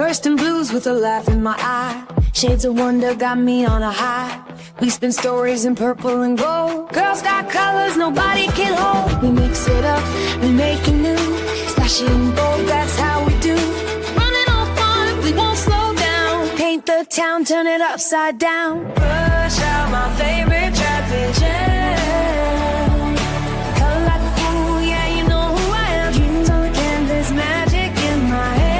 First in blues with a laugh in my eye. Shades of wonder got me on a high. We spin stories in purple and gold. Girls got colors nobody can hold. We mix it up, we make it new. Splashy and bold, that's how we do. Running on fun, we won't slow down. Paint the town, turn it upside down. Rush out my favorite traffic jam. Color like a fool, yeah, you know who I am. Dreams on the canvas, magic in my head.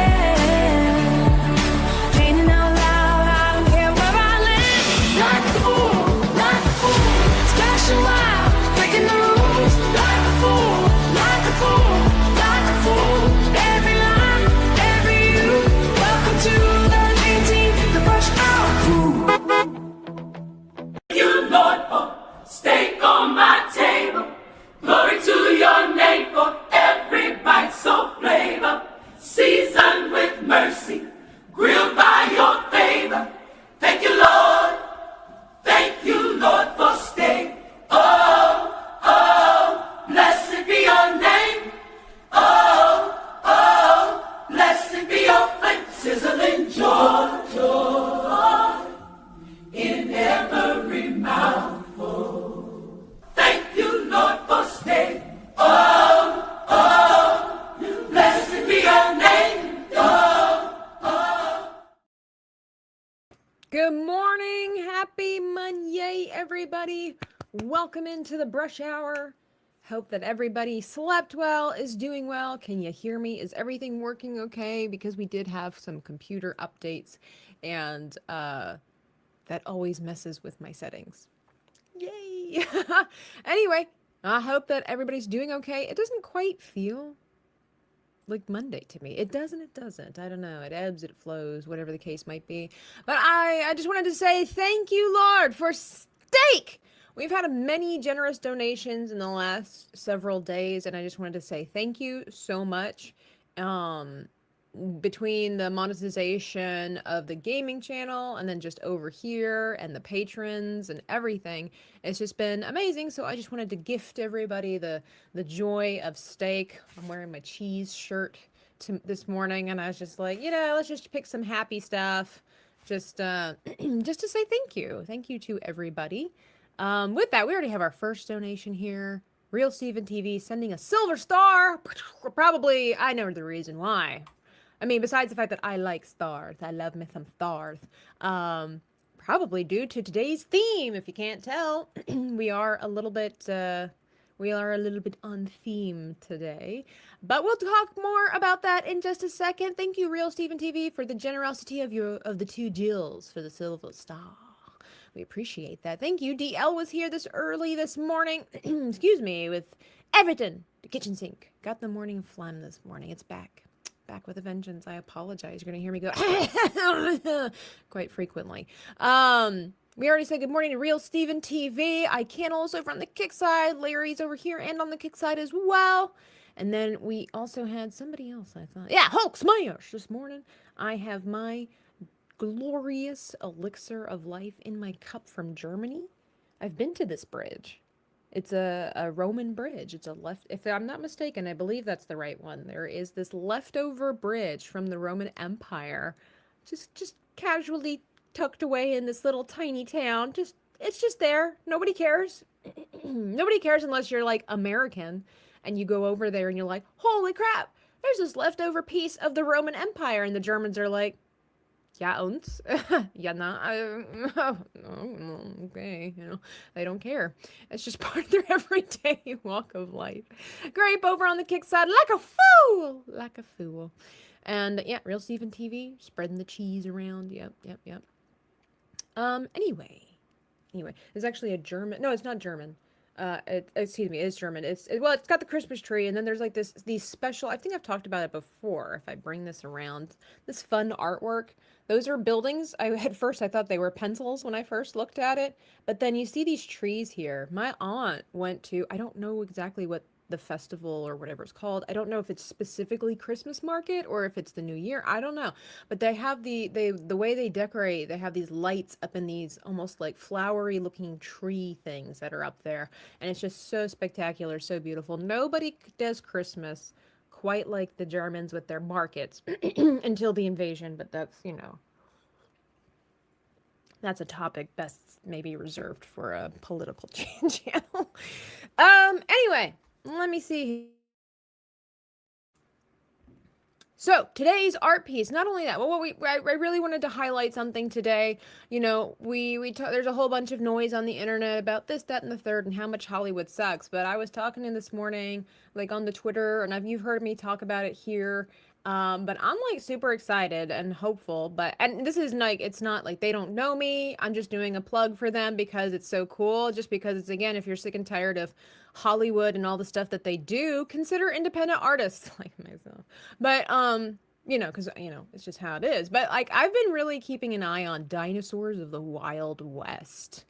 Painting out loud, I don't care where I live. Like a fool, splashing wild, breaking the rules. Like a fool, like a fool, like a fool. Every line, every you. Welcome to the dream team, the brush out crew. You, Lord, for steak on my table. Glory to your name for every bite so flavor. Seasoned with mercy, grilled by your favor. Thank you, Lord. Thank you, Lord, for steak. Oh, oh, blessed be your name. Oh, oh, blessed be your flame. Sizzling joy, joy in every mouthful. Thank you, Lord, for steak. Oh, oh, blessed be your name. Oh, oh. Good morning, happy Monday, everybody. Welcome into the brush hour. Hope that everybody slept well, is doing well. Can you hear me? Is everything working okay? Because we did have some computer updates, and that always messes with my settings. Yay! Anyway, I hope that everybody's doing okay. It doesn't quite feel like Monday to me. It doesn't. I don't know. It ebbs, it flows, whatever the case might be. But I just wanted to say thank you, Lord, for steak! We've had many generous donations in the last several days, and I just wanted to say thank you so much. Between the monetization of the gaming channel and then just over here and the patrons and everything, it's just been amazing. So I just wanted to gift everybody the joy of steak. I'm wearing my cheese shirt this morning, and I was just like, let's just pick some happy stuff, just to say thank you to everybody. With that, we already have our first donation here. Real Steven TV sending a silver star. Probably, I know the reason why. I mean, besides the fact that I like stars, I love me some stars. Probably due to today's theme. If you can't tell, we are a little bit on theme today. But we'll talk more about that in just a second. Thank you, Real Steven TV, for the generosity of the 2 Jills for the silver star. We appreciate that. Thank you. DL was here this early this morning. Excuse me, with Everton, the kitchen sink. Got the morning phlegm this morning. It's back with a vengeance. I apologize. You're gonna hear me go quite frequently. We already said good morning to Real Steven TV. I can also from the kick side. Larry's over here and on the kick side as well. And then we also had somebody else, I thought. Yeah, Hulk Smash this morning. I have my glorious elixir of life in my cup from Germany. I've been to this bridge. It's a Roman bridge. It's if I'm not mistaken, I believe that's the right one. There is this leftover bridge from the Roman Empire, just casually tucked away in this little tiny town. It's just there. Nobody cares. Nobody cares unless you're like American and you go over there and you're like, holy crap, there's this leftover piece of the Roman Empire, and the Germans are like, ja, und? Ja, na, okay, they don't care. It's just part of their everyday walk of life. Grape over on the kick side, like a fool. And yeah, Real Steven TV, spreading the cheese around. Yep. Anyway, there's actually a German, no, it's not German. Excuse me, it is German. It's got the Christmas tree, and then there's like these special, I think I've talked about it before, if I bring this around, this fun artwork. Those are buildings. At first I thought they were pencils when I first looked at it, but then you see these trees here. My aunt went to, I don't know exactly what the festival or whatever it's called. I don't know if it's specifically Christmas market or if it's the New Year. I don't know. But they have the way they decorate, they have these lights up in these almost like flowery looking tree things that are up there. And it's just so spectacular, so beautiful. Nobody does Christmas quite like the Germans with their markets until the invasion, but that's, that's a topic best maybe reserved for a political channel. Anyway, let me see. So today's art piece, not only that, well, I really wanted to highlight something today. There's a whole bunch of noise on the internet about this, that, and the third, and how much Hollywood sucks. But I was talking in this morning, like on the Twitter, and you've heard me talk about it here. But I'm like super excited and hopeful. And this is like, it's not like they don't know me. I'm just doing a plug for them because it's so cool. Just because it's, again, if you're sick and tired of Hollywood and all the stuff that they do, consider independent artists like myself. But because it's just how it is. But like, I've been really keeping an eye on Dinosaurs of the Wild West,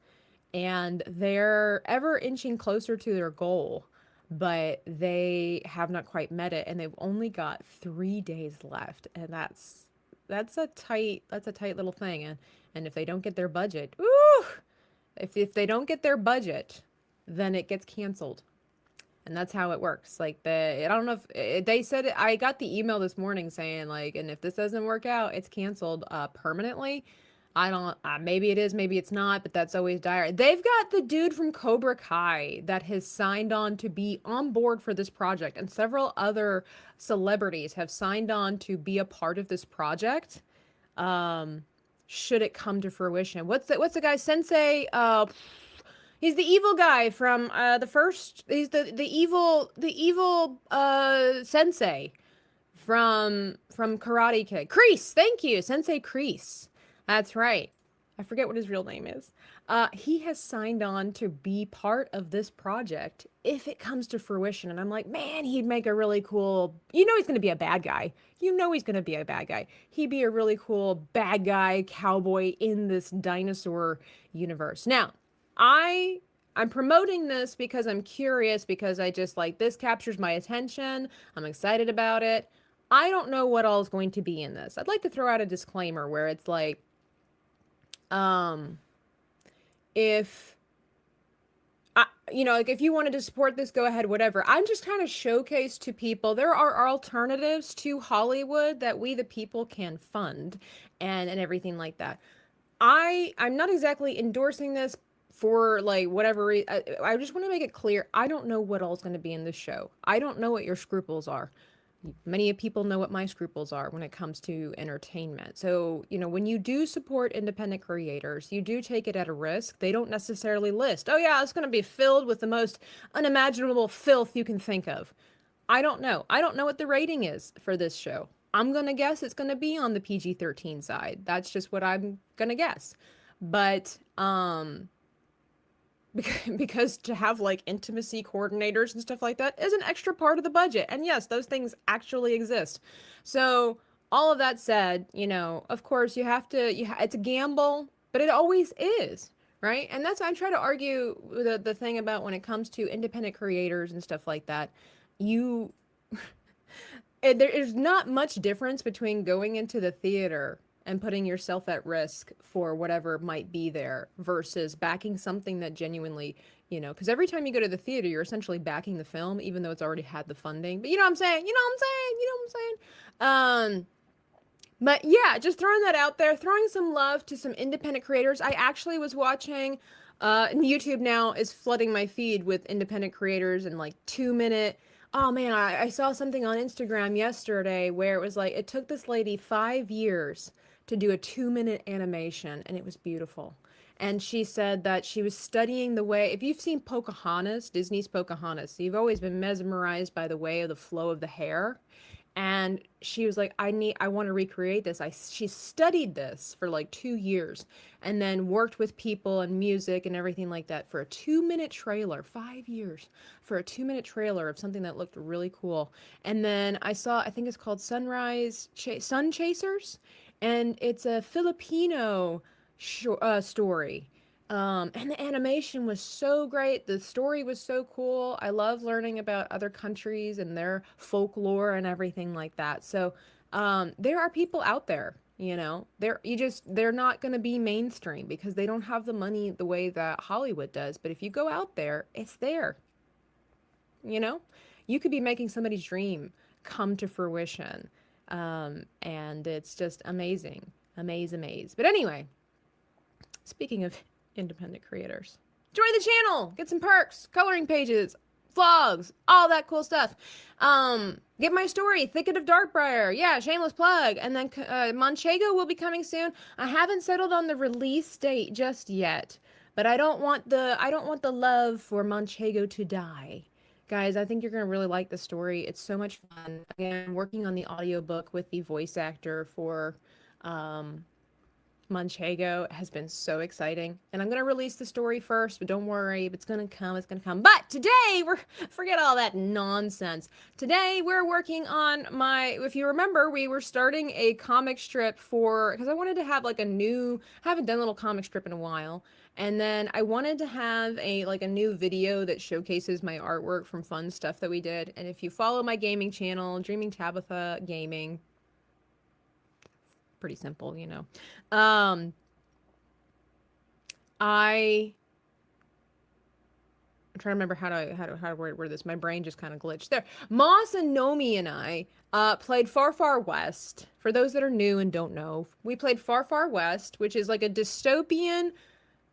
and they're ever inching closer to their goal, but they have not quite met it, and they've only got 3 days left, and that's a tight little thing. And if they don't get their budget, ooh, if they don't get their budget, then it gets canceled. And that's how it works. Like, I don't know if they said it, I got the email this morning saying like, and if this doesn't work out, it's canceled permanently. I don't, maybe it is, maybe it's not, but that's always dire. They've got the dude from Cobra Kai that has signed on to be on board for this project, and several other celebrities have signed on to be a part of this project. Should it come to fruition? What's the guy, Sensei? He's the evil guy from the first. He's the evil sensei from Karate Kid. Kreese, thank you, Sensei Kreese. That's right. I forget what his real name is. He has signed on to be part of this project if it comes to fruition. And I'm like, man, he'd make a really cool. He's going to be a bad guy. He's going to be a bad guy. He'd be a really cool bad guy cowboy in this dinosaur universe. Now, I'm promoting this because I'm curious, because I just like, this captures my attention. I'm excited about it. I don't know what all is going to be in this. I'd like to throw out a disclaimer where it's like, if if you wanted to support this, go ahead, whatever. I'm just trying to showcase to people there are alternatives to Hollywood that we the people can fund and everything like that. I'm not exactly endorsing this for like whatever I just want to make it clear, I don't know what all is going to be in this show. I don't know what your scruples are. Many people know what my scruples are when it comes to entertainment. So, when you do support independent creators, you do take it at a risk. They don't necessarily list, oh yeah, it's going to be filled with the most unimaginable filth you can think of. I don't know. I don't know what the rating is for this show. I'm going to guess it's going to be on the PG-13 side. That's just what I'm going to guess. But, because to have like intimacy coordinators and stuff like that is an extra part of the budget. And yes, those things actually exist. So all of that said, of course you have to, it's a gamble, but it always is, right? And that's, I'm trying to argue the thing about when it comes to independent creators and stuff like that, there is not much difference between going into the theater and putting yourself at risk for whatever might be there versus backing something that genuinely, because every time you go to the theater, you're essentially backing the film, even though it's already had the funding. But you know what I'm saying? But yeah, just throwing that out there, throwing some love to some independent creators. I actually was watching, and YouTube now is flooding my feed with independent creators and like 2-minute. Oh man, I saw something on Instagram yesterday where it was like, it took this lady 5 years to do a 2-minute animation, and it was beautiful. And she said that she was studying the way, if you've seen Pocahontas, Disney's Pocahontas, you've always been mesmerized by the way of the flow of the hair. And she was like, I want to recreate this. She studied this for like 2 years and then worked with people and music and everything like that for a 2-minute trailer, 5 years for a 2-minute trailer of something that looked really cool. And then I think it's called Sun Chasers. And it's a Filipino story. And the animation was so great. The story was so cool. I love learning about other countries and their folklore and everything like that. So there are people out there, they're not going to be mainstream because they don't have the money the way that Hollywood does. But if you go out there, it's there. You could be making somebody's dream come to fruition. And it's just amazing. Amaze. But anyway, speaking of independent creators, join the channel, get some perks, coloring pages, vlogs, all that cool stuff. Get my story, Thicket of Darkbriar. Yeah, shameless plug. And then Manchego will be coming soon. I haven't settled on the release date just yet, but I don't want the love for Manchego to die. Guys, I think you're going to really like the story. It's so much fun. Again, I'm working on the audiobook with the voice actor for Manchego. Has been so exciting. And I'm going to release the story first, but don't worry. It's going to come. It's going to come. But today, forget all that nonsense. Today, we're working on if you remember, we were starting a comic strip because I wanted to have like I haven't done a little comic strip in a while. And then I wanted to have a new video that showcases my artwork from fun stuff that we did. And if you follow my gaming channel, Dreaming Tabitha Gaming, pretty simple, you know. I'm trying to remember how to word this. My brain just kind of glitched there. Moss and Nomi and I played Far Far West. For those that are new and don't know, we played Far Far West, which is like a dystopian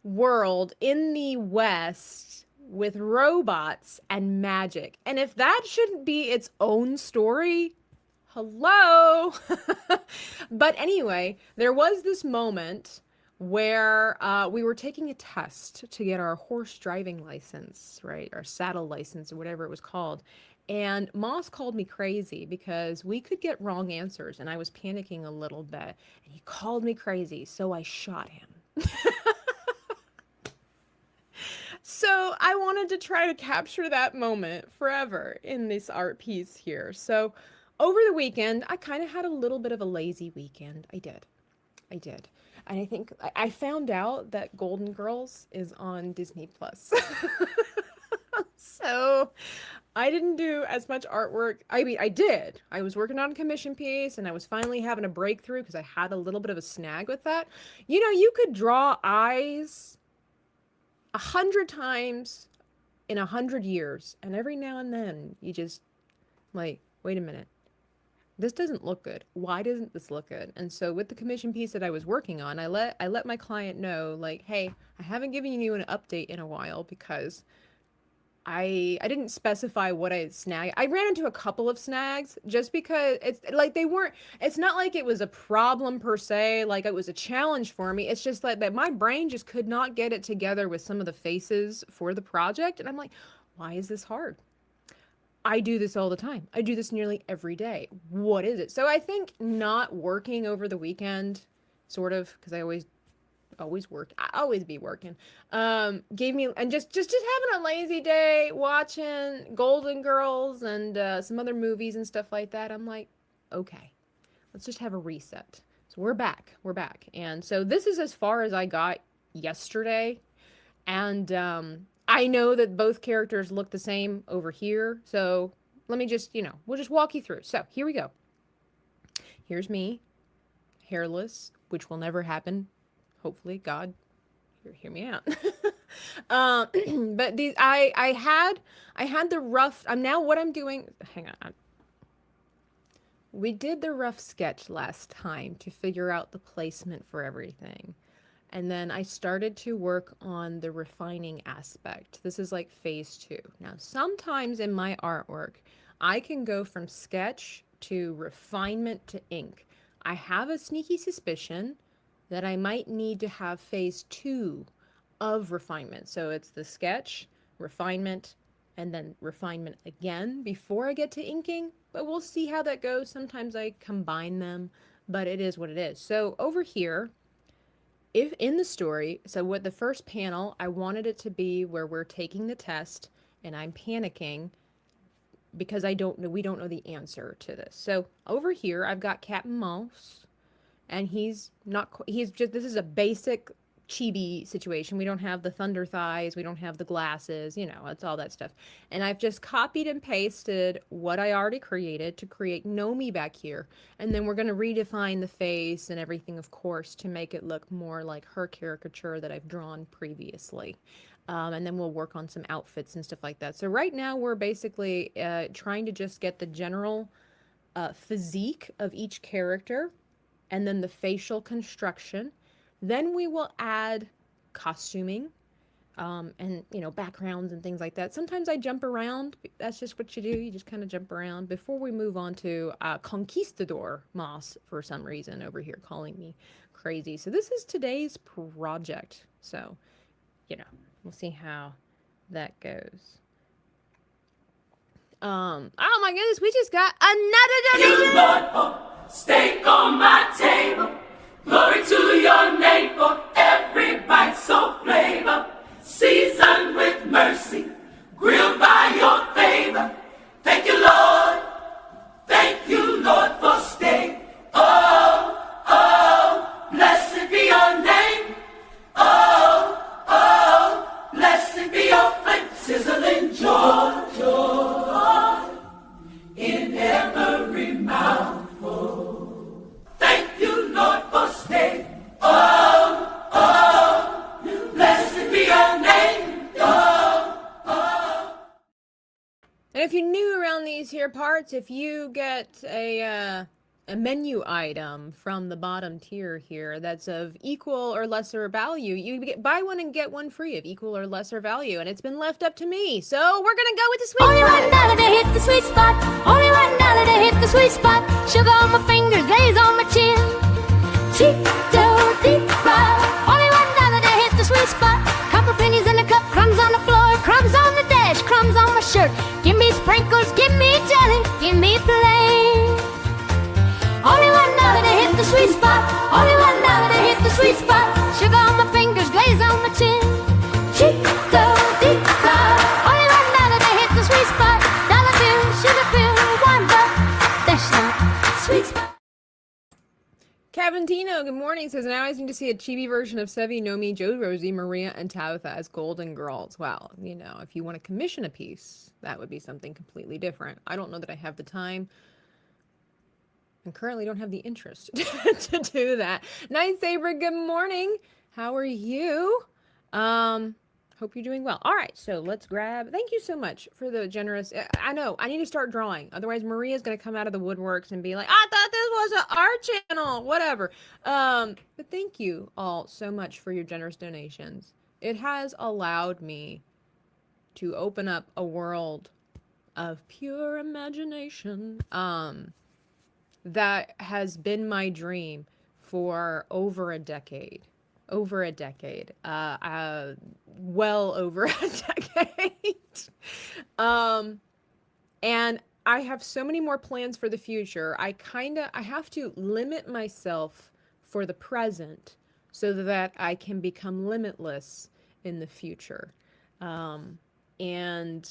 world in the West with robots and magic. And if that shouldn't be its own story, hello. But anyway, there was this moment where we were taking a test to get our horse driving license, right? Our saddle license or whatever it was called. And Moss called me crazy because we could get wrong answers and I was panicking a little bit. And he called me crazy, so I shot him. So I wanted to try to capture that moment forever in this art piece here. So over the weekend, I kind of had a little bit of a lazy weekend. I did. And I think I found out that Golden Girls is on Disney Plus. So I didn't do as much artwork. I mean, I did. I was working on a commission piece and I was finally having a breakthrough because I had a little bit of a snag with that. You know, you could draw eyes 100 times in 100 years. And every now and then you just like, wait a minute. This doesn't look good. Why doesn't this look good? And so with the commission piece that I was working on, I let my client know, like, hey, I haven't given you an update in a while because I didn't specify what I snagged. I ran into a couple of snags just because it's not like it was a problem per se, like it was a challenge for me. It's just like that my brain just could not get it together with some of the faces for the project. And I'm like, why is this hard? I do this all the time. I do this nearly every day. What is it? So I think not working over the weekend, sort of, because I always work. I always be working. Gave me, and just having a lazy day, watching Golden Girls and some other movies and stuff like that. I'm like, okay, let's just have a reset. So we're back. And so this is as far as I got yesterday. And I know that both characters look the same over here. So let me just, we'll just walk you through. So here we go. Here's me, hairless, which will never happen. Hopefully, God, hear me out. But these, I had the rough. What I'm doing. Hang on. We did the rough sketch last time to figure out the placement for everything. And then I started to work on the refining aspect. This is like phase 2. Now, sometimes in my artwork, I can go from sketch to refinement to ink. I have a sneaky suspicion that I might need to have phase 2 of refinement. So it's the sketch, refinement, and then refinement again before I get to inking. But we'll see how that goes. Sometimes I combine them, but it is what it is. So over here, if in the story, so with the first panel, I wanted it to be where we're taking the test and I'm panicking because we don't know the answer to this. So over here, I've got Captain Mouse, and this is a basic chibi situation. We don't have the thunder thighs, we don't have the glasses, it's all that stuff. And I've just copied and pasted what I already created to create Nomi back here. And then we're going to redefine the face and everything, of course, to make it look more like her caricature that I've drawn previously. And then we'll work on some outfits and stuff like that. So right now we're basically trying to just get the general physique of each character, and then the facial construction. Then we will add costuming, and backgrounds and things like that. Sometimes I jump around. That's just what you do. You just kind of jump around before we move on to Conquistador Moss for some reason over here calling me crazy. So this is today's project. So, we'll see how that goes. Oh my goodness, we just got another donation. You, Lord, for steak on my table. Glory to your name for every bite so flavor. Seasoned with mercy, grilled by your favor. Thank you, Lord. Thank you, Lord, for steak. Oh, oh, blessed be your name. Oh, oh, blessed be your flavor. Sizzling joy, joy in every mouthful. Thank you, Lord, for steak. Oh, oh, blessed be your name. Oh, oh. And if you're new around these here parts, if you get a menu item from the bottom tier here that's of equal or lesser value, you buy one and get one free of equal or lesser value, and it's been left up to me. So we're gonna go with the sweet Only spot. $1 to hit the sweet spot. Only $1 to hit the sweet spot. Sugar on my fingers, glaze on my chin. Cheeto deep fry. Only $1 to hit the sweet spot. Couple pennies in the cup, crumbs on the floor, crumbs on the dash, crumbs on my shirt. Give me sprinkles, give me jelly, give me plain. Only $1 to hit the sweet spot. Only $1 to hit the sweet spot. Sugar on my fingers, glaze on my chin. Cheeto deep fry. Only $1 to hit the sweet spot. Dollar bill, sugar bill, $1. That's not sweet spot. Cavantino, good morning, says, now I seem to see a chibi version of Sevi, Nomi, Joe, Rosie, Maria, and Tabitha as Golden Girls. Well, if you want to commission a piece, that would be something completely different. I don't know that I have the time and currently don't have the interest to do that. Night Saber, good morning. How are you? Hope you're doing well. All right, so let's grab. Thank you so much for the generous. I know I need to start drawing. Otherwise, Maria's gonna come out of the woodworks and be like, "I thought this was an art channel." Whatever. But thank you all so much for your generous donations. It has allowed me to open up a world of pure imagination. That has been my dream for over a decade. Well over a decade. And I have so many more plans for the future. I have to limit myself for the present so that I can become limitless in the future. And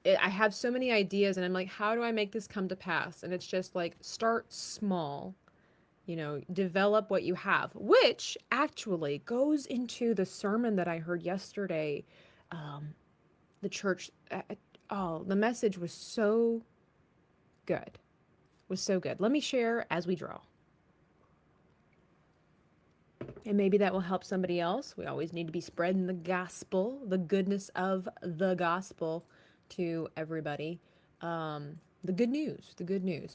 I have so many ideas, and I'm like, how do I make this come to pass? And it's just like, start small. Develop what you have, which actually goes into the sermon that I heard yesterday. The church, the message was so good. Let me share as we draw. And maybe that will help somebody else. We always need to be spreading the gospel, the goodness of the gospel to everybody. The good news.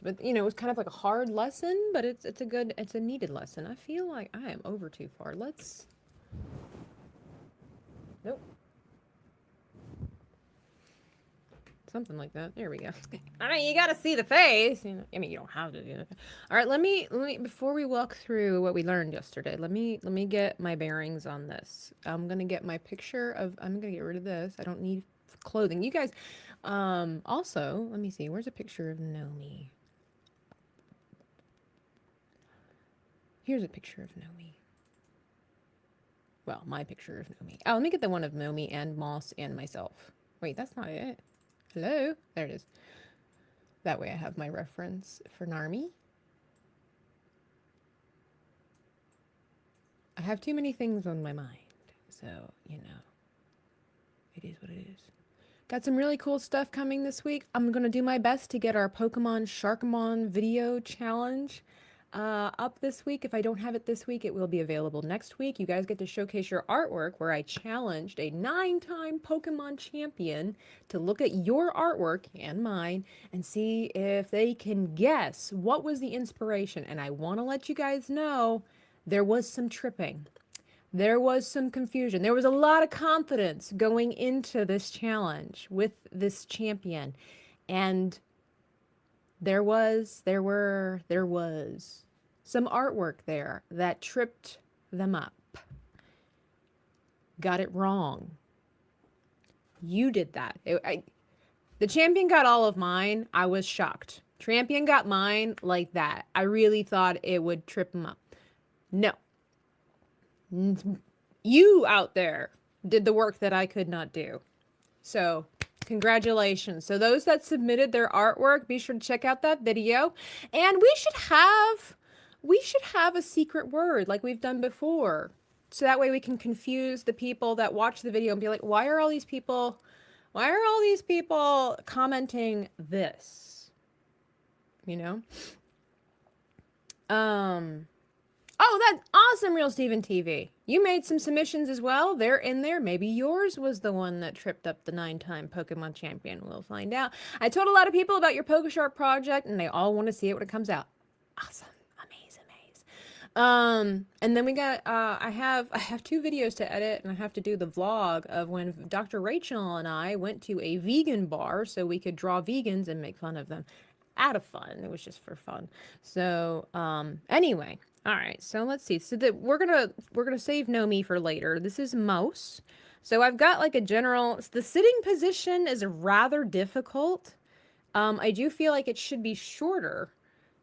But it's kind of like a hard lesson, but it's a needed lesson. I feel like I am over too far. Nope. Something like that. There we go. I mean, you got to see the face. You don't have to do that. All right, let me before we walk through what we learned yesterday, let me get my bearings on this. I'm going to get my picture of, I'm going to get rid of this. I don't need clothing. You guys, also, let me see. Where's a picture of Nomi? Here's a picture of Nomi. Well, my picture of Nomi. Oh, let me get the one of Nomi and Moss and myself. Wait, that's not it. Hello? There it is. That way I have my reference for Narmi. I have too many things on my mind. So, it is what it is. Got some really cool stuff coming this week. I'm going to do my best to get our Pokemon Sharkmon video challenge up this week. If I don't have it this week, it will be available next week. You guys get to showcase your artwork where I challenged a 9-time Pokemon champion to look at your artwork and mine and see if they can guess what was the inspiration. And I want to let you guys know there was some tripping. There was some confusion. There was a lot of confidence going into this challenge with this champion. And there was some artwork there that tripped them up. Got it wrong. You did that. The champion got all of mine. I was shocked. Champion got mine like that. I really thought it would trip him up. No. You out there did the work that I could not do. So, congratulations. So those that submitted their artwork, be sure to check out that video. And we should have a secret word like we've done before. So that way we can confuse the people that watch the video and be like, why are all these people commenting this? You know? Oh, that's awesome, Real Steven TV. You made some submissions as well. They're in there. Maybe yours was the one that tripped up the 9-time Pokemon champion. We'll find out. I told a lot of people about your PokeSharp project, and they all want to see it when it comes out. Awesome. Amazing. And then we got, I have 2 videos to edit, and I have to do the vlog of when Dr. Rachel and I went to a vegan bar so we could draw vegans and make fun of them. Out of fun. It was just for fun. So, anyway. All right, so let's see. So that we're gonna save Nomi for later. This is Mouse. So I've got like a general. The sitting position is rather difficult. I do feel like it should be shorter,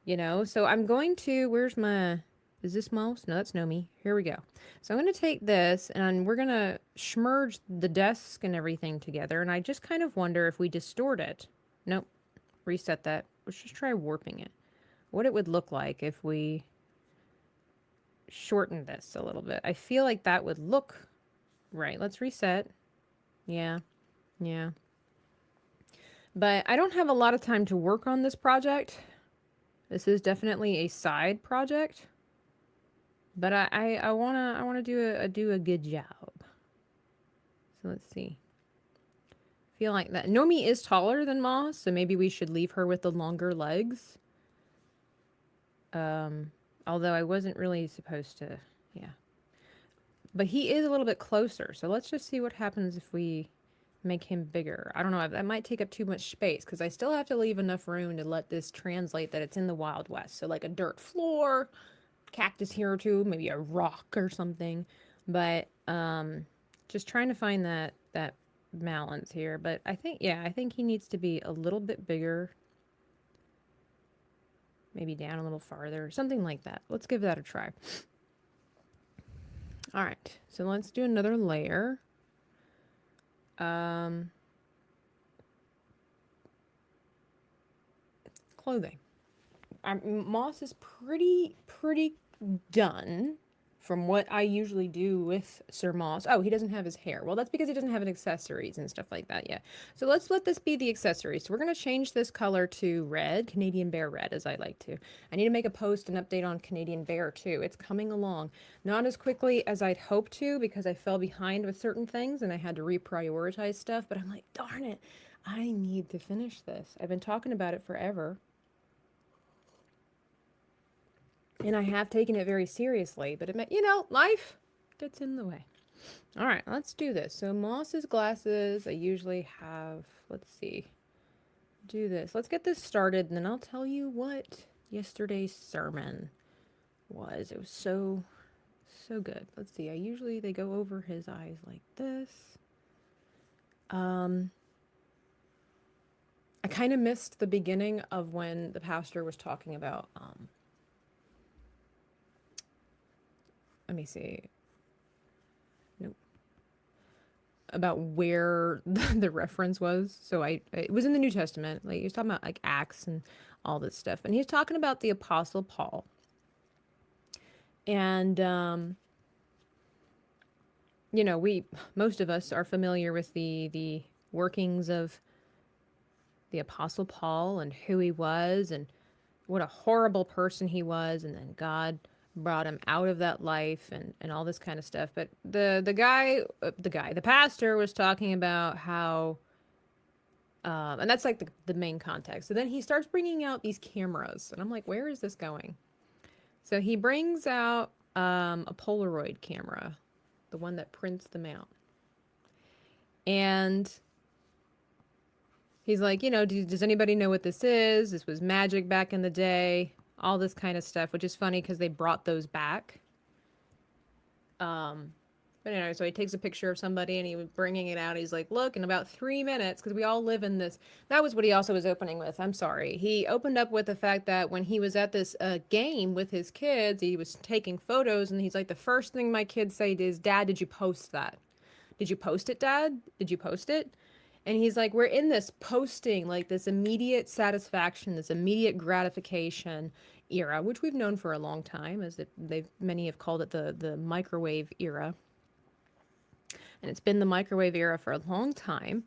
you know. So I'm going to. Where's my? Is this Mouse? No, that's Nomi. Here we go. So I'm gonna take this and we're gonna smudge the desk and everything together. And I just kind of wonder if we distort it. Nope. Reset that. Let's just try warping it. What it would look like if we shorten this a little bit. I feel like that would look right. Let's reset. Yeah. But I don't have a lot of time to work on this project. This is definitely a side project. But I wanna do a good job. So let's see. Feel like that. Nomi is taller than Moss, so maybe we should leave her with the longer legs. Although I wasn't really supposed to, yeah. But he is a little bit closer, so let's just see what happens if we make him bigger. I don't know, that might take up too much space, because I still have to leave enough room to let this translate that it's in the Wild West. So like a dirt floor, cactus here or two, maybe a rock or something. But just trying to find that balance here. But I think he needs to be a little bit bigger. Maybe down a little farther, something like that. Let's give that a try. All right, so let's do another layer. Clothing. Moss is pretty done from what I usually do with Sir Moss. Oh, he doesn't have his hair. Well, that's because he doesn't have any accessories and stuff like that yet. So let's let this be the accessories. So we're going to change this color to red, Canadian Bear red, as I like to. I need to make a post and update on Canadian Bear, too. It's coming along. Not as quickly as I'd hoped to, because I fell behind with certain things and I had to reprioritize stuff. But I'm like, darn it, I need to finish this. I've been talking about it forever. And I have taken it very seriously, but it, you know, life gets in the way. All right, let's do this. So Moss's glasses, I usually have, let's see, do this. Let's get this started, and then I'll tell you what yesterday's sermon was. It was so good. Let's see, they go over his eyes like this. I kind of missed the beginning of when the pastor was talking about, let me see. Nope. About where the reference was. So it was in the New Testament. Like he was talking about like Acts and all this stuff. And he was talking about the Apostle Paul. And, you know, most of us are familiar with the workings of the Apostle Paul and who he was and what a horrible person he was, and then God brought him out of that life and all this kind of stuff. But the pastor was talking about how and that's like the main context. So then he starts bringing out these cameras, and I'm like, where is this going? So he brings out a Polaroid camera, the one that prints them out. And he's like, does anybody know what this is? This was magic back in the day, all this kind of stuff, which is funny because they brought those back. But anyway, so he takes a picture of somebody and he was bringing it out. He's like, look, in about 3 minutes, because we all live in this. That was what he also was opening with. I'm sorry. He opened up with the fact that when he was at this game with his kids, he was taking photos, and he's like, the first thing my kids say is, Dad, did you post that? Did you post it, Dad? Did you post it? And he's like, we're in this posting, like this immediate satisfaction, this immediate gratification era, which we've known for a long time, as many have called it the microwave era. And it's been the microwave era for a long time.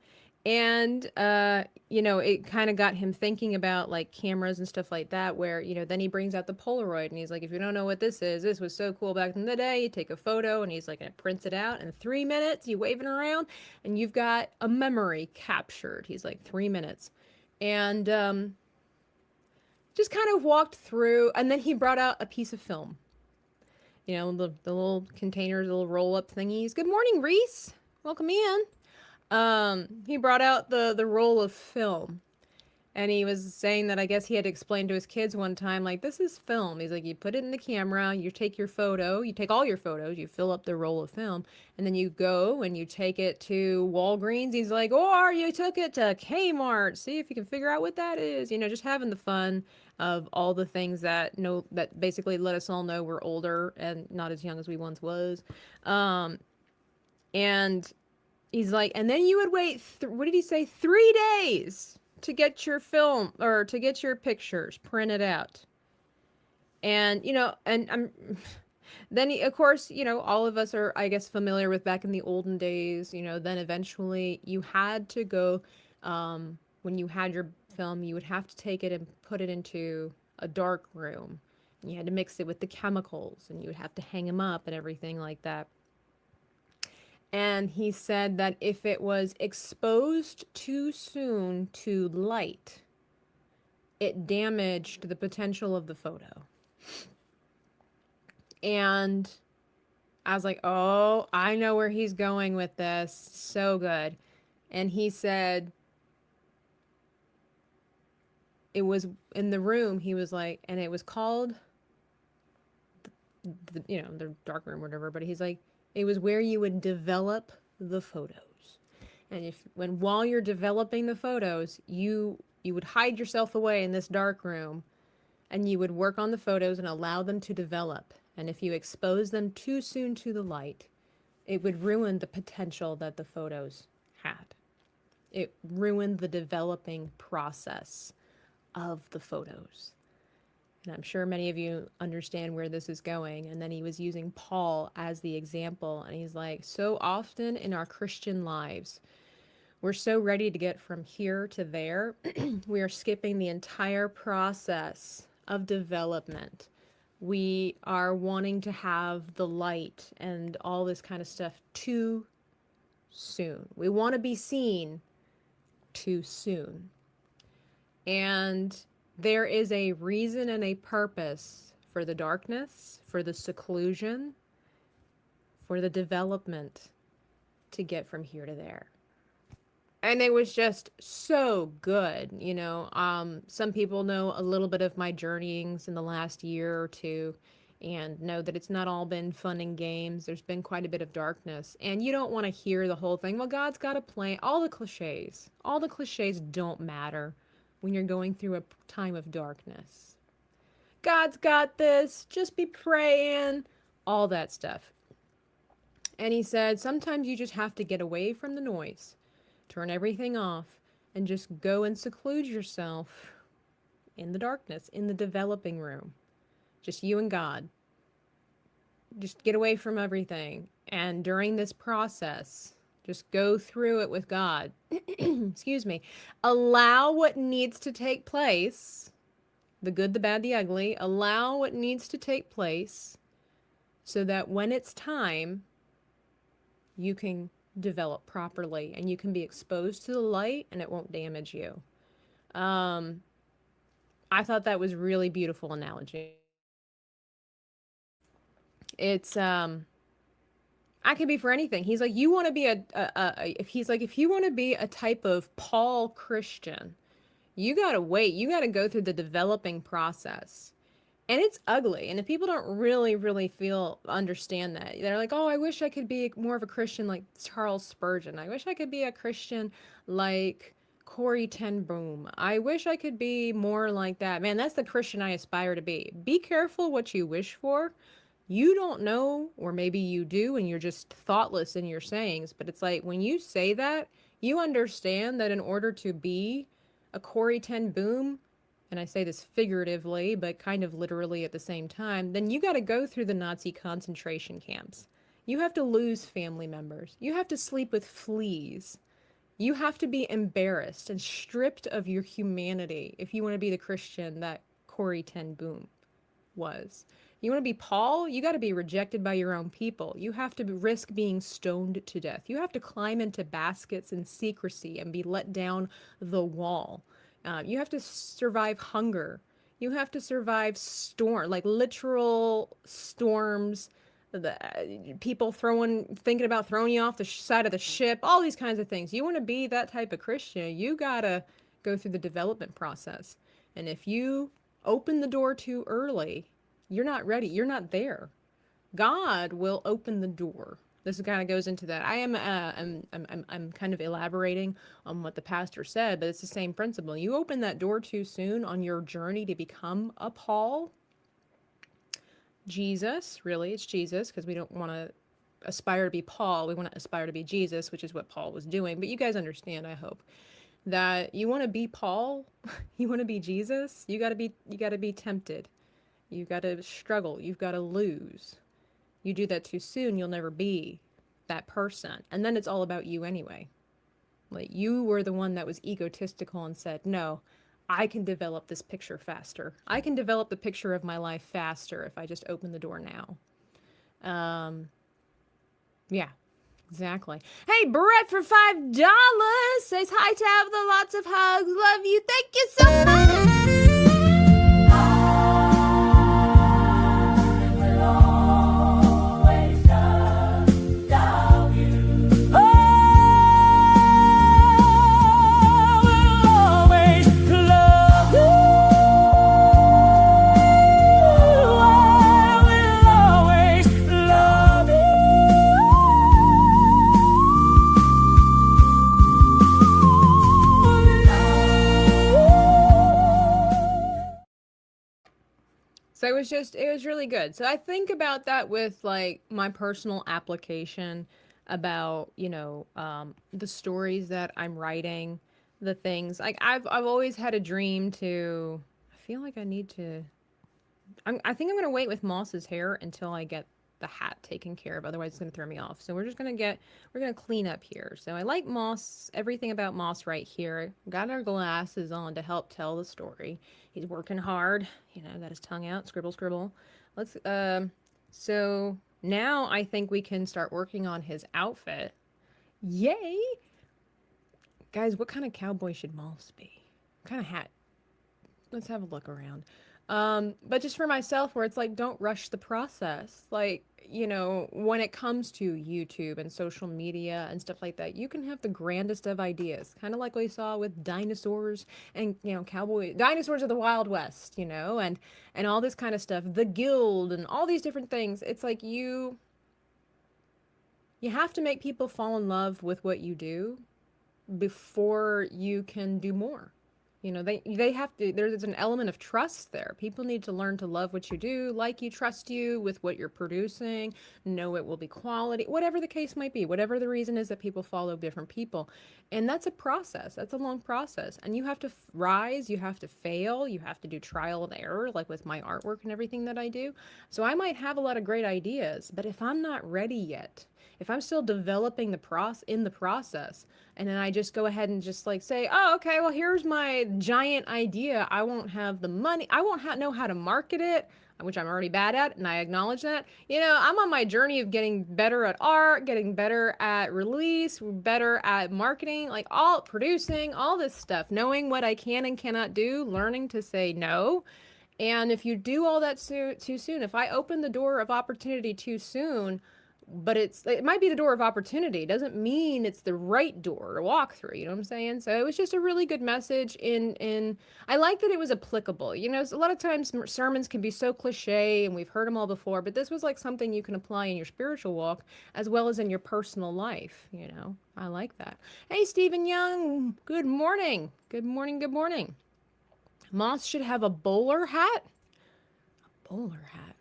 And, it kind of got him thinking about like cameras and stuff like that, where, then he brings out the Polaroid and he's like, if you don't know what this is, this was so cool back in the day. You take a photo and he's like, and it prints it out in 3 minutes, you wave it around and you've got a memory captured. He's like 3 minutes. And, just kind of walked through, and then he brought out a piece of film. The little containers, little roll-up thingies. Good morning, Reese. Welcome in. He brought out the roll of film. And he was saying that I guess he had explained to his kids one time, like, this is film. He's like, you put it in the camera, you take your photo, you take all your photos, you fill up the roll of film, and then you go and you take it to Walgreens. He's like, or you took it to Kmart. See if you can figure out what that is. Just having the fun of all the things that basically let us all know we're older and not as young as we once was. And he's like, and then you would wait, what did he say? 3 days to get your film or to get your pictures printed out. And, and I'm, then of course, all of us are, I guess, familiar with back in the olden days, then eventually you had to go, when you had your film, you would have to take it and put it into a dark room. You had to mix it with the chemicals and you would have to hang them up and everything like that. And he said that if it was exposed too soon to light, it damaged the potential of the photo. And I was like, oh, I know where he's going with this. So good. And he said, it was in the room, he was like, and it was called, the dark room or whatever, but he's like, it was where you would develop the photos. And while you're developing the photos, you would hide yourself away in this dark room and you would work on the photos and allow them to develop. And if you expose them too soon to the light, it would ruin the potential that the photos had. It ruined the developing process of the photos. And I'm sure many of you understand where this is going. And then he was using Paul as the example. And he's like, so often in our Christian lives, we're so ready to get from here to there. We are skipping the entire process of development. We are wanting to have the light and all this kind of stuff too soon. We want to be seen too soon. And there is a reason and a purpose for the darkness, for the seclusion, for the development to get from here to there. And it was just so good, Some people know a little bit of my journeyings in the last year or two and know that it's not all been fun and games. There's been quite a bit of darkness. And you don't want to hear the whole thing, well, God's got a plan. All the cliches don't matter when you're going through a time of darkness. God's got this. Just be praying. All that stuff. And he said, sometimes you just have to get away from the noise. Turn everything off and just go and seclude yourself in the darkness, in the developing room. Just you and God. Just get away from everything. And during this process, just go through it with God. Excuse me. Allow what needs to take place the good, the bad, the ugly. Allow what needs to take place so that when it's time, you can develop properly and you can be exposed to the light and it won't damage you. Um, I thought that was really beautiful analogy. It's I could be for anything. He's like, you want to be if he's like, if you want to be a type of Paul Christian, you gotta wait. You gotta go through the developing process. And it's ugly. And if people don't really understand that, they're like, oh, I wish I could be more of a Christian like Charles Spurgeon. I wish I could be a Christian like Corey Ten Boom. I wish I could be more like that. Man, that's the Christian I aspire to be. Be careful what you wish for. You don't know, or maybe you do, and you're just thoughtless in your sayings. But it's like when you say that, you understand that in order to be a Corey Ten Boom, and I say this figuratively, but kind of literally at the same time, then you got to go through the Nazi concentration camps. You have to lose family members. You have to sleep with fleas. You have to be embarrassed and stripped of your humanity if you want to be the Christian that Corey Ten Boom was. You want to be Paul? You got to be rejected by your own people. You have to risk being stoned to death. You have to climb into baskets in secrecy and be let down the wall. You have to survive hunger. You have to survive like literal storms, the people thinking about throwing you off the side of the ship, all these kinds of things. You want to be that type of Christian, you gotta go through the development process. And if you open the door too early, you're not ready. You're not there. God will open the door. This kind of goes into that. I'm kind of elaborating on what the pastor said, but it's the same principle. You open that door too soon on your journey to become a Paul. Jesus, really, it's Jesus, because we don't want to aspire to be Paul. We want to aspire to be Jesus, which is what Paul was doing. But you guys understand, I hope, that you want to be Paul, you want to be Jesus. You got to be tempted. You got to struggle. You've got to lose. You do that too soon, you'll never be that person. And then it's all about you anyway. Like, you were the one that was egotistical and said, no, I can develop this picture faster. I can develop the picture of my life faster if I just open the door now. Yeah, exactly. Hey, Brett for $5 says hi, Tabitha. Lots of hugs. Love you. Thank you so much. So it was really good. So I think about that with like my personal application about, the stories that I'm writing, the things like I've always had a dream to, I feel like I need to, I think I'm going to wait with Moss's hair until I get the hat taken care of. Otherwise it's going to throw me off. So we're going to clean up here. So I like Moss, everything about Moss right here. Got our glasses on to help tell the story. He's working hard, got his tongue out, scribble, scribble. So now I think we can start working on his outfit. Yay! Guys, what kind of cowboy should Moss be? What kind of hat? Let's have a look around. But just for myself, where it's like, don't rush the process. Like, when it comes to YouTube and social media and stuff like that, you can have the grandest of ideas. Kind of like we saw with dinosaurs and, dinosaurs of the Wild West, and all this kind of stuff, the Guild and all these different things. It's like you have to make people fall in love with what you do before you can do more. They have to, there's an element of trust there. People need to learn to love what you do, like you, trust you with what you're producing, know it will be quality, whatever the case might be, whatever the reason is that people follow different people. And that's a process. That's a long process. And you have to rise, you have to fail, you have to do trial and error, like with my artwork and everything that I do. So I might have a lot of great ideas, but if I'm not ready yet, if I'm still developing in the process, and then I just go ahead and just like say, oh, okay, well, here's my giant idea. I won't have the money. I won't know how to market it, which I'm already bad at, and I acknowledge that. You know, I'm on my journey of getting better at art, getting better at release, better at marketing, like all producing, all this stuff, knowing what I can and cannot do, learning to say no. And if you do all that too soon, if I open the door of opportunity too soon, but it might be the door of opportunity, it doesn't mean it's the right door to walk through, you know what I'm saying? So it was just a really good message in I like that it was applicable. You know, a lot of times sermons can be so cliche and we've heard them all before, but this was like something you can apply in your spiritual walk as well as in your personal life, you know. I like that. Hey, Stephen Young, good morning. Good morning, good morning. Moss should have a bowler hat. A bowler hat.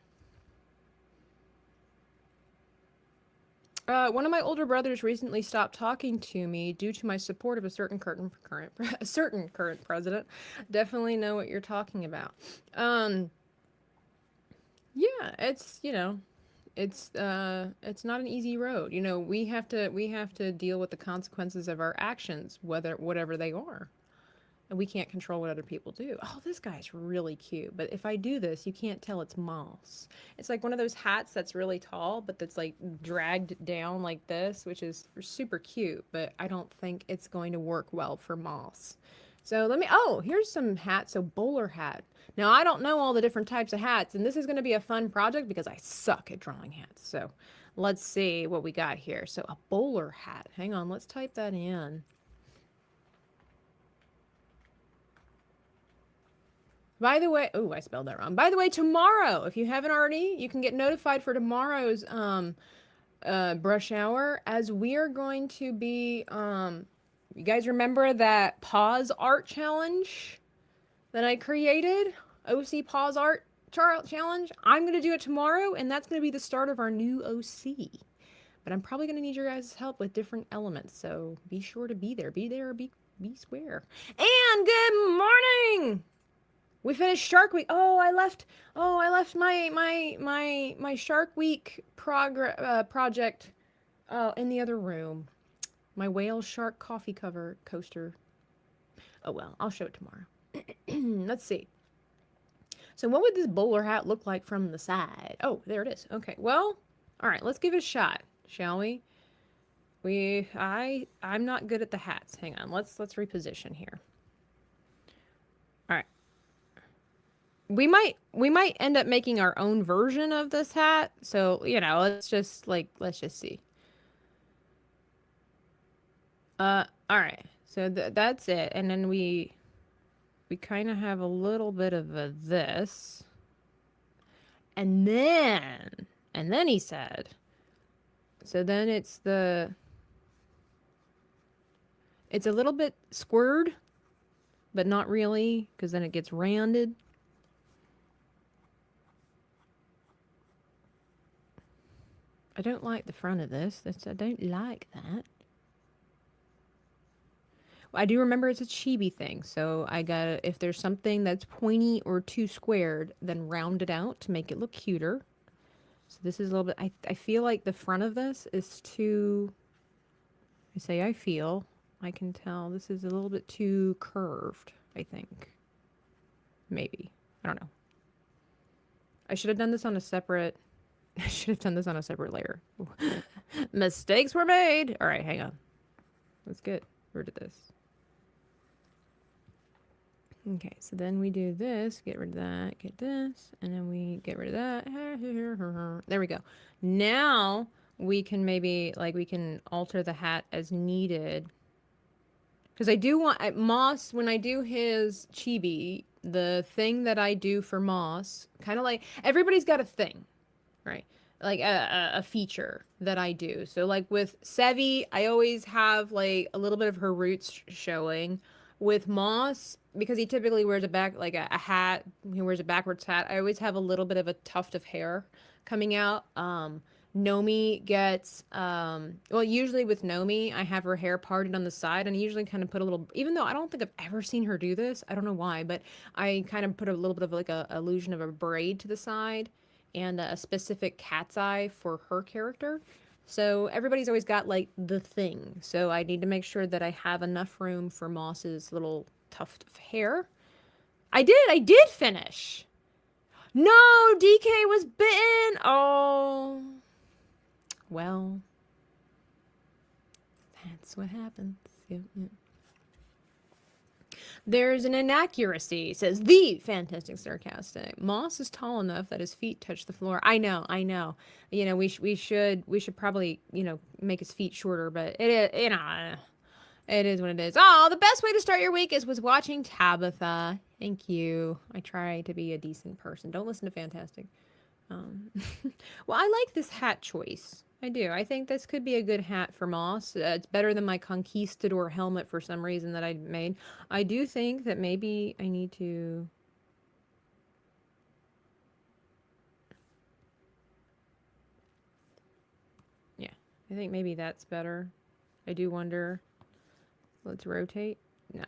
One of my older brothers recently stopped talking to me due to my support of a certain current president. Definitely know what you're talking about. Yeah, it's, you know, it's not an easy road. You know, we have to deal with the consequences of our actions, whatever they are. And we can't control what other people do. Oh, this guy's really cute. But if I do this, you can't tell it's moss. It's like one of those hats that's really tall, but that's like dragged down like this, which is super cute. But I don't think it's going to work well for moss. So here's some hats. So bowler hat. Now, I don't know all the different types of hats. And this is going to be a fun project because I suck at drawing hats. So let's see what we got here. So a bowler hat. Hang on, let's type that in. By the way, oh, I spelled that wrong. By the way, tomorrow, if you haven't already, you can get notified for tomorrow's brush hour, as we are going to be, you guys remember that pause art challenge that I created? OC pause art challenge? I'm going to do it tomorrow, and that's going to be the start of our new OC. But I'm probably going to need your guys' help with different elements, so be sure to be there. Be there or be square. And good morning! We finished Shark Week. Oh, I left my Shark Week project in the other room. My whale shark coffee cover coaster. Oh well, I'll show it tomorrow. Let's see. So what would this bowler hat look like from the side? Oh, there it is. Okay. Well, all right, let's give it a shot, shall we? I'm not good at the hats. Hang on. Let's reposition here. All right. We might end up making our own version of this hat. So, you know, let's just see. All right. So that's it. And then we kind of have a little bit of this. And then he said, so then it's a little bit squared, but not really, because then it gets rounded. I don't like the front of this. I don't like that. Well, I do remember it's a chibi thing, so I gotta, if there's something that's pointy or too squared, then round it out to make it look cuter. So this is a little bit, I feel like the front of this is too, I can tell this is a little bit too curved, I think. Maybe. I don't know. I should have done this on a separate layer. Mistakes were made. All right, hang on. Let's get rid of this. Okay, so then we do this, get rid of that, get this, and then we get rid of that. There we go. Now we can maybe, we can alter the hat as needed. Because I do want, Moss, when I do his chibi, the thing that I do for Moss, kind of like, everybody's got a thing, right? Like a feature that I do. So like with Sevi, I always have like a little bit of her roots showing. With Moss, because he typically wears a hat, he wears a backwards hat, I always have a little bit of a tuft of hair coming out. Nomi gets, well, usually with Nomi, I have her hair parted on the side, and I usually kind of put a little, even though I don't think I've ever seen her do this, I don't know why, but I kind of put a little bit of like a illusion of a braid to the side, and a specific cat's eye for her character. So everybody's always got like the thing. So I need to make sure that I have enough room for Moss's little tuft of hair. I did finish. No, DK was bitten. Oh. Well, that's what happens. Yep, yep. There's an inaccuracy, says the Fantastic Sarcastic. Moss is tall enough that his feet touch the floor. I know. You know, we should probably, you know, make his feet shorter, but it is, you know, it is what it is. Oh, the best way to start your week is with watching Tabitha. Thank you. I try to be a decent person. Don't listen to Fantastic. Well, I like this hat choice. I do. I think this could be a good hat for Moss. It's better than my Conquistador helmet for some reason that I made. I do think that maybe I need to... Yeah, I think maybe that's better. I do wonder... Let's rotate. No.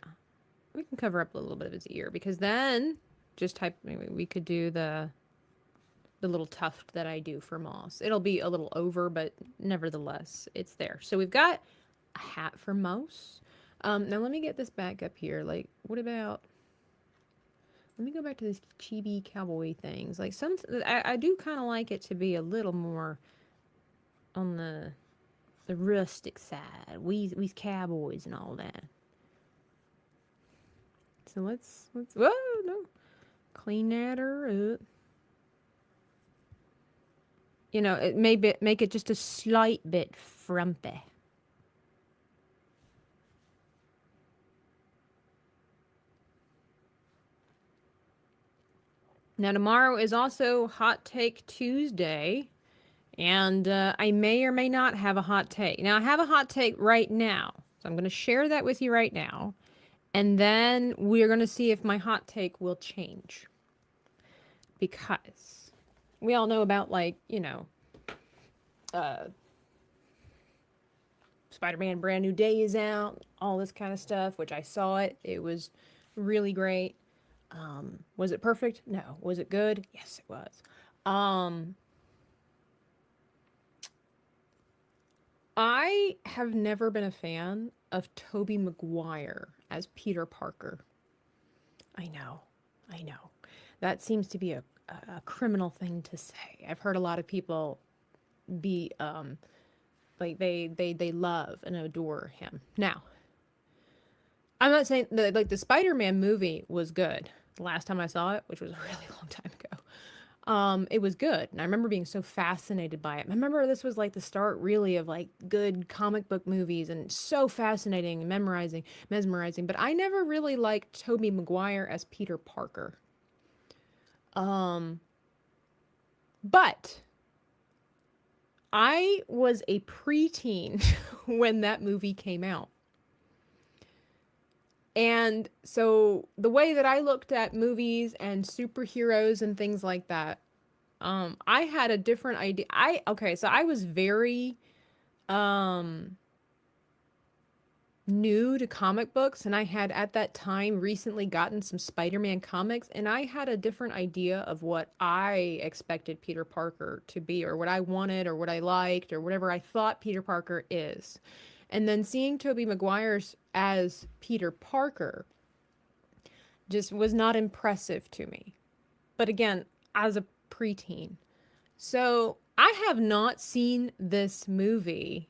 We can cover up a little bit of his ear, because then just type... Maybe we could do the little tuft that I do for Moss. It'll be a little over, but nevertheless, it's there. So we've got a hat for Mouse. Now let me get this back up here. Like, what about... Let me go back to this chibi cowboy things. Like, I do kind of like it to be a little more on the rustic side. We's cowboys and all that. So let's... Whoa, no. Clean that up. You know, it may make it just a slight bit frumpy. Now, tomorrow is also Hot Take Tuesday, and I may or may not have a hot take. Now, I have a hot take right now, so I'm going to share that with you right now, and then we're going to see if my hot take will change. Because we all know about, like, you know, Spider-Man Brand New Day is out, all this kind of stuff, which I saw it. It was really great. Was it perfect? No. Was it good? Yes, it was. I have never been a fan of Tobey Maguire as Peter Parker. I know. That seems to be a criminal thing to say. I've heard a lot of people be like they love and adore him. Now, I'm not saying that, like, the Spider-Man movie was good. The last time I saw it, which was a really long time ago, it was good, and I remember being so fascinated by it. I remember this was like the start, really, of like good comic book movies, and so fascinating, mesmerizing. But I never really liked Tobey Maguire as Peter Parker. But I was a preteen when that movie came out. And so the way that I looked at movies and superheroes and things like that, I had a different idea. So I was very new to comic books, and I had at that time recently gotten some Spider-Man comics, and I had a different idea of what I expected Peter Parker to be, or what I wanted, or what I liked, or whatever I thought Peter Parker is. And then seeing Tobey Maguire's as Peter Parker just was not impressive to me. But again, as a preteen. So I have not seen this movie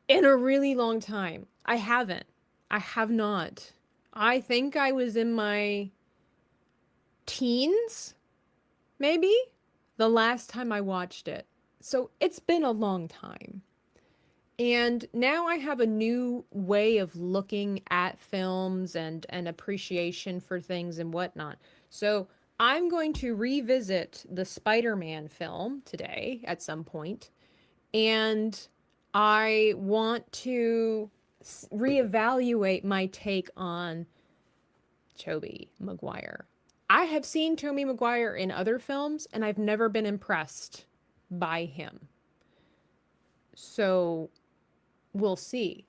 in a really long time. I haven't. I have not. I think I was in my teens, maybe, the last time I watched it. So it's been a long time. And now I have a new way of looking at films and appreciation for things and whatnot. So I'm going to revisit the Spider-Man film today at some point, and I want to reevaluate my take on Tobey Maguire. I have seen Tobey Maguire in other films, and I've never been impressed by him. So we'll see.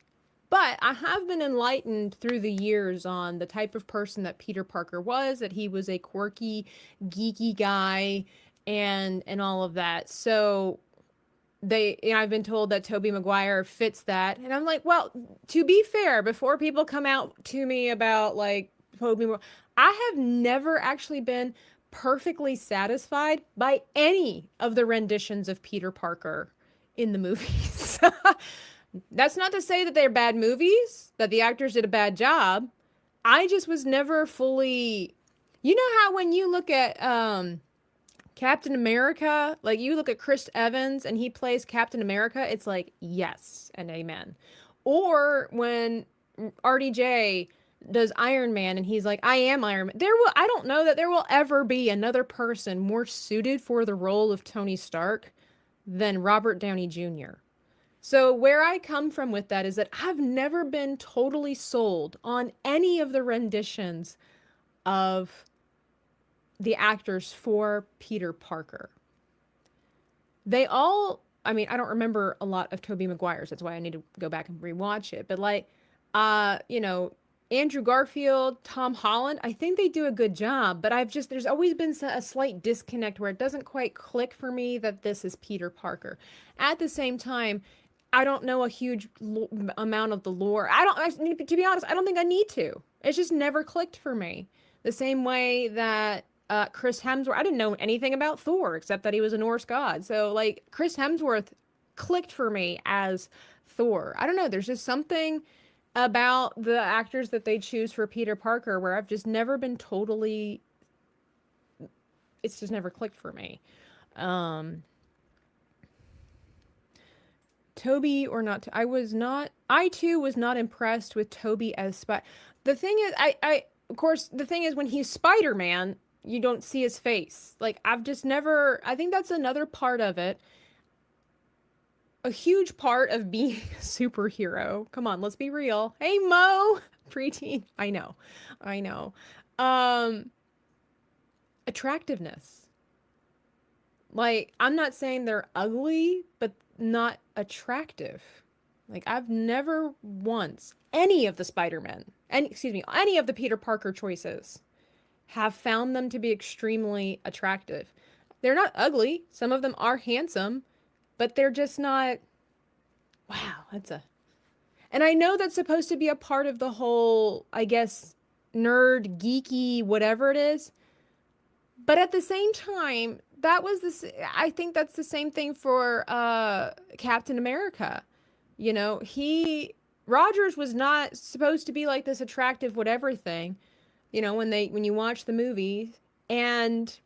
But I have been enlightened through the years on the type of person that Peter Parker was, that he was a quirky, geeky guy, and all of that. So I've been told that Tobey Maguire fits that. And I'm like, well, to be fair, before people come out to me about like Tobey Maguire, I have never actually been perfectly satisfied by any of the renditions of Peter Parker in the movies. That's not to say that they're bad movies, that the actors did a bad job. I just was never fully, you know how when you look at Captain America, like you look at Chris Evans and he plays Captain America, it's like, yes and amen. Or when RDJ does Iron Man and he's like, I am Iron Man. I don't know that there will ever be another person more suited for the role of Tony Stark than Robert Downey Jr. So where I come from with that is that I've never been totally sold on any of the renditions of the actors for Peter Parker. They all, I mean, I don't remember a lot of Tobey Maguire's. That's why I need to go back and rewatch it. But like, you know, Andrew Garfield, Tom Holland, I think they do a good job. But there's always been a slight disconnect where it doesn't quite click for me that this is Peter Parker. At the same time, I don't know a huge amount of the lore. To be honest, I don't think I need to. It's just never clicked for me. The same way that Chris Hemsworth, I didn't know anything about Thor except that he was a Norse god. So like Chris Hemsworth clicked for me as Thor. I don't know. There's just something about the actors that they choose for Peter Parker where I've just never been totally, it's just never clicked for me. Toby or not, I too was not impressed with Toby as The thing is, of course, the thing is when he's Spider-Man, you don't see his face. Like, I've just never, I think that's another part of it. A huge part of being a superhero. Come on, let's be real. Hey, Mo! Preteen. I know. Attractiveness. Like, I'm not saying they're ugly, but not attractive. Like, I've never once, any of the Spider-Men, any of the Peter Parker choices, have found them to be extremely attractive. They're not ugly. Some of them are handsome, but they're just not, wow, and I know that's supposed to be a part of the whole, I guess, nerd, geeky, whatever it is. But at the same time, I think that's the same thing for Captain America. You know, Rogers was not supposed to be like this attractive whatever thing, you know, when you watch the movie, and,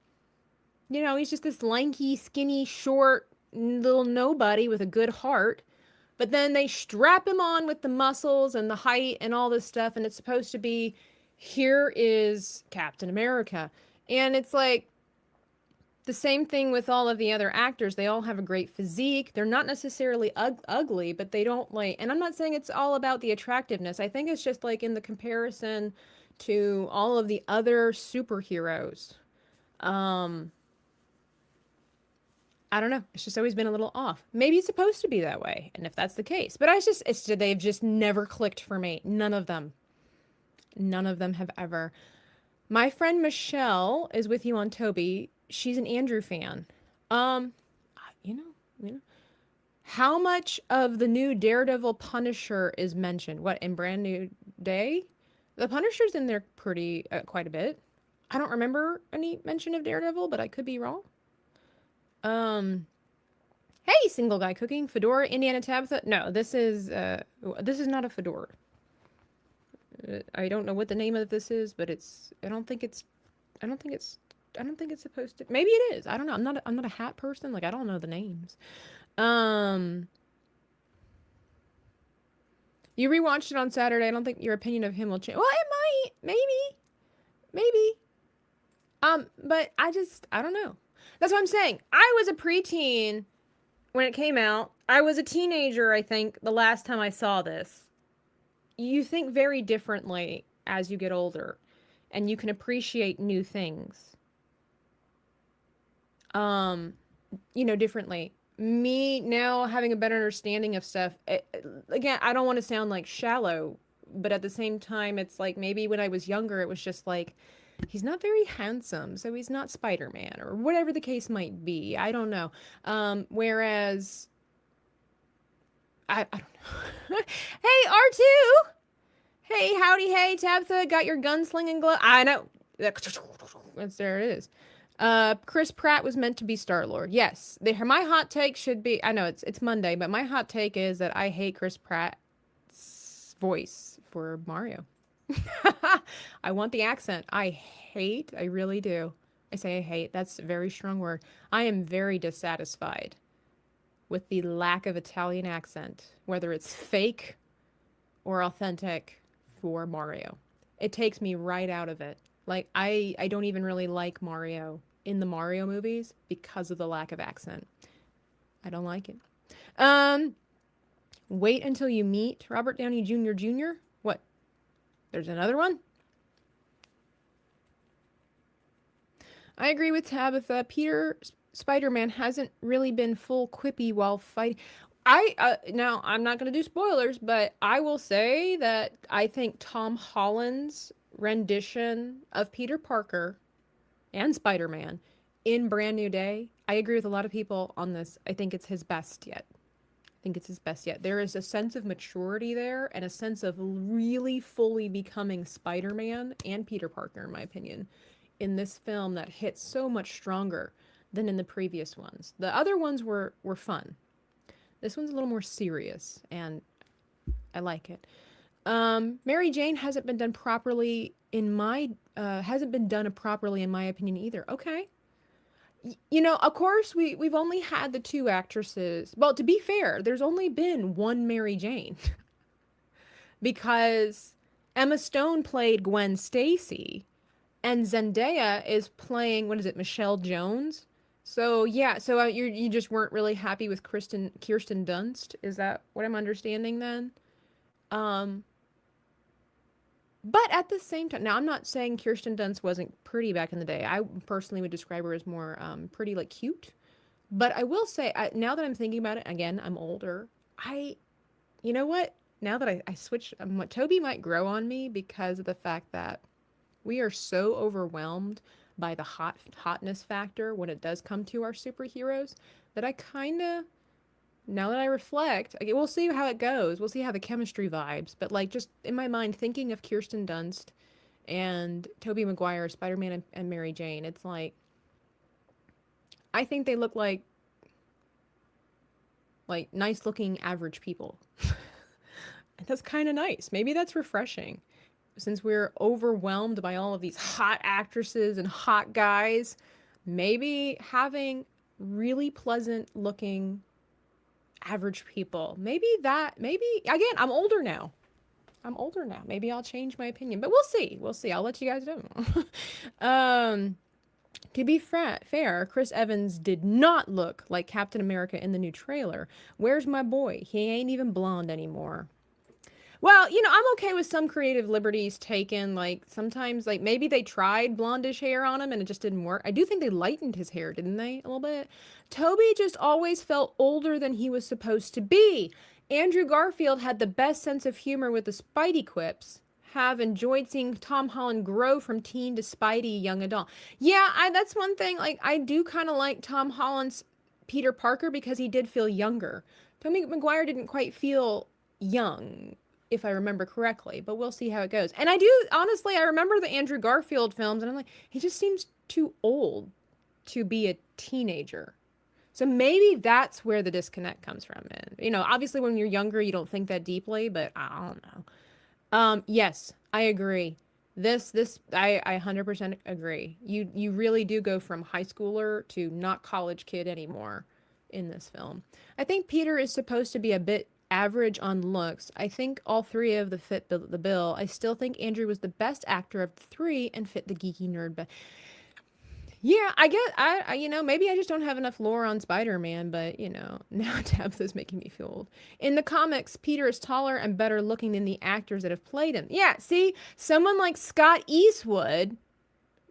you know, he's just this lanky, skinny, short, little nobody with a good heart. But then they strap him on with the muscles and the height and all this stuff, and it's supposed to be, here is Captain America. And it's like, the same thing with all of the other actors. They all have a great physique. They're not necessarily ugly, but they don't like, and I'm not saying it's all about the attractiveness. I think it's just like in the comparison to all of the other superheroes. I don't know. It's just always been a little off. Maybe it's supposed to be that way. And if that's the case, but they've just never clicked for me. None of them have ever. My friend Michelle is with you on Toby. She's an Andrew fan. You know, how much of the new Daredevil Punisher is mentioned? What, in Brand New Day? The Punisher's in there quite a bit. I don't remember any mention of Daredevil, but I could be wrong. Hey, single guy cooking, fedora, Indiana Tabitha. No, this is not a fedora. I don't know what the name of this is, but I don't think it's supposed to. Maybe it is. I don't know. I'm not a hat person. Like, I don't know the names. You rewatched it on Saturday. I don't think your opinion of him will change. Well, it might. Maybe. But I don't know. That's what I'm saying. I was a preteen when it came out. I was a teenager, I think, the last time I saw this. You think very differently as you get older, and you can appreciate new things. Differently. Me now having a better understanding of stuff. Again, I don't want to sound like shallow, but at the same time, it's like maybe when I was younger, it was just like, he's not very handsome, so he's not Spider-Man, or whatever the case might be. I don't know. Whereas I don't know. Hey, R2! Hey, howdy, hey, Tabitha, got your gunslinging glove? I know. There it is. Chris Pratt was meant to be Star-Lord. Yes. My hot take should be, I know it's Monday, but my hot take is that I hate Chris Pratt's voice for Mario. I want the accent. I really do. I say I hate. That's a very strong word. I am very dissatisfied with the lack of Italian accent, whether it's fake or authentic for Mario. It takes me right out of it. Like, I don't even really like Mario in the Mario movies because of the lack of accent. I don't like it. Wait until you meet Robert Downey Jr. What? There's another one? I agree with Tabitha. Peter Spider-Man hasn't really been full quippy while fighting. Now I'm not going to do spoilers, but I will say that I think Tom Holland's rendition of Peter Parker and Spider-Man in Brand New Day, I agree with a lot of people on this. I think it's his best yet. There is a sense of maturity there and a sense of really fully becoming Spider-Man and Peter Parker, in my opinion, in this film that hits so much stronger than in the previous ones. The other ones were fun. This one's a little more serious, and I like it. Mary Jane hasn't been done properly in my opinion either. Okay. You know, of course, we've only had the two actresses. Well, to be fair, there's only been one Mary Jane. Because Emma Stone played Gwen Stacy, and Zendaya is playing, what is it, Michelle Jones? So, yeah, so you just weren't really happy with Kirsten Dunst? Is that what I'm understanding then? But at the same time, now I'm not saying Kirsten Dunst wasn't pretty back in the day. I personally would describe her as more pretty, like, cute. But I will say, now that I'm thinking about it, again, I'm older. You know what? Now that I switched, Toby might grow on me because of the fact that we are so overwhelmed by the hotness factor when it does come to our superheroes that I kind of, now that I reflect, we'll see how it goes. We'll see how the chemistry vibes. But, like, just in my mind, thinking of Kirsten Dunst and Tobey Maguire, Spider-Man, and Mary Jane, it's like, I think they look like nice-looking average people. And that's kind of nice. Maybe that's refreshing. Since we're overwhelmed by all of these hot actresses and hot guys, maybe having really pleasant-looking average people. Maybe, again, I'm older now. Maybe I'll change my opinion, but we'll see. I'll let you guys know. To be fair, Chris Evans did not look like Captain America in the new trailer. Where's my boy? He ain't even blonde anymore. Well, you know, I'm okay with some creative liberties taken. Like, sometimes, like, maybe they tried blondish hair on him and it just didn't work. I do think they lightened his hair, didn't they? A little bit. Toby just always felt older than he was supposed to be. Andrew Garfield had the best sense of humor with the Spidey quips. Have enjoyed seeing Tom Holland grow from teen to Spidey young adult. Yeah, that's one thing. Like, I do kind of like Tom Holland's Peter Parker because he did feel younger. Tobey Maguire didn't quite feel young, if I remember correctly, but we'll see how it goes. And I do, honestly, I remember the Andrew Garfield films, and I'm like, he just seems too old to be a teenager. So maybe that's where the disconnect comes from. And, you know, obviously when you're younger, you don't think that deeply, but I don't know. Yes, I agree. I 100% agree. You really do go from high schooler to not college kid anymore in this film. I think Peter is supposed to be a bit average on looks. I think all three of them fit the bill. I still think Andrew was the best actor of the three and fit the geeky nerd. But yeah, I guess I you know, maybe I just don't have enough lore on Spider-Man, but you know, now Tabitha's making me feel old. In the comics, Peter is taller and better looking than the actors that have played him. Yeah, see, someone like Scott Eastwood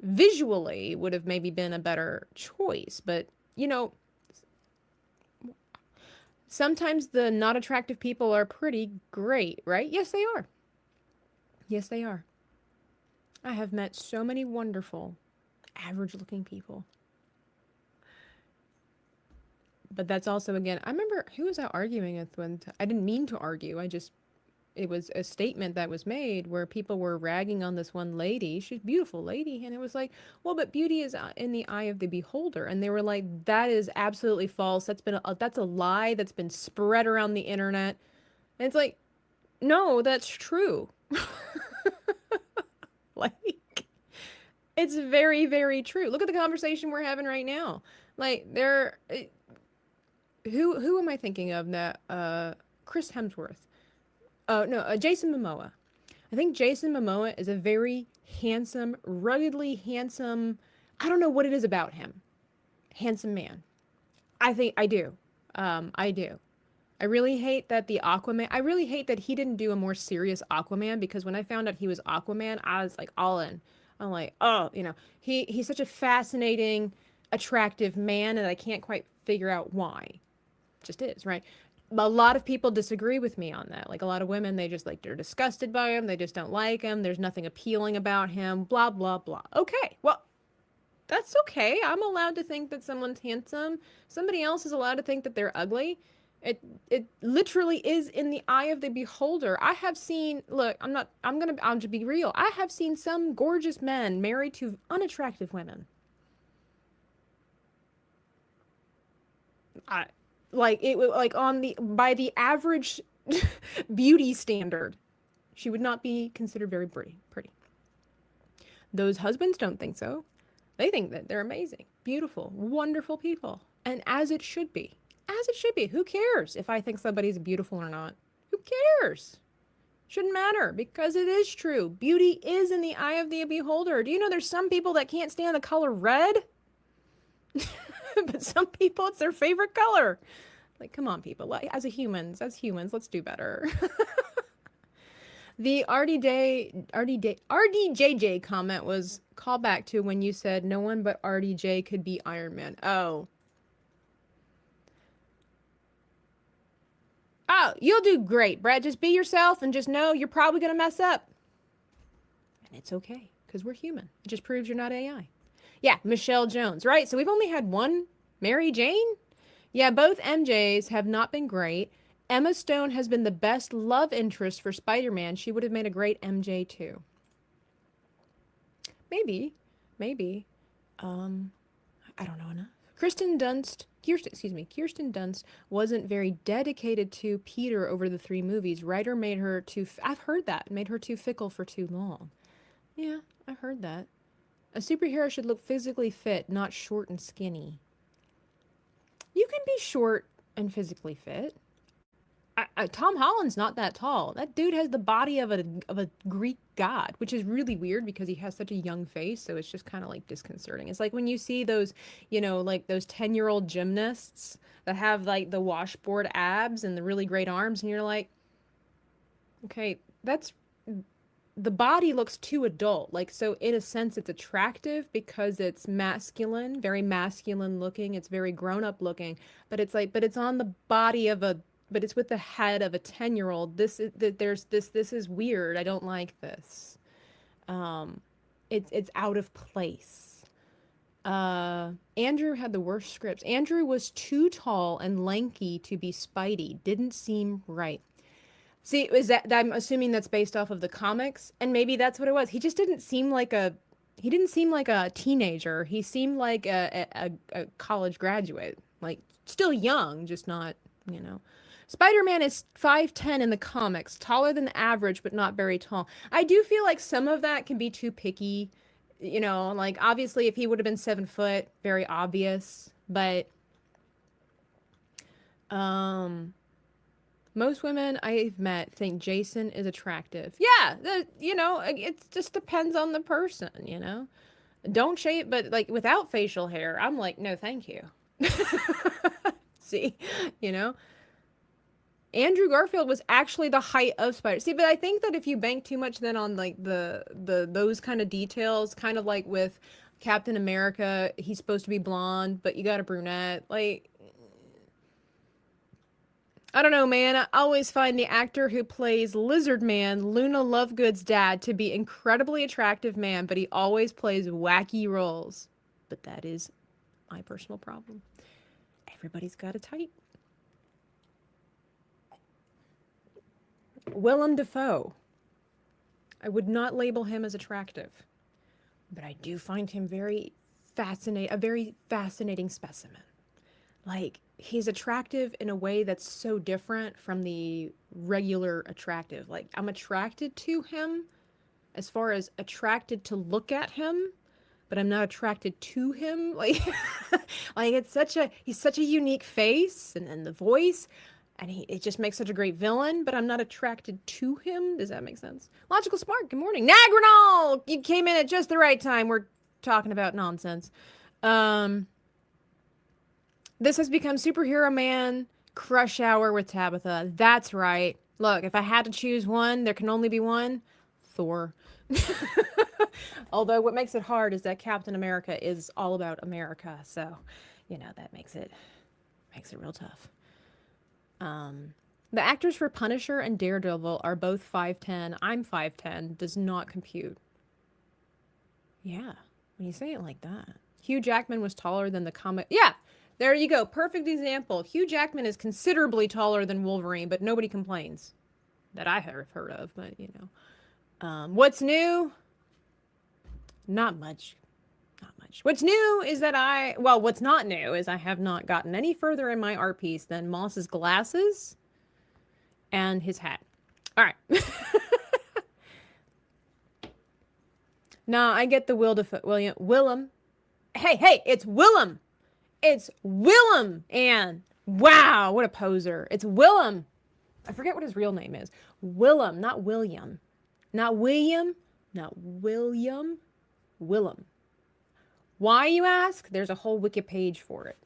visually would have maybe been a better choice, but you know, sometimes the not attractive people are pretty great, right? Yes, they are. Yes, they are. I have met so many wonderful, average-looking people. But that's also, again, I remember, who was I arguing with when, I didn't mean to argue. It was a statement that was made where people were ragging on this one lady. She's a beautiful lady. And it was like, well, but beauty is in the eye of the beholder. And they were like, that is absolutely false. That's a lie that's been spread around the internet. And it's like, no, that's true. Like, it's very, very true. Look at the conversation we're having right now. Like, who am I thinking of? That Chris Hemsworth. Oh no, Jason Momoa. I think Jason Momoa is a very handsome, ruggedly handsome. I don't know what it is about him. Handsome man. I think I do. I do. I really hate that the Aquaman. I really hate that he didn't do a more serious Aquaman, because when I found out he was Aquaman, I was like all in. I'm like, oh, he's such a fascinating, attractive man, and I can't quite figure out why. Just is, right? A lot of people disagree with me on that. Like, a lot of women, they're disgusted by him. They just don't like him. There's nothing appealing about him. Blah, blah, blah. Okay, well, that's okay. I'm allowed to think that someone's handsome. Somebody else is allowed to think that they're ugly. It literally is in the eye of the beholder. I have seen, look, I'm to be real. I have seen some gorgeous men married to unattractive women. By the average beauty standard, she would not be considered very pretty. Those husbands don't think so. They think that they're amazing, beautiful, wonderful people. And as it should be. As it should be. Who cares if I think somebody's beautiful or not? Who cares? Shouldn't matter, because it is true. Beauty is in the eye of the beholder. Do you know there's some people that can't stand the color red? But some people, it's their favorite color. Like, come on, people. Like, as humans, let's do better. The RDJJ comment was callback to when you said no one but RDJ could be Iron Man. Oh, you'll do great, Brett. Just be yourself and just know you're probably going to mess up. And it's okay, because we're human. It just proves you're not AI. Yeah, Michelle Jones, right? So we've only had one Mary Jane? Yeah, both MJs have not been great. Emma Stone has been the best love interest for Spider-Man. She would have made a great MJ too. Maybe. I don't know enough. Kirsten Dunst wasn't very dedicated to Peter over the 3 movies. Writer made her I've heard that. Made her too fickle for too long. Yeah, I've heard that. A superhero should look physically fit, not short and skinny. You can be short and physically fit. Tom Holland's not that tall. That dude has the body of a Greek god, which is really weird because he has such a young face, so it's just kind of like disconcerting. It's like when you see those, like those 10-year-old gymnasts that have like the washboard abs and the really great arms, and you're like, okay, the body looks too adult. Like, so in a sense it's attractive because it's masculine, very masculine looking, it's very grown-up looking, but it's on the body of but it's with the head of a 10-year-old. This is weird. I don't like this. It's out of place. Andrew had the worst scripts. Andrew was too tall and lanky to be Spidey. Didn't seem right. See, is that I'm assuming that's based off of the comics, and maybe that's what it was. He just didn't seem like a teenager. He seemed like a college graduate, like still young, just not, Spider-Man is 5'10" in the comics, taller than the average, but not very tall. I do feel like some of that can be too picky, like obviously if he would have been 7 foot, very obvious, but most women I've met think Jason is attractive. Yeah, it just depends on the person, Don't shave, but like without facial hair, I'm like, no, thank you. See, Andrew Garfield was actually the height of Spider. See, but I think that if you bank too much then on like those kind of details, kind of like with Captain America, he's supposed to be blonde, but you got a brunette, like, I don't know, man. I always find the actor who plays Lizard Man, Luna Lovegood's dad, to be incredibly attractive man, but he always plays wacky roles. But that is my personal problem. Everybody's got a type. Willem Dafoe. I would not label him as attractive, but I do find him a very fascinating specimen. Like, he's attractive in a way that's so different from the regular attractive. Like, I'm attracted to him as far as attracted to look at him, but I'm not attracted to him. Like, he's such a unique face and the voice, and it just makes such a great villain, but I'm not attracted to him. Does that make sense? Logical Spark, good morning. Nagrinol! You came in at just the right time. We're talking about nonsense. This has become Superhero Man Crush Hour with Tabitha. That's right. Look, if I had to choose one, there can only be one. Thor. Although what makes it hard is that Captain America is all about America. So, you know, that makes it real tough. The actors for Punisher and Daredevil are both 5'10". I'm 5'10". Does not compute. Yeah, when you say it like that. Hugh Jackman was taller than the comic. Yeah, there you go. Perfect example. Hugh Jackman is considerably taller than Wolverine, but nobody complains. That I have heard of, but you know. What's new? Not much. Not much. What's new is that what's not new is I have not gotten any further in my art piece than Moss's glasses and his hat. All right. Nah, I get the Willem. Hey, it's Willem. It's Willem, Anne. Wow, what a poser. It's Willem. I forget what his real name is. Willem, not William. Not William, not William. Willem. Why, you ask? There's a whole wiki page for it.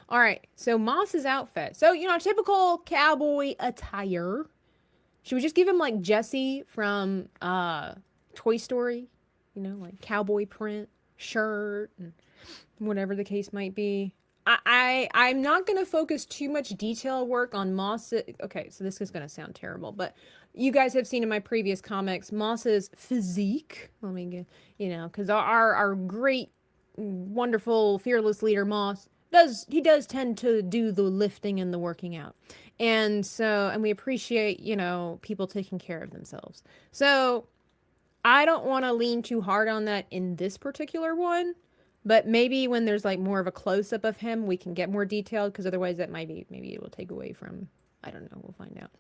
All right, so Moss's outfit. So, you know, typical cowboy attire. Should we just give him like Jesse from Toy Story? You know, like cowboy print shirt and whatever the case might be. I'm not going to focus too much detail work on Moss. Okay, so this is going to sound terrible, but you guys have seen in my previous comics, Moss's physique. Let me get, you know, because our great, wonderful, fearless leader, Moss, does tend to do the lifting and the working out. And we appreciate, you know, people taking care of themselves. So I don't want to lean too hard on that in this particular one. But maybe when there's like more of a close-up of him, we can get more detailed, because otherwise that maybe it will take away from, I don't know, we'll find out.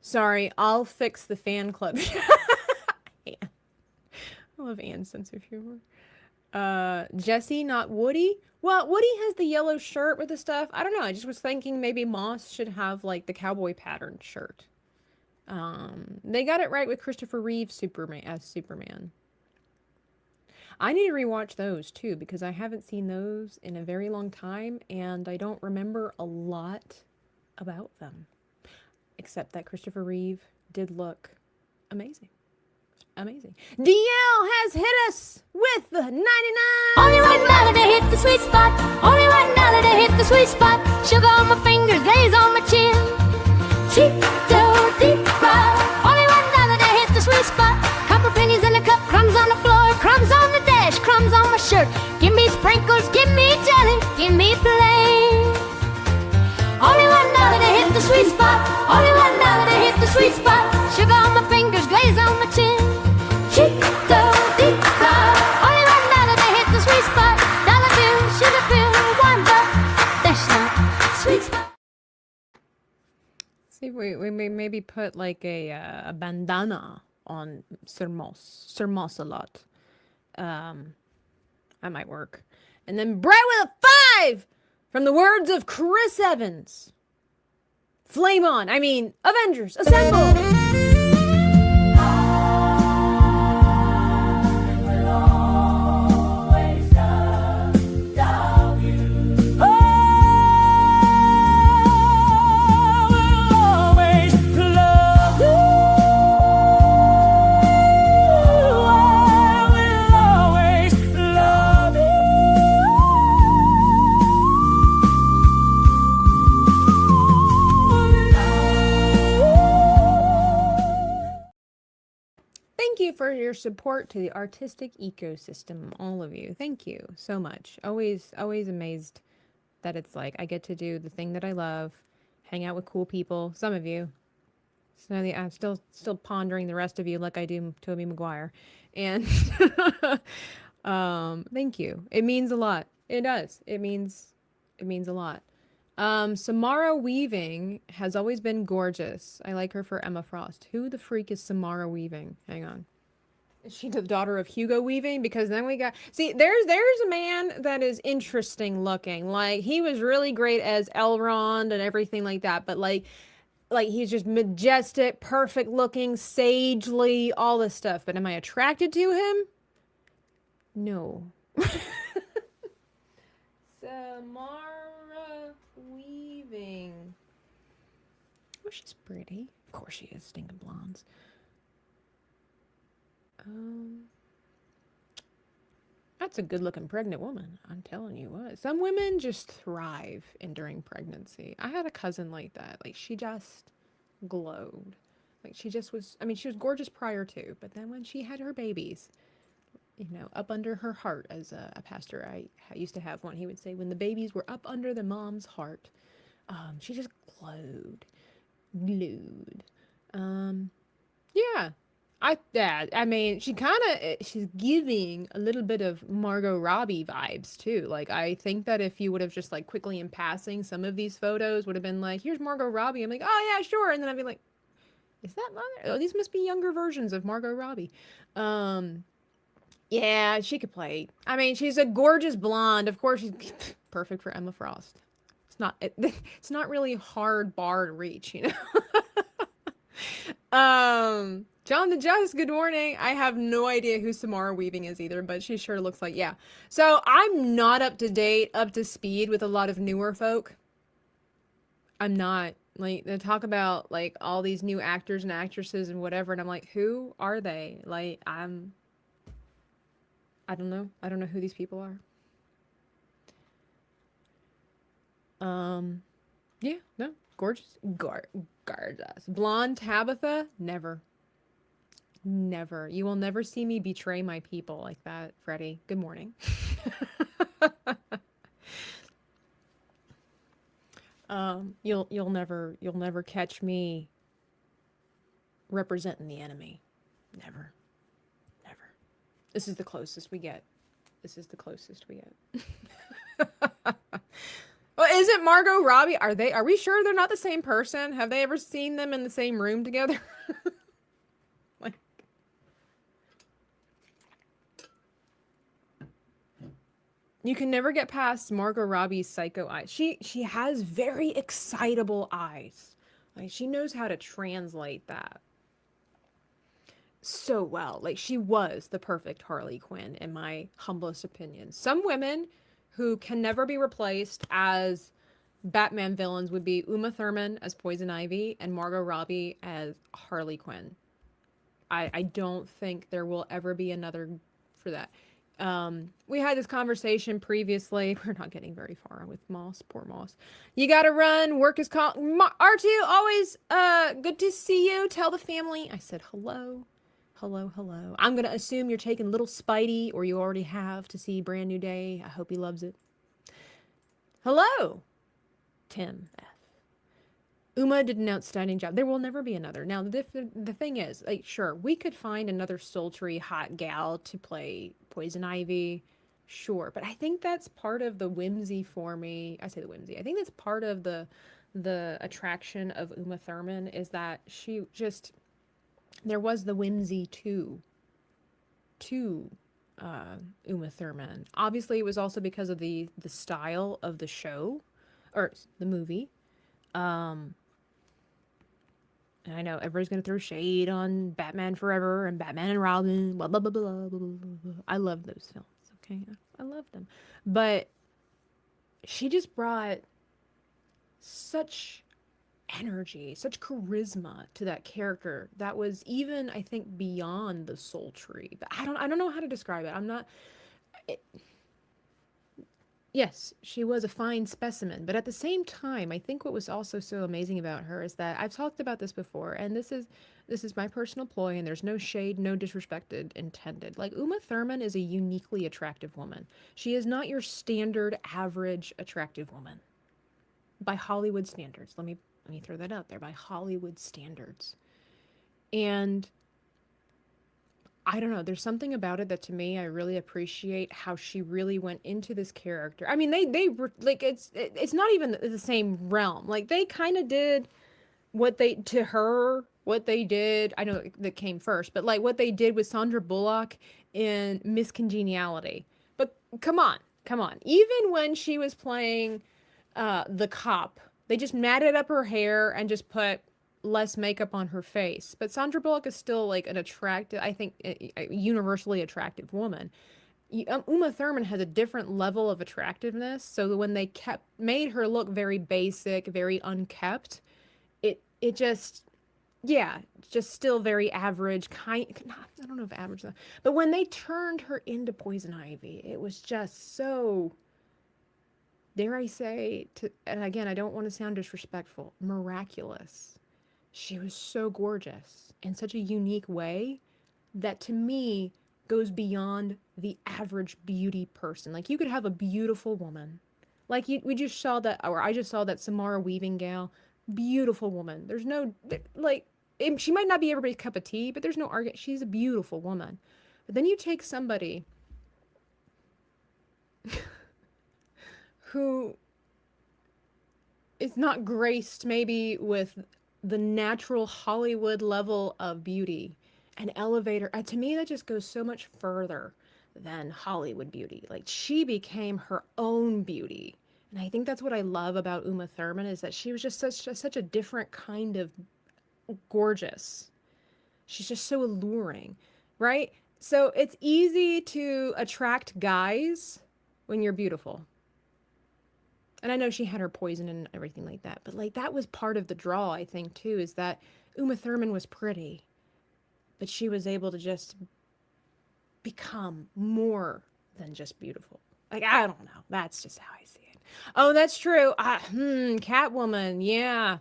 Sorry, I'll fix the fan club. Anne. I love Anne's sense of humor. Jesse, not Woody. Well, Woody has the yellow shirt with the stuff. I don't know, I just was thinking maybe Moss should have like the cowboy patterned shirt. They got it right with Christopher Reeve as Superman. I need to rewatch those too, because I haven't seen those in a very long time, and I don't remember a lot about them. Except that Christopher Reeve did look amazing. Amazing. DL has hit us with the 99. Only $1 to hit the sweet spot. Only $1 to hit the sweet spot. Sugar on my fingers, glaze on my chin. Cheeto deep fry. Only $1 to hit the sweet spot. Couple pennies in a cup, crumbs on the floor, crumbs on the dash, crumbs on my shirt. Give me sprinkles, give me jelly, give me plain. Only $1 to hit the sweet spot. Only $1 to hit the sweet spot. Sugar on my fingers, glaze on my chin. Cheeto deep fry. Only $1 to hit the sweet spot. Dollar bill, sugar bill, $1. That's not sweet spot. See, we may maybe put like a bandana on Sir Moss a lot. That might work. And then Brett with a 5 from the words of Chris Evans. Flame on. I mean, Avengers, assemble! Thank you for your support to the artistic ecosystem, all of you. Thank you so much. Always amazed that it's like I get to do the thing that I love, hang out with cool people. Some of you. So I'm still pondering the rest of you like I do Toby Maguire. And thank you. It means a lot. It does. It means a lot. Samara Weaving has always been gorgeous. I like her for Emma Frost. Who the freak is Samara Weaving? Hang on. Is she the daughter of Hugo Weaving? Because then we got... See, there's a man that is interesting looking. Like, he was really great as Elrond and everything like that. But, like he's just majestic, perfect looking, sagely, all this stuff. But am I attracted to him? No. Samara Weaving. Oh, she's pretty. Of course she is, stinking blondes. That's a good-looking pregnant woman. I'm telling you what. Some women just thrive during pregnancy. I had a cousin like that. Like, she just glowed. Like, she just was... I mean, she was gorgeous prior to, but then when she had her babies, you know, up under her heart, as a pastor I used to have one, he would say, when the babies were up under the mom's heart, she just glowed. Yeah. I mean, she's giving a little bit of Margot Robbie vibes too. Like, I think that if you would have just like quickly in passing, some of these photos would have been like, here's Margot Robbie. I'm like, oh yeah, sure. And then I'd be like, is that Margot? Oh, these must be younger versions of Margot Robbie. Yeah, she could play. I mean, she's a gorgeous blonde. Of course, she's perfect for Emma Frost. It's not really hard bar to reach, you know. John the Just, good morning. I have no idea who Samara Weaving is either, but she sure looks like, yeah. So I'm not up to speed with a lot of newer folk. I'm not. Like, they talk about, like, all these new actors and actresses and whatever, and I'm like, who are they? Like, I don't know. I don't know who these people are. Yeah, no, gorgeous. Gorgeous. Blonde Tabitha? Never. Never. You will never see me betray my people like that, Freddie. Good morning. You'll never catch me representing the enemy. Never. Never. This is the closest we get. This is the closest we get. Well, is it Margot Robbie? Are we sure they're not the same person? Have they ever seen them in the same room together? Like, you can never get past Margot Robbie's psycho eyes. She has very excitable eyes. Like, she knows how to translate that so well. Like, she was the perfect Harley Quinn, in my humblest opinion. Some women who can never be replaced as Batman villains would be Uma Thurman as Poison Ivy and Margot Robbie as Harley Quinn. I don't think there will ever be another for that. We had this conversation previously. We're not getting very far with Moss. Poor Moss. You gotta run. Work is called. R2, always good to see you. Tell the family I said hello. Hello, hello. I'm going to assume you're taking little Spidey, or you already have, to see Brand New Day. I hope he loves it. Hello, Tim F. Uma did an outstanding job. There will never be another. Now, the thing is, like, sure, we could find another sultry, hot gal to play Poison Ivy. Sure, but I think that's part of the whimsy for me. I say the whimsy. I think that's part of the attraction of Uma Thurman, is that she just... There was the whimsy to Uma Thurman. Obviously, it was also because of the style of the show, or the movie. And I know everybody's gonna throw shade on Batman Forever and Batman and Robin, blah blah blah blah blah blah blah. I love those films. Okay, I love them, but she just brought such energy, such charisma to that character that was even, I think, beyond the sultry. But I don't know how to describe it. Yes, she was a fine specimen, but at the same time, I think what was also so amazing about her is that I've talked about this before, and this is this is my personal ploy, and there's no shade, no disrespected intended. Like, Uma Thurman is a uniquely attractive woman. She is not your standard average attractive woman. By Hollywood standards. Let me throw that out there. By Hollywood standards. And I don't know, there's something about it that to me I really appreciate how she really went into this character. I mean, they were like, it's not even the same realm. Like, they kind of did what they did. I know that came first, but like what they did with Sandra Bullock in Miss Congeniality. But come on. Even when she was playing the cop, they just matted up her hair and just put less makeup on her face. But Sandra Bullock is still like an attractive, I think, a universally attractive woman. Uma Thurman has a different level of attractiveness. So when they made her look very basic, very unkept, it just, yeah, just still very average. I don't know if average, but when they turned her into Poison Ivy, it was just so, dare I say, and again, I don't want to sound disrespectful, miraculous. She was so gorgeous in such a unique way that to me goes beyond the average beauty person. Like, you could have a beautiful woman. Like, we just saw that, or I just saw that Samara Weaving gal, beautiful woman. There's no, like, she might not be everybody's cup of tea, but there's no argument. She's a beautiful woman. But then you take somebody who is not graced maybe with the natural Hollywood level of beauty and elevate her. To me, that just goes so much further than Hollywood beauty. Like, she became her own beauty. And I think that's what I love about Uma Thurman, is that she was just such a different kind of gorgeous. She's just so alluring, right? So it's easy to attract guys when you're beautiful. And I know she had her poison and everything like that, but like, that was part of the draw, I think, too, is that Uma Thurman was pretty, but she was able to just become more than just beautiful. Like, I don't know. That's just how I see it. Oh, that's true. Catwoman. Yeah.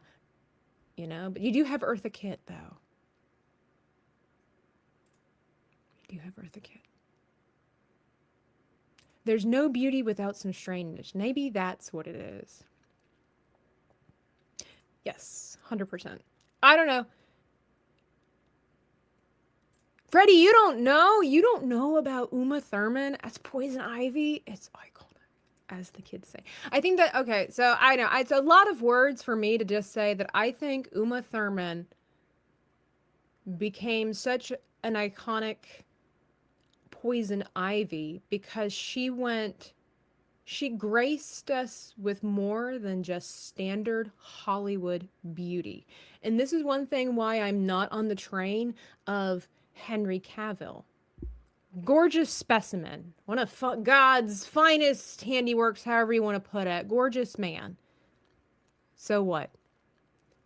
You know, but you do have Eartha Kitt, though. You do have Eartha Kitt. There's no beauty without some strangeness. Maybe that's what it is. Yes, 100%. I don't know. Freddie, you don't know? You don't know about Uma Thurman as Poison Ivy? It's iconic, as the kids say. I think that, okay, so I know. It's a lot of words for me to just say that I think Uma Thurman became such an iconic Poison Ivy because she graced us with more than just standard Hollywood beauty. And this is one thing why I'm not on the train of Henry Cavill. Gorgeous specimen. One of God's finest handiworks, however you want to put it. Gorgeous man. So what?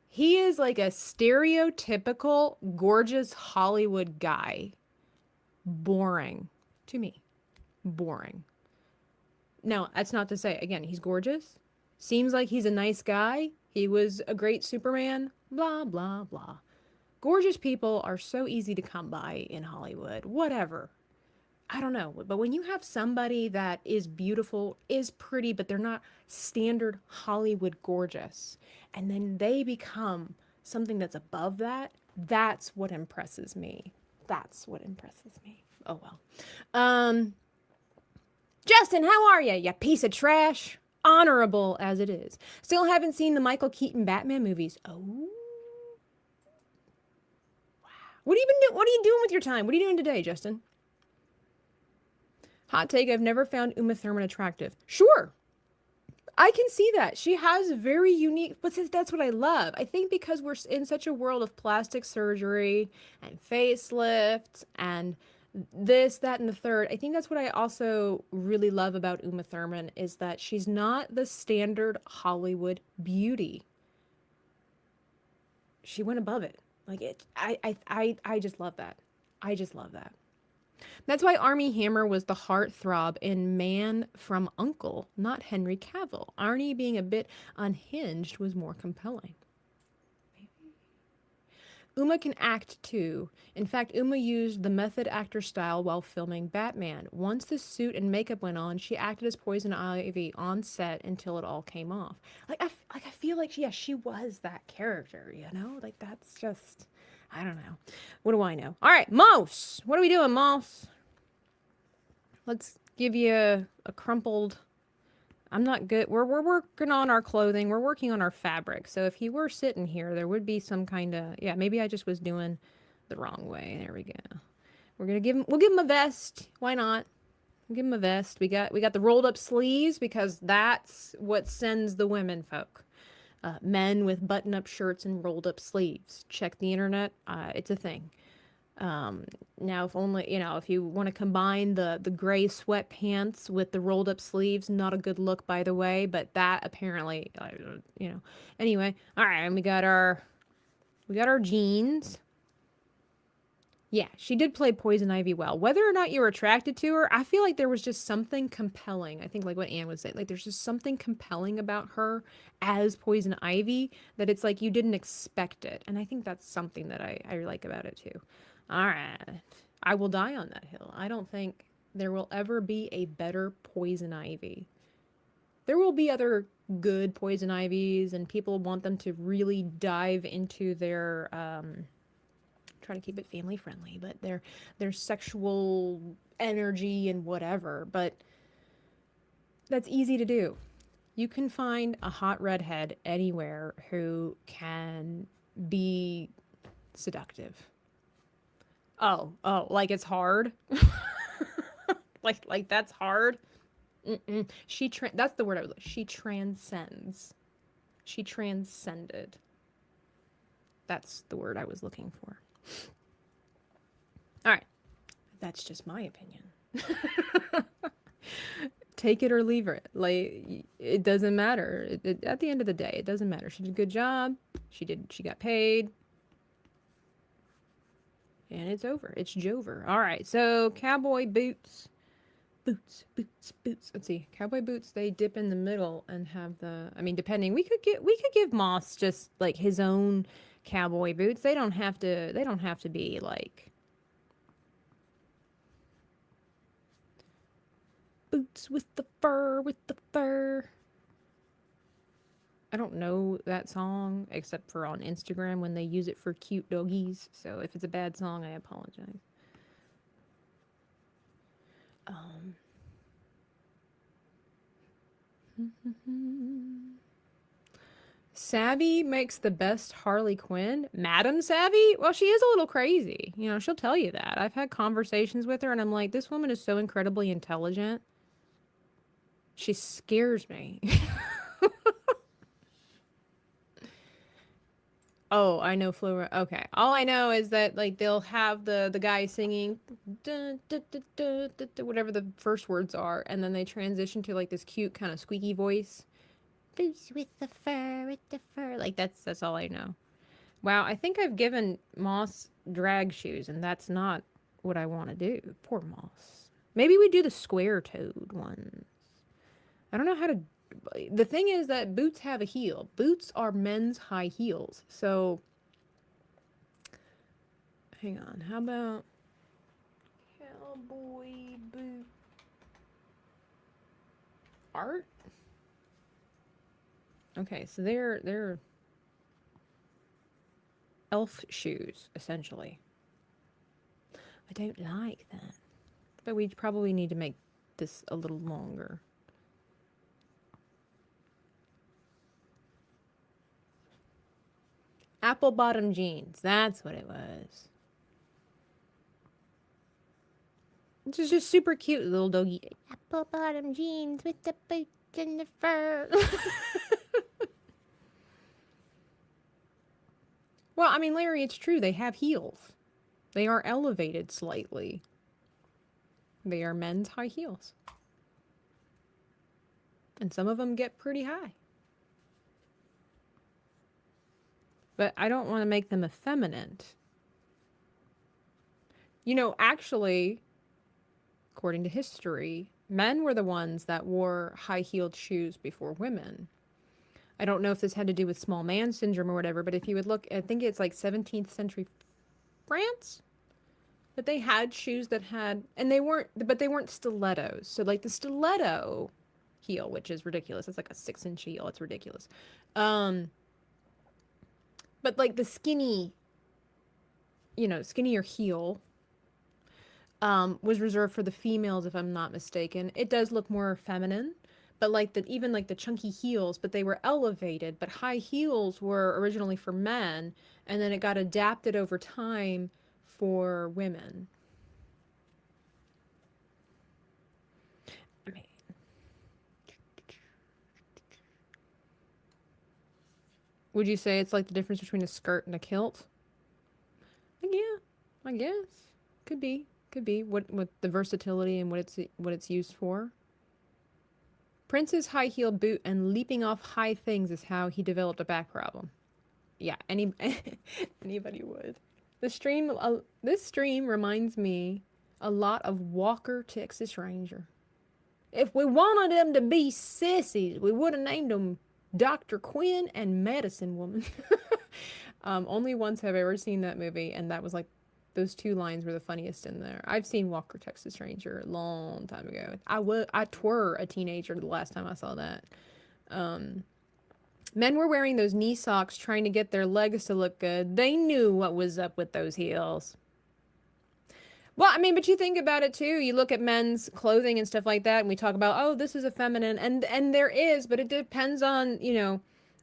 He is like a stereotypical gorgeous Hollywood guy. Boring to me. Boring. Now, that's not to say, again, he's gorgeous. Seems like he's a nice guy. He was a great Superman. Blah, blah, blah. Gorgeous people are so easy to come by in Hollywood. Whatever. I don't know. But when you have somebody that is beautiful, is pretty, but they're not standard Hollywood gorgeous, and then they become something that's above that, that's what impresses me. That's what impresses me. Oh, well. Justin, how are you? You piece of trash. Honorable as it is. Still haven't seen the Michael Keaton Batman movies. Oh. Wow. What are you doing with your time? What are you doing today, Justin? Hot take, I've never found Uma Thurman attractive. Sure. I can see that. She has very unique, but that's what I love. I think because we're in such a world of plastic surgery and facelifts and this, that, and the third, I think that's what I also really love about Uma Thurman, is that she's not the standard Hollywood beauty. She went above it. Like, it, I just love that. I just love that. That's why Armie Hammer was the heartthrob in Man from U.N.C.L.E., not Henry Cavill. Arnie being a bit unhinged was more compelling. Maybe. Uma can act too. In fact, Uma used the method actor style while filming Batman. Once the suit and makeup went on, she acted as Poison Ivy on set until it all came off. I feel like yeah, she was that character, you know? Like that's just I don't know. What do I know? All right, Mouse. What are we doing, Mouse? Let's give you a crumpled. I'm not good. We're working on our clothing. We're working on our fabric. So if he were sitting here, there would be some kind of yeah. Maybe I just was doing the wrong way. There we go. We're gonna give him. We'll give him a vest. Why not? We'll give him a vest. We got the rolled up sleeves because that's what sends the women folk. Men with button up shirts and rolled up sleeves. Check the internet. It's a thing. Now if only, you know, if you want to combine the gray sweatpants with the rolled up sleeves, not a good look, by the way, but that apparently, you know, anyway, all right. And we got our jeans. Yeah, she did play Poison Ivy well. Whether or not you were attracted to her, I feel like there was just something compelling. I think like what Anne would say, like there's just something compelling about her as Poison Ivy that it's like you didn't expect it. And I think that's something that I like about it too. All right. I will die on that hill. I don't think there will ever be a better Poison Ivy. There will be other good Poison Ivies and people want them to really dive into their try to keep it family friendly, but their sexual energy and whatever, but that's easy to do. You can find a hot redhead anywhere who can be seductive. Oh, like it's hard. like that's hard. That's the word I was like. She transcends. She transcended. That's the word I was looking for. All right. That's just my opinion. Take it or leave it. Like, it doesn't matter. At the end of the day, it doesn't matter. She did a good job. She got paid. And it's over. It's Jover. All right. So, cowboy boots. Boots. Let's see. Cowboy boots, they dip in the middle and have the, I mean, depending, we could give Moss just like his own cowboy boots. They don't have to be like boots with the fur. I don't know that song except for on Instagram when they use it for cute doggies. So if it's a bad song, I apologize. Savvy makes the best Harley Quinn. Madam Savvy? Well, she is a little crazy. You know, she'll tell you that. I've had conversations with her and I'm like, this woman is so incredibly intelligent. She scares me. Oh, I know Flora. Okay. All I know is that like they'll have the guy singing dun, dun, dun, dun, dun, dun, whatever the first words are, and then they transition to like this cute kind of squeaky voice. Boots with the fur. Like that's all I know. Wow, I think I've given Moss drag shoes, and that's not what I want to do. Poor Moss. Maybe we do the square-toed ones. I don't know how to. The thing is that boots have a heel. Boots are men's high heels. So, hang on. How about cowboy boot art? Okay, so they're elf shoes essentially. I don't like that, but we probably need to make this a little longer. Apple bottom jeans. That's what it was. This is just super cute, little doggy. Apple bottom jeans with the boots and the fur. Well, I mean, Larry, it's true. They have heels. They are elevated slightly. They are men's high heels. And some of them get pretty high. But I don't want to make them effeminate. You know, actually, according to history, men were the ones that wore high-heeled shoes before women. I don't know if this had to do with small man syndrome or whatever, but if you would look, I think it's like 17th century France, but they had shoes that had, and they weren't stilettos. So like the stiletto heel, which is ridiculous. It's like a 6-inch heel. It's ridiculous. But like the skinnier heel, was reserved for the females, if I'm not mistaken. It does look more feminine, but like even like the chunky heels, but they were elevated. But high heels were originally for men, and then it got adapted over time for women. I mean, would you say it's like the difference between a skirt and a kilt? Yeah, I guess could be. Could be what the versatility and what it's used for. Prince's high heel boot and leaping off high things is how he developed a back problem. Yeah, anybody would. This stream reminds me a lot of Walker, Texas Ranger. If we wanted them to be sissies, we would have named them Dr. Quinn and Medicine Woman. Only once have I ever seen that movie, and that was like, those two lines were the funniest in there. I've seen Walker, Texas Ranger a long time ago. I were a teenager the last time I saw that. Men were wearing those knee socks trying to get their legs to look good. They knew what was up with those heels. Well, I mean, but you think about it too. You look at men's clothing and stuff like that, and we talk about, oh, this is a feminine, and there is, but it depends on,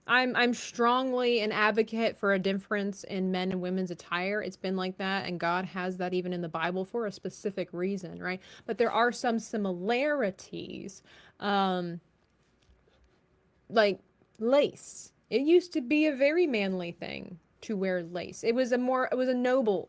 I'm strongly an advocate for a difference in men and women's attire. It's been like that, and God has that even in the Bible for a specific reason, right? But there are some similarities, like lace. It used to be a very manly thing to wear lace. It was a nobleman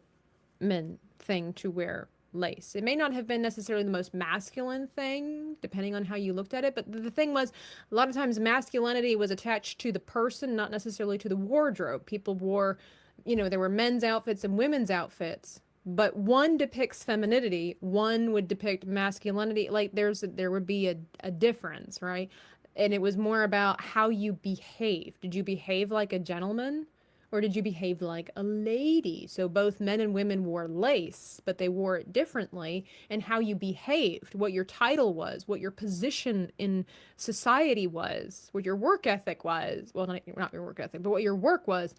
thing to wear lace. It may not have been necessarily the most masculine thing, depending on how you looked at it, but the thing was, a lot of times masculinity was attached to the person, not necessarily to the wardrobe. People wore, there were men's outfits and women's outfits, but one depicts femininity, one would depict masculinity. Like there would be a difference, right? And it was more about how you behave. Did you behave like a gentleman? Or did you behave like a lady? So both men and women wore lace, but they wore it differently, and how you behaved, what your title was, what your position in society was, what your work ethic was. Well, not your work ethic, but what your work was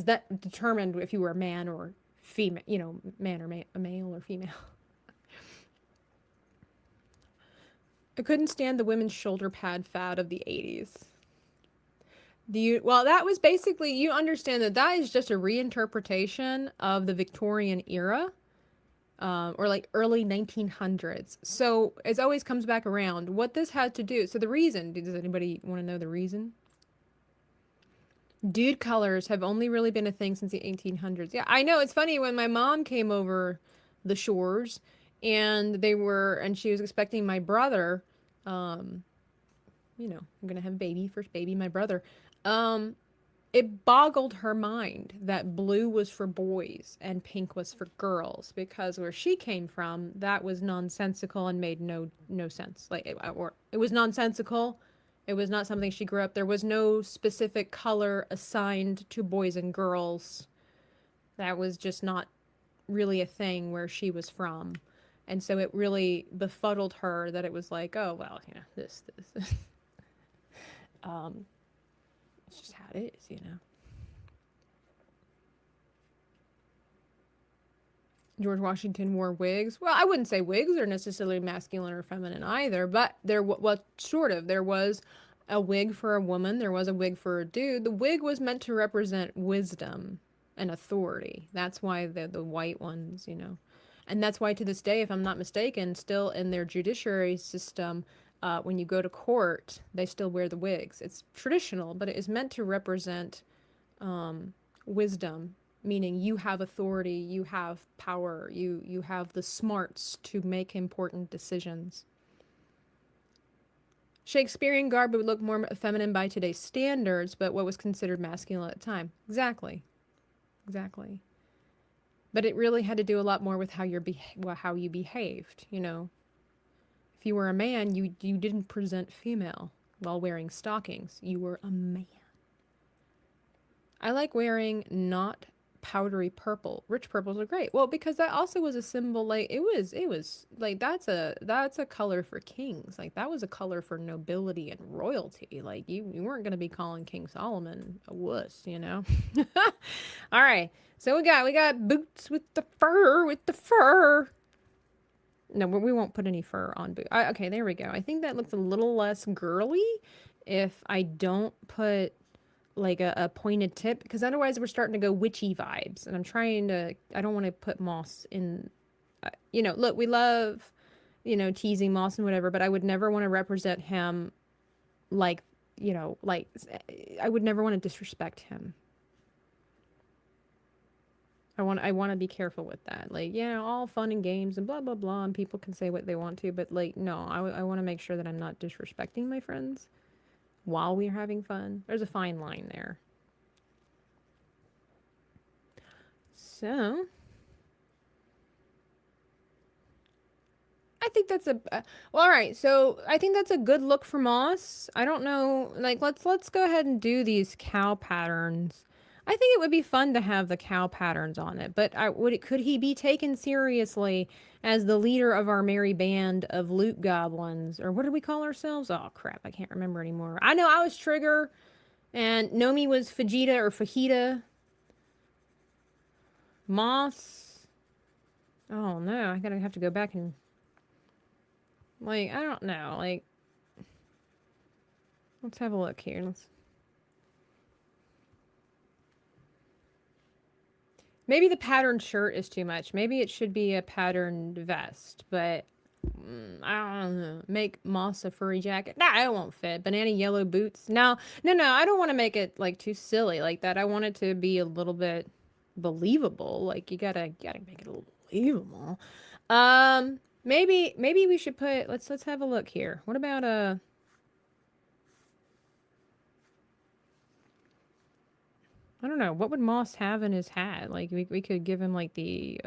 that determined if you were a man or female, a male or female. I couldn't stand the women's shoulder pad fad of the 80s. Well, that was basically, you understand that is just a reinterpretation of the Victorian era, or like early 1900s. So it always comes back around. What this had to do, so the reason, does anybody want to know the reason? Dude colors have only really been a thing since the 1800s. Yeah, I know, it's funny, when my mom came over the shores, and she was expecting my brother, I'm gonna have a baby, first baby, my brother. It boggled her mind that blue was for boys and pink was for girls, because where she came from, that was nonsensical and made no sense. Like, it was nonsensical. It was not something she grew up. There was no specific color assigned to boys and girls. That was just not really a thing where she was from. And so it really befuddled her that it was like, oh, well, this. It's just how it is, George Washington wore wigs. Well, I wouldn't say wigs are necessarily masculine or feminine either, but there was a wig for a woman, there was a wig for a dude. The wig was meant to represent wisdom and authority. That's why the white ones, And that's why to this day, if I'm not mistaken, still in their judiciary system, when you go to court, they still wear the wigs. It's traditional, but it is meant to represent wisdom, meaning you have authority, you have power, you have the smarts to make important decisions. Shakespearean garb would look more feminine by today's standards, but what was considered masculine at the time. Exactly. But it really had to do a lot more with how you behaved, If you were a man, you didn't present female. while wearing stockings. You were a man. I like wearing not powdery purple. Rich purples are great. Well, because that also was a symbol, like it was like that's a color for kings. Like that was a color for nobility and royalty. Like you weren't gonna be calling King Solomon a wuss, you know? All right. So we got boots with the fur. No, we won't put any fur on boot. Okay, there we go. I think that looks a little less girly if I don't put like a pointed tip, because otherwise we're starting to go witchy vibes, and I don't want to put moss in, you know, look, we love, you know, teasing moss and whatever, but I would never want to represent him like, you know, like, I would never want to disrespect him. I want to be careful with that. Like, yeah, all fun and games and blah, blah, blah, and people can say what they want to, but like, no, I want to make sure that I'm not disrespecting my friends while we're having fun. There's a fine line there. So, I think that's well, all right. So I think that's a good look for Moss. I don't know. Like, let's go ahead and do these cow patterns. I think it would be fun to have the cow patterns on it, but could he be taken seriously as the leader of our merry band of loot goblins? Or what did we call ourselves? Oh, crap. I can't remember anymore. I know I was Trigger, and Nomi was Fajita or Fajita. Moss. Oh, no. I gotta have to go back and... Like, I don't know. Like, let's have a look here. Maybe the patterned shirt is too much. Maybe it should be a patterned vest, but I don't know. Make Moss a furry jacket. Nah, it won't fit. Banana yellow boots. No. I don't want to make it like too silly like that. I want it to be a little bit believable. Like you gotta make it a little believable. Maybe we should put. Let's have a look here. What about I don't know. What would Moss have in his hat? Like, we could give him, like, the,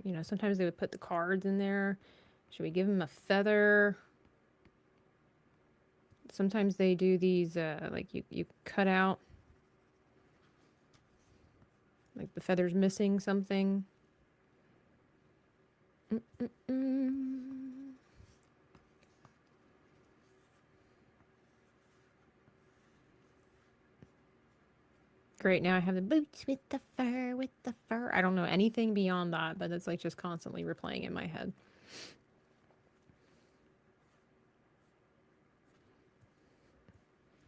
you know, sometimes they would put the cards in there. Should we give him a feather? Sometimes they do these, like, you cut out. Like, the feather's missing something. Great, now I have the boots with the fur. I don't know anything beyond that, but it's like just constantly replaying in my head.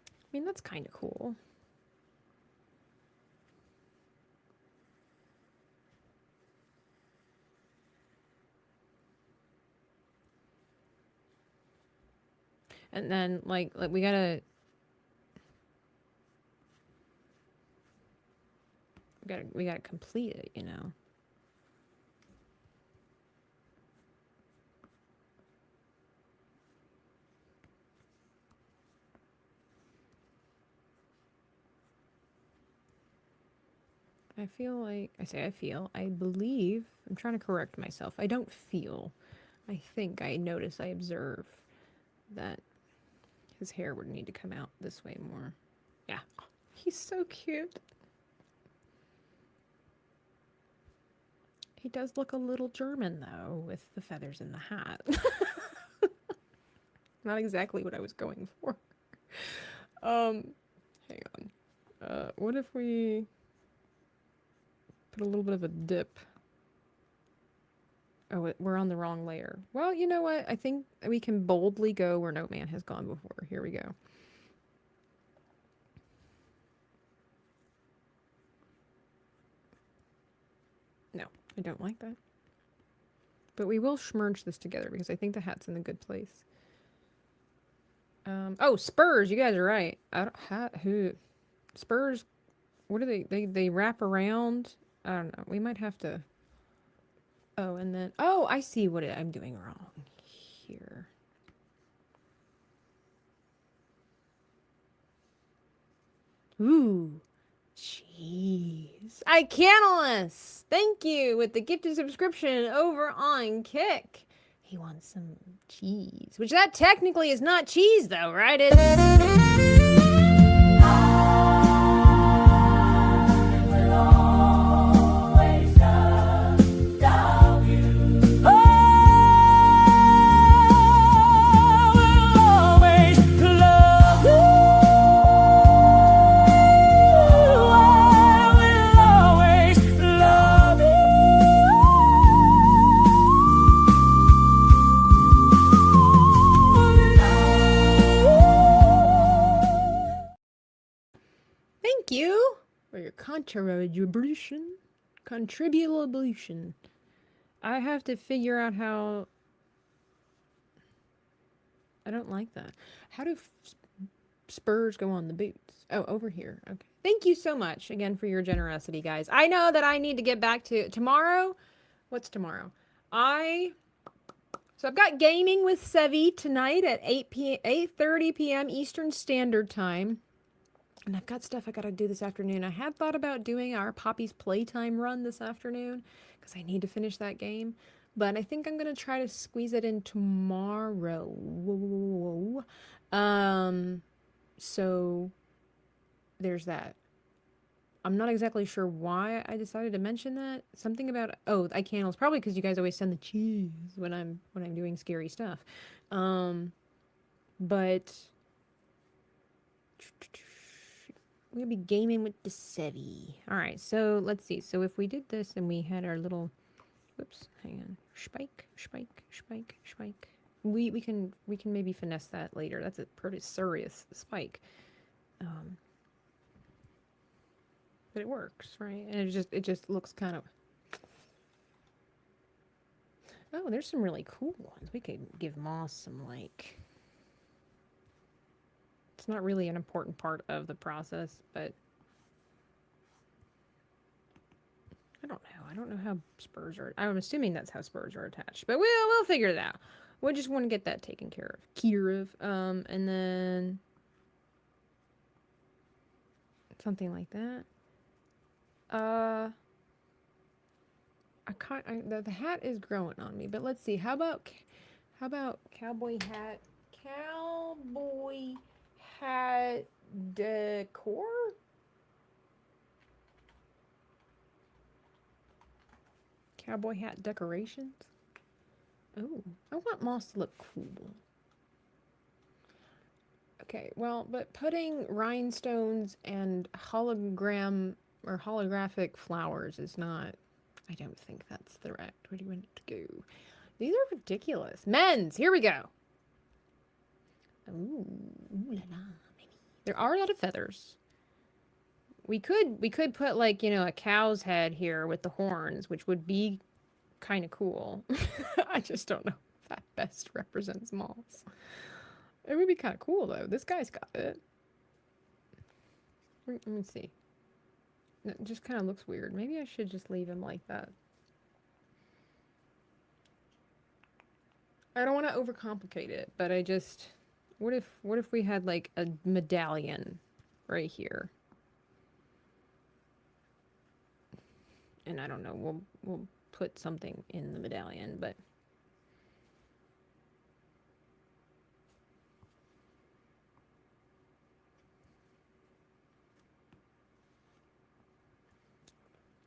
I mean, that's kind of cool. And then, like we gotta... We gotta complete it, you know. I feel like, I believe, I'm trying to correct myself. I don't feel. I think I notice, I observe that his hair would need to come out this way more. Yeah. He's so cute. He does look a little German, though, with the feathers in the hat. Not exactly what I was going for. Hang on. What if we put a little bit of a dip? Oh, we're on the wrong layer. Well, you know what? I think we can boldly go where no man has gone before. Here we go. No, I don't like that. But we will merge this together because I think the hat's in a good place. Oh, spurs. You guys are right. I don't who spurs. What do they wrap around? I don't know. We might have to. Oh, and then I see what I'm doing wrong here. Ooh. Jeez. Icanolus! Thank you with the gifted subscription over on Kick. He wants some cheese, which that technically is not cheese though, right? It's... Thank you for your contribution. I have to figure out how... I don't like that. How do spurs go on the boots? Oh, over here. Okay. Thank you so much again for your generosity, guys. I know that I need to get back to tomorrow. What's tomorrow? So I've got gaming with Sevi tonight at 8:30 p.m. Eastern Standard Time. And I've got stuff I gotta do this afternoon. I had thought about doing our Poppy's Playtime run this afternoon because I need to finish that game. But I think I'm gonna try to squeeze it in tomorrow. So there's that. I'm not exactly sure why I decided to mention that. Something about, oh, I can't. It's probably because you guys always send the cheese when I'm doing scary stuff. But we'll be gaming with the Sevi. All right, so let's see. So if we did this and we had our little, whoops, hang on, spike. We can maybe finesse that later. That's a pretty serious spike. But it works, right? And it just looks kind of... Oh, there's some really cool ones. We could give Moss some, like... It's not really an important part of the process, but... I don't know. I don't know how spurs are... I'm assuming that's how spurs are attached. But we'll figure it out. We just want to get that taken care of. And then... something like that. The hat is growing on me, but let's see. How about cowboy hat? Cowboy hat decor? Cowboy hat decorations? Oh, I want Moss to look cool. Okay, well, but putting rhinestones and holographic flowers is not, I don't think that's the right, where do you want it to go? These are ridiculous. Men's, here we go. Ooh, la la, baby. There are a lot of feathers. We could put, like, you know, a cow's head here with the horns, which would be kind of cool. I just don't know if that best represents Moss. It would be kind of cool, though. This guy's got it. Let me see. It just kind of looks weird. Maybe I should just leave him like that. I don't want to overcomplicate it, but I just... What if we had, like, a medallion right here? And I don't know, we'll put something in the medallion, but...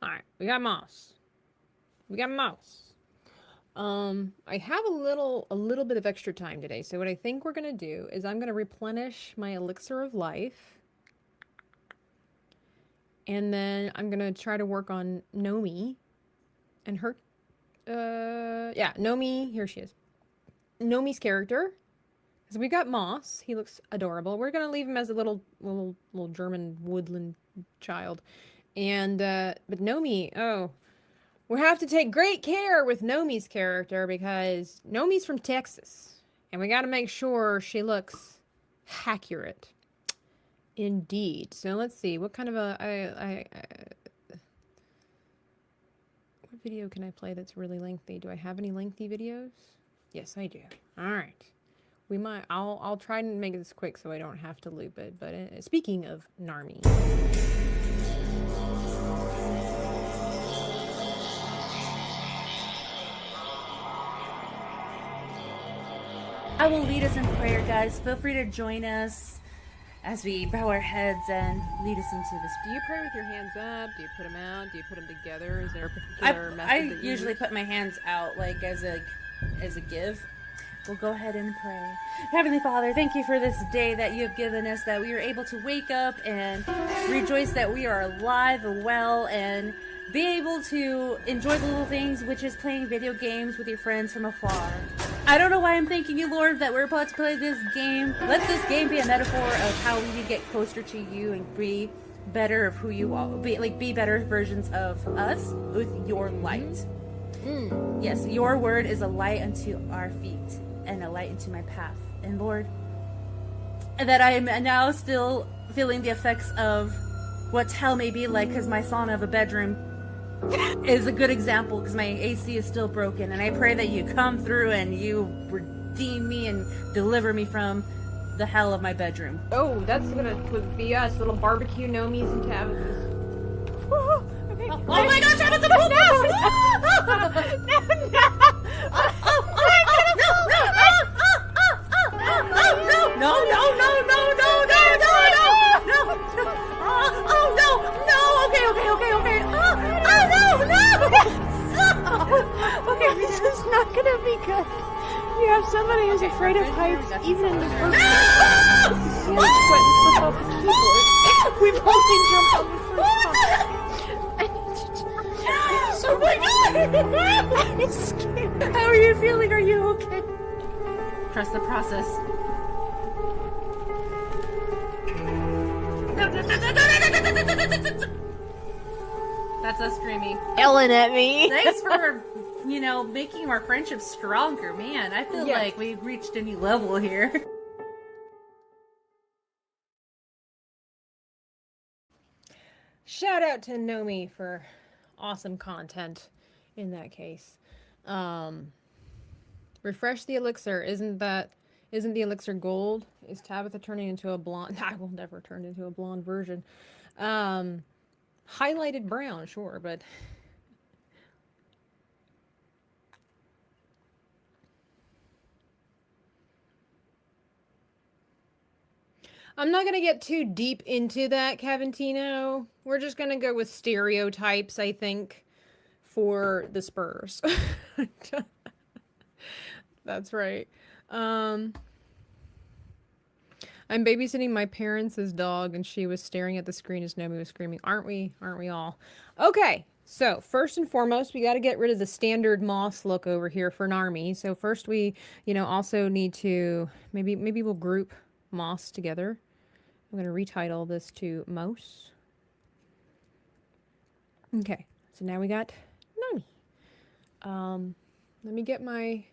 Alright, we got Moss. I have a little bit of extra time today, so what I think we're gonna do is I'm gonna replenish my elixir of life. And then I'm gonna try to work on Nomi and her yeah, Nomi, here she is. Nomi's character. So we got Moss, he looks adorable. We're gonna leave him as a little German woodland child. And, but Nomi, oh, we have to take great care with Nomi's character because Nomi's from Texas. And we got to make sure she looks accurate. Indeed. So let's see, what kind of a, what video can I play that's really lengthy? Do I have any lengthy videos? Yes, I do. All right. I'll try and make this quick so I don't have to loop it. But speaking of Narmi. I will lead us in prayer, guys. Feel free to join us as we bow our heads and lead us into this. Do you pray with your hands up? Do you put them out? Do you put them together? Is there a particular method I that you usually use? put my hands out, like as a give. We'll go ahead and pray. Heavenly Father, thank you for this day that you have given us, that we are able to wake up and rejoice that we are alive and well, and be able to enjoy the little things, which is playing video games with your friends from afar. I don't know why I'm thanking you, Lord, that we're about to play this game. Let this game be a metaphor of how we can get closer to you and be better of who you are. Be better versions of us with your light. Yes, your word is a light unto our feet and a light into my path. And Lord, that I am now still feeling the effects of what hell may be like, because my sauna of a bedroom is a good example, because my AC is still broken. And I pray that you come through and you redeem me and deliver me from the hell of my bedroom. Oh, that's gonna be us, little barbecue Nomies and Tabitha's. Okay. Oh my gosh, I was gonna hold Okay, this is not gonna be good. You have somebody who's afraid of heights, even in the first We've only jumped on the first time. Oh my god! I'm scared. How are you feeling? Are you okay? Trust the process. That's us screaming. Yelling at me. Thanks for, making our friendship stronger, man. I feel like we've reached a new level here. Shout out to Nomi for awesome content in that case. Refresh the elixir. Isn't the elixir gold? Is Tabitha turning into a blonde? I will never turn into a blonde version. Highlighted brown, sure, but I'm not going to get too deep into that, Caventino. We're just going to go with stereotypes, I think, for the Spurs. That's right. I'm babysitting my parents' dog, and she was staring at the screen as Nomi was screaming. Aren't we? Aren't we all? Okay, so first and foremost, we got to get rid of the standard moss look over here for Narmi. So first we, also need to, maybe we'll group moss together. I'm going to retitle this to Mouse. Okay, so now we got Nomi. Let me get my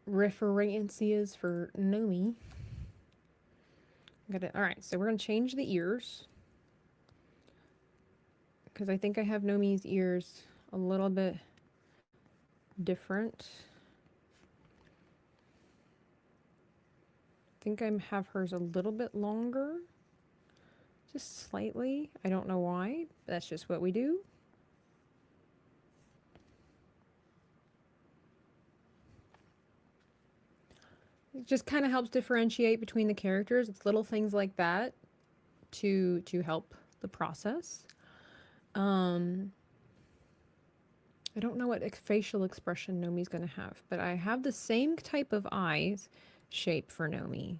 referencias for Nomi. All right, so we're going to change the ears, because I think I have Nomi's ears a little bit different. I think I have hers a little bit longer, just slightly. I don't know why, but that's just what we do. It just kind of helps differentiate between the characters. It's little things like that to help the process. I don't know what facial expression Nomi's going to have, but I have the same type of eyes shape for Nomi,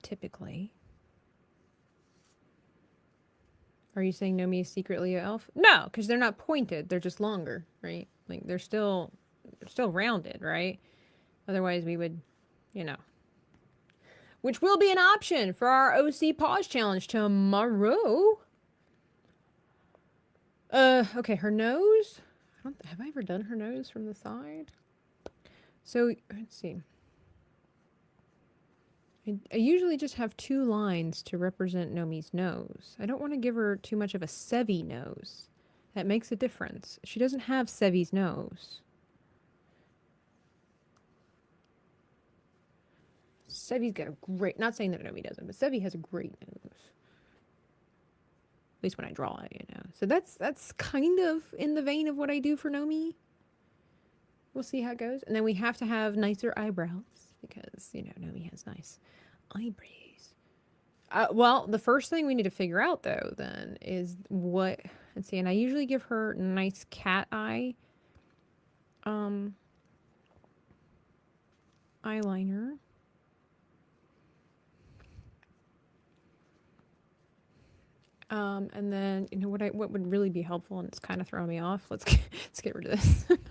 typically. Are you saying Nomi is secretly an elf? No, because they're not pointed. They're just longer, right? Like they're still rounded, right? Otherwise, we would, which will be an option for our OC Pause Challenge tomorrow. Okay, her nose. Have I ever done her nose from the side? So, let's see. I usually just have 2 lines to represent Nomi's nose. I don't want to give her too much of a Sevi nose. That makes a difference. She doesn't have Sevi's nose. Sevi's got a great, not saying that Nomi doesn't, but Sevi has a great nose. At least when I draw it, So that's kind of in the vein of what I do for Nomi. We'll see how it goes. And then we have to have nicer eyebrows because, you know, Nomi has nice eyebrows. Well, the first thing we need to figure out, though, then, is what... Let's see, and I usually give her nice cat eye eyeliner. And then, you know, what would really be helpful, and it's kind of throwing me off. Let's get rid of this. Let's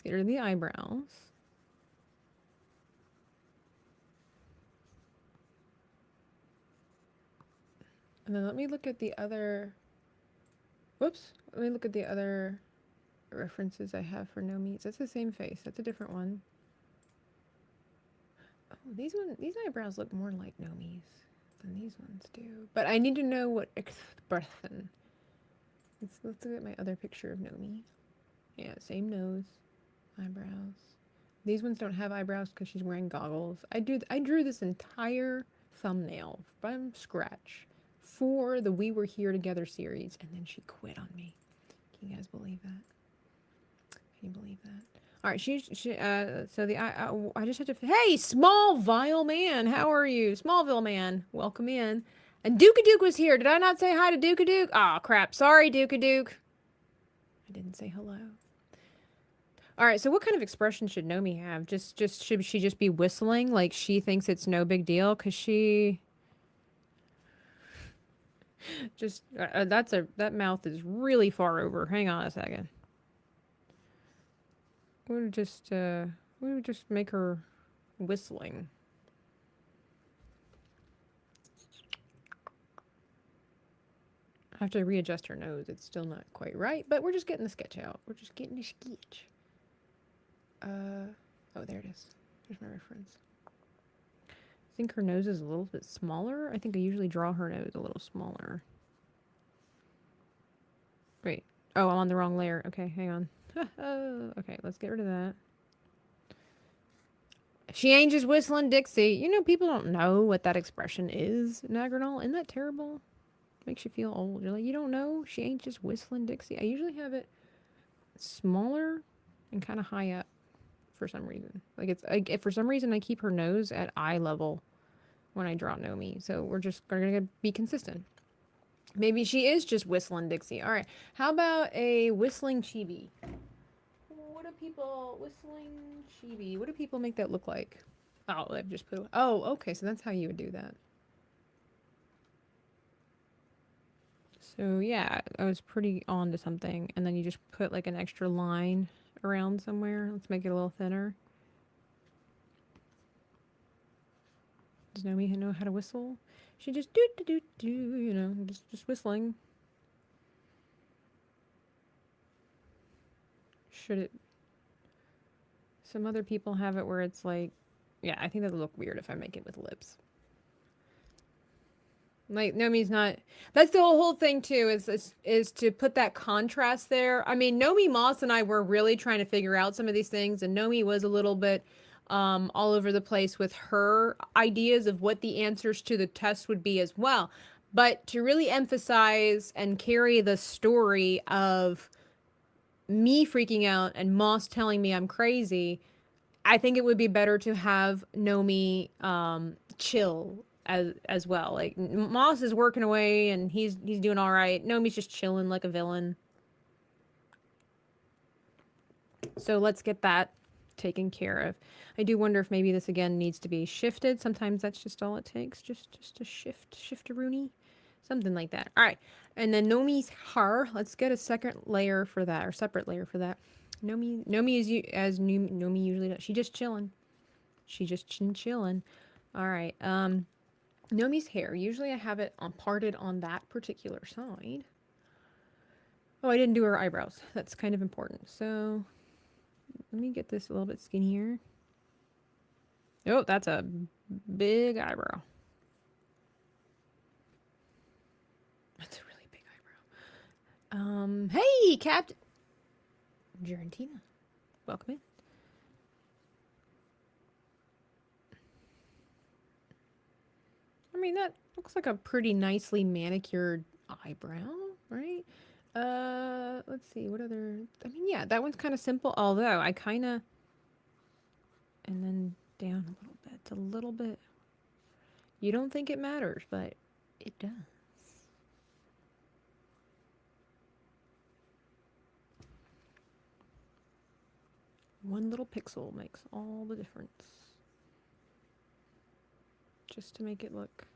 get rid of the eyebrows. And then let me look at the other... Whoops. Let me look at the other references I have for Nomi. That's the same face. That's a different one. Oh, these eyebrows look more like Nomi's than these ones do. But I need to know what expression. Let's look at my other picture of Nomi. Yeah, same nose, eyebrows. These ones don't have eyebrows because she's wearing goggles. I drew this entire thumbnail from scratch for the We Were Here Together series, and then she quit on me. Can you guys believe that? Can you believe that? All right, so I just have to, hey, small vile man, how are you? Smallville man, welcome in. And Duke was here. Did I not say hi to Duke? Aw, crap. Sorry, Duke. I didn't say hello. All right, so what kind of expression should Nomi have? Should she just be whistling like she thinks it's no big deal? Because she... that mouth is really far over. Hang on a second. We would just make her whistling. I have to readjust her nose. It's still not quite right, but we're just getting the sketch out. We're just getting the sketch. Oh, there it is. There's my reference. I think her nose is a little bit smaller. I think I usually draw her nose a little smaller. Wait. Oh, I'm on the wrong layer. Okay, hang on. Okay, let's get rid of that. She ain't just whistling Dixie. You know, people don't know what that expression is, Nagranol. Isn't that terrible? Makes you feel old. You're like, you don't know? She ain't just whistling Dixie. I usually have it smaller and kind of high up for some reason. Like, for some reason, I keep her nose at eye level when I draw Nomi. So we're just going to be consistent. Maybe she is just whistling Dixie. All right. How about a whistling chibi? Whistling chibi. What do people make that look like? Oh, I've just put... Oh, okay. So that's how you would do that. So yeah, I was pretty on to something. And then you just put like an extra line around somewhere. Let's make it a little thinner. Does Nomi know how to whistle? She just do, you know, just whistling. Should it... Some other people have it where it's like... Yeah, I think that would look weird if I make it with lips. Like, Nomi's not... That's the whole thing, too, is to put that contrast there. I mean, Nomi Moss and I were really trying to figure out some of these things, and Nomi was a little bit all over the place with her ideas of what the answers to the test would be as well. But to really emphasize and carry the story of me freaking out and Moss telling me I'm crazy, I think it would be better to have Nomi chill as well. Like, Moss is working away and he's doing all right. Nomi's just chilling like a villain. So let's get that taken care of. I do wonder if maybe this again needs to be shifted. Sometimes that's just all it takes. Just a shift-a-rooney. Something like that. All right. And then Nomi's hair. Let's get a second layer for that, or separate layer for that. Nomi is as Nomi usually does. She just chilling. She just chilling. All right. Nomi's hair. Usually I have it parted on that particular side. Oh, I didn't do her eyebrows. That's kind of important. So let me get this a little bit skinnier. Oh, that's a big eyebrow. That's a really big eyebrow. Hey, Captain Gerentina. Welcome in. I mean, that looks like a pretty nicely manicured eyebrow, right? Let's let's see, what other, I mean, yeah, that one's kind of simple, although I kind of, and then down a little bit, it's a little bit, you don't think it matters, but it does. One little pixel makes all the difference. Just to make it look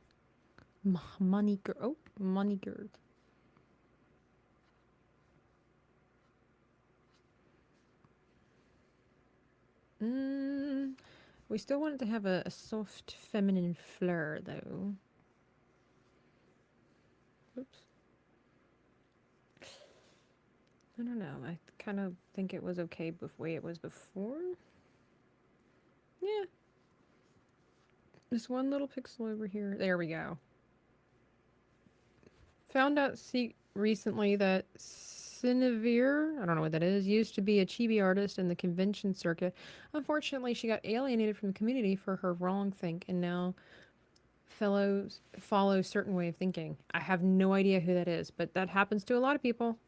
money girl. Oh, money girl. We still want it to have a soft feminine flair, though. Oops. I don't know. I kind of think it was okay the way it was before. Yeah. This one little pixel over here. There we go. Found out recently that Cinevere, I don't know what that is, used to be a chibi artist in the convention circuit. Unfortunately, she got alienated from the community for her wrong think, and now follow certain way of thinking. I have no idea who that is, but that happens to a lot of people.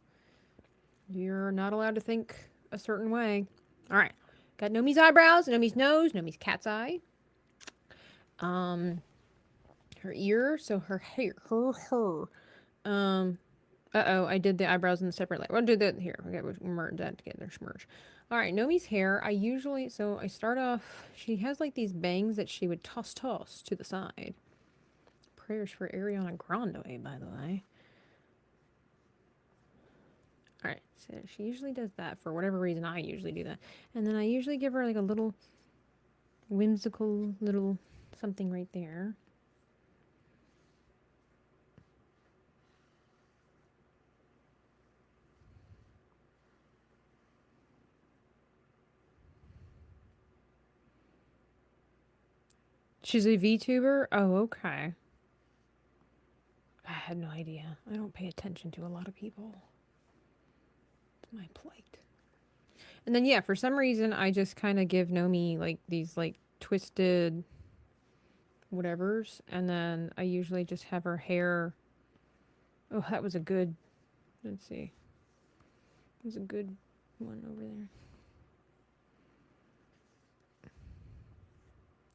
You're not allowed to think a certain way. All right. Got Nomi's eyebrows, Nomi's nose, Nomi's cat's eye. Her ear, so her hair, her. Uh-oh, I did the eyebrows in the separate layer. We'll do that here. Okay, we'll merge that together, smudge. All right, Nomi's hair, so I start off, she has like these bangs that she would toss to the side. Prayers for Ariana Grande, by the way. Alright, so she usually does that. For whatever reason, I usually do that. And then I usually give her like a little whimsical little something right there. She's a VTuber? Oh, okay. I had no idea. I don't pay attention to a lot of people. My plight. And then yeah, for some reason I just kind of give Nomi like these like twisted whatevers, and then I usually just have her hair. Oh, that was a good, let's see, there's a good one over there.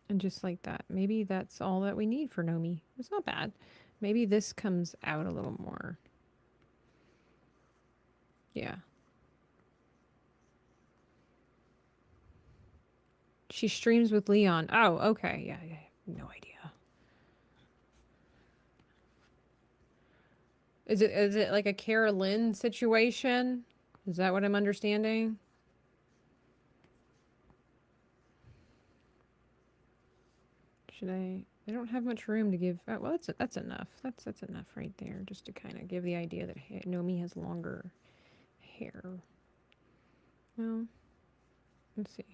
And just like that, maybe that's all that we need for Nomi. It's not bad. Maybe this comes out a little more. Yeah. She streams with Leon. Oh, okay. Yeah, no idea. Is it like a Carolyn situation? Is that what I'm understanding? Should I don't have much room to give. Oh, well, that's enough. That's enough right there, just to kind of give the idea that Nomi has longer hair. Well, let's see.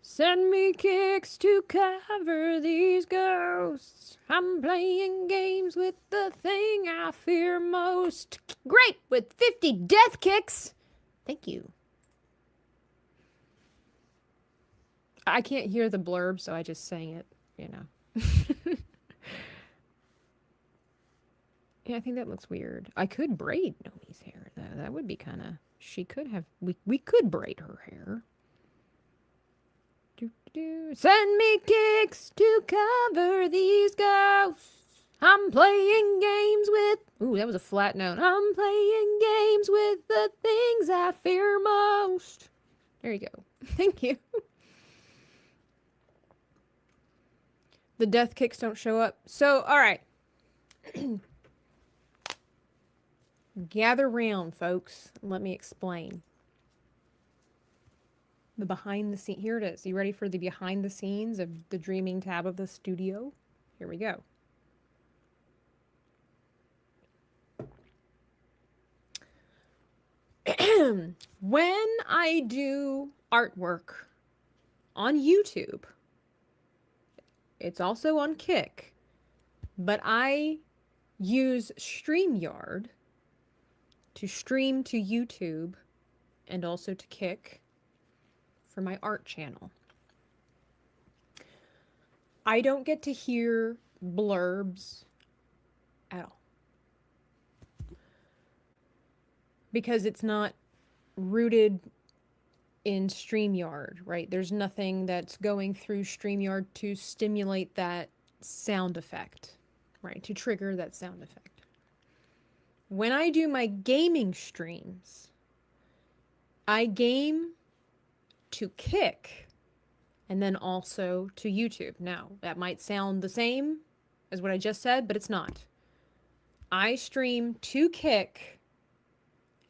Send me kicks to cover these ghosts. I'm playing games with the thing I fear most. Great, with 50 death kicks. Thank you. I can't hear the blurb, so I just sang it, you know. Yeah, I think that looks weird. I could braid Nomi's hair, though. That would be kind of... She could have... We could braid her hair. Send me kicks to cover these ghosts. I'm playing games with... Ooh, that was a flat note. I'm playing games with the things I fear most. There you go. Thank you. The death kicks don't show up. So, all right. Gather round, folks. Let me explain. The behind the scene. Here it is. You ready for the behind the scenes of the Dreaming tab of the studio? Here we go. When I do artwork on YouTube, it's also on Kick, but I use StreamYard to stream to YouTube and also to Kick for my art channel. I don't get to hear blurbs at all. Because it's not rooted in StreamYard, right? There's nothing that's going through StreamYard to stimulate that sound effect, right? To trigger that sound effect. When I do my gaming streams, I game to Kick and then also to YouTube. Now, that might sound the same as what I just said, but it's not. I stream to Kick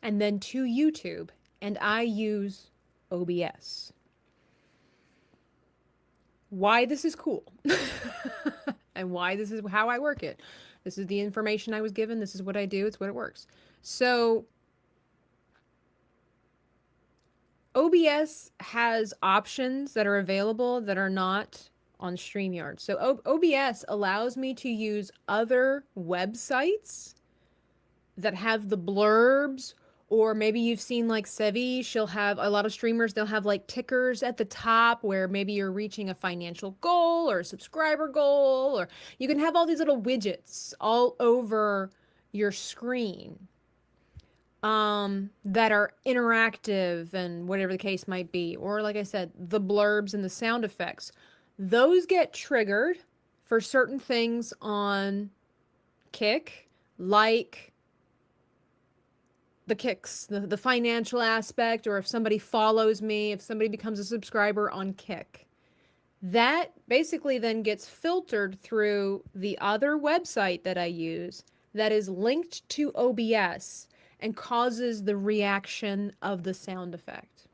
and then to YouTube, and I use OBS. Why this is cool and why this is how I work it. This is the information I was given. This is what I do. It's what it works. So OBS has options that are available that are not on StreamYard. So OBS allows me to use other websites that have the blurbs, or maybe you've seen like Sevi, she'll have a lot of streamers, they'll have like tickers at the top where maybe you're reaching a financial goal or a subscriber goal, or you can have all these little widgets all over your screen that are interactive and whatever the case might be. Or like I said, the blurbs and the sound effects. Those get triggered for certain things on Kick, like the kicks, the financial aspect, or if somebody follows me, if somebody becomes a subscriber on Kick. That basically then gets filtered through the other website that I use that is linked to OBS and causes the reaction of the sound effect.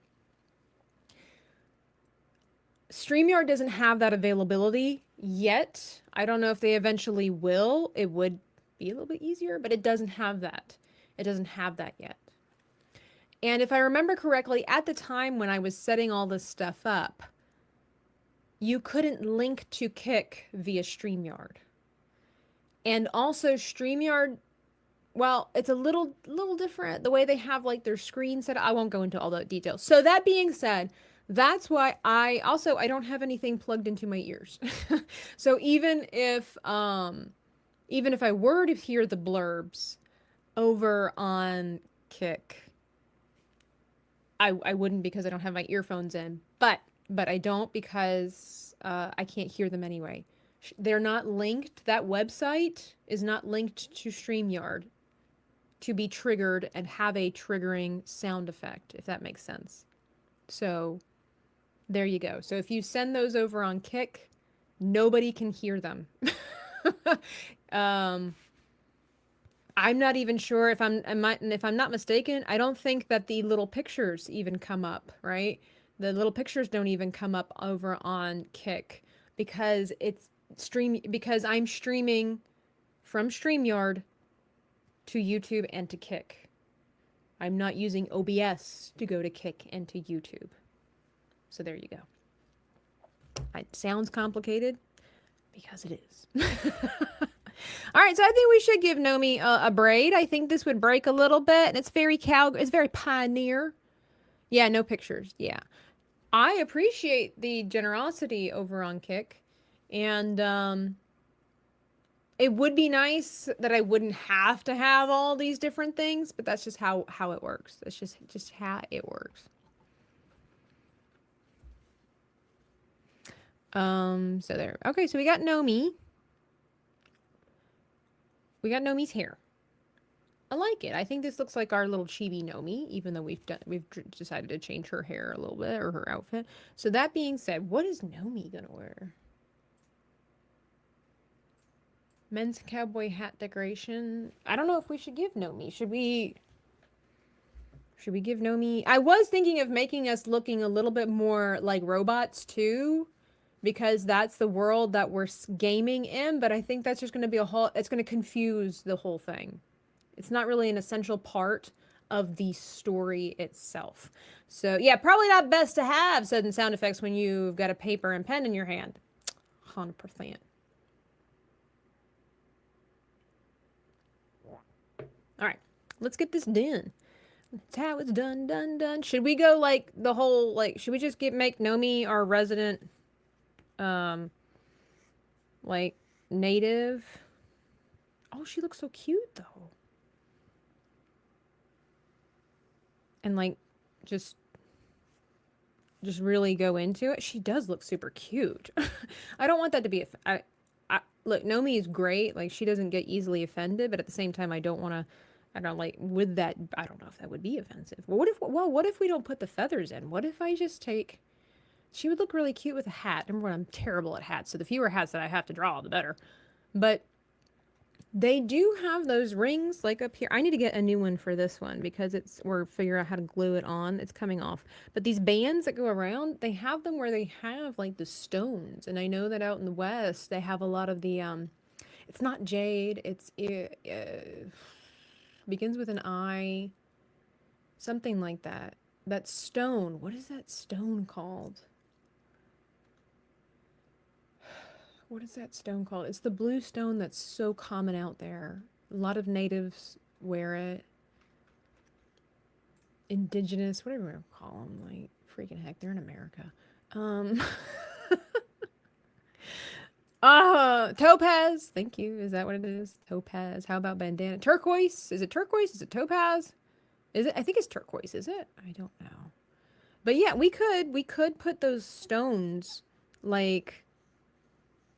StreamYard doesn't have that availability yet. I don't know if they eventually will. It would be a little bit easier, but it doesn't have that. It doesn't have that yet. And if I remember correctly, at the time when I was setting all this stuff up, you couldn't link to Kick via StreamYard. And also StreamYard, well, it's a little different. The way they have like their screen set up. I won't go into all the details. So that being said, that's why I don't have anything plugged into my ears. So even if I were to hear the blurbs over on Kick, I wouldn't, because I don't have my earphones in. But I don't, because I can't hear them anyway. They're not linked. That website is not linked to StreamYard to be triggered and have a triggering sound effect, if that makes sense. So there you go. So if you send those over on Kick, nobody can hear them. I'm not even sure if if I'm not mistaken, I don't think that the little pictures even come up, right? The little pictures don't even come up over on Kick, because because I'm streaming from StreamYard to YouTube and to Kick. I'm not using OBS to go to Kick and to YouTube. So there you go. It sounds complicated, because it is. All right, so I think we should give Nomi a braid. I think this would break a little bit, and it's very pioneer. Yeah, no pictures. Yeah. I appreciate the generosity over on Kick, and it would be nice that I wouldn't have to have all these different things, but that's just how it works. That's just how it works. So there. Okay, so we got Nomi. We got Nomi's hair. I like it. I think this looks like our little chibi Nomi, even though we've decided to change her hair a little bit, or her outfit. So that being said, what is Nomi gonna wear? Men's cowboy hat decoration. I don't know if we should give Nomi. Should we give Nomi? I was thinking of making us looking a little bit more like robots too, because that's the world that we're gaming in, but I think that's just going to be it's going to confuse the whole thing. It's not really an essential part of the story itself. So yeah, probably not best to have sudden sound effects when you've got a paper and pen in your hand. 100%. All right, let's get this done. That's how it's done. Should we go like the whole, like, should we just make Nomi our resident like native Oh, she looks so cute though. And like, just really go into it. She does look super cute. I don't want that to be look, Nomi is great. Like, she doesn't get easily offended, but at the same time, I don't want to. I don't like with that. I don't know if that would be offensive. Well, what if we don't put the feathers in? What if I just take? She would look really cute with a hat. Number one, I'm terrible at hats, so the fewer hats that I have to draw, the better. But they do have those rings like up here. I need to get a new one for this one because we're figuring out how to glue it on. It's coming off. But these bands that go around, they have them where they have like the stones. And I know that out in the West, they have a lot of the, it's not jade. It's, begins with an I, something like that. That stone, what is that stone called? What is that stone called? It's the blue stone that's so common out there. A lot of natives wear it. Indigenous, whatever you call them. Like, freaking heck, they're in America. Topaz. Thank you. Is that what it is? Topaz. How about bandana? Turquoise. Is it turquoise? Is it topaz? Is it? I think it's turquoise. Is it? I don't know. But yeah, we could put those stones like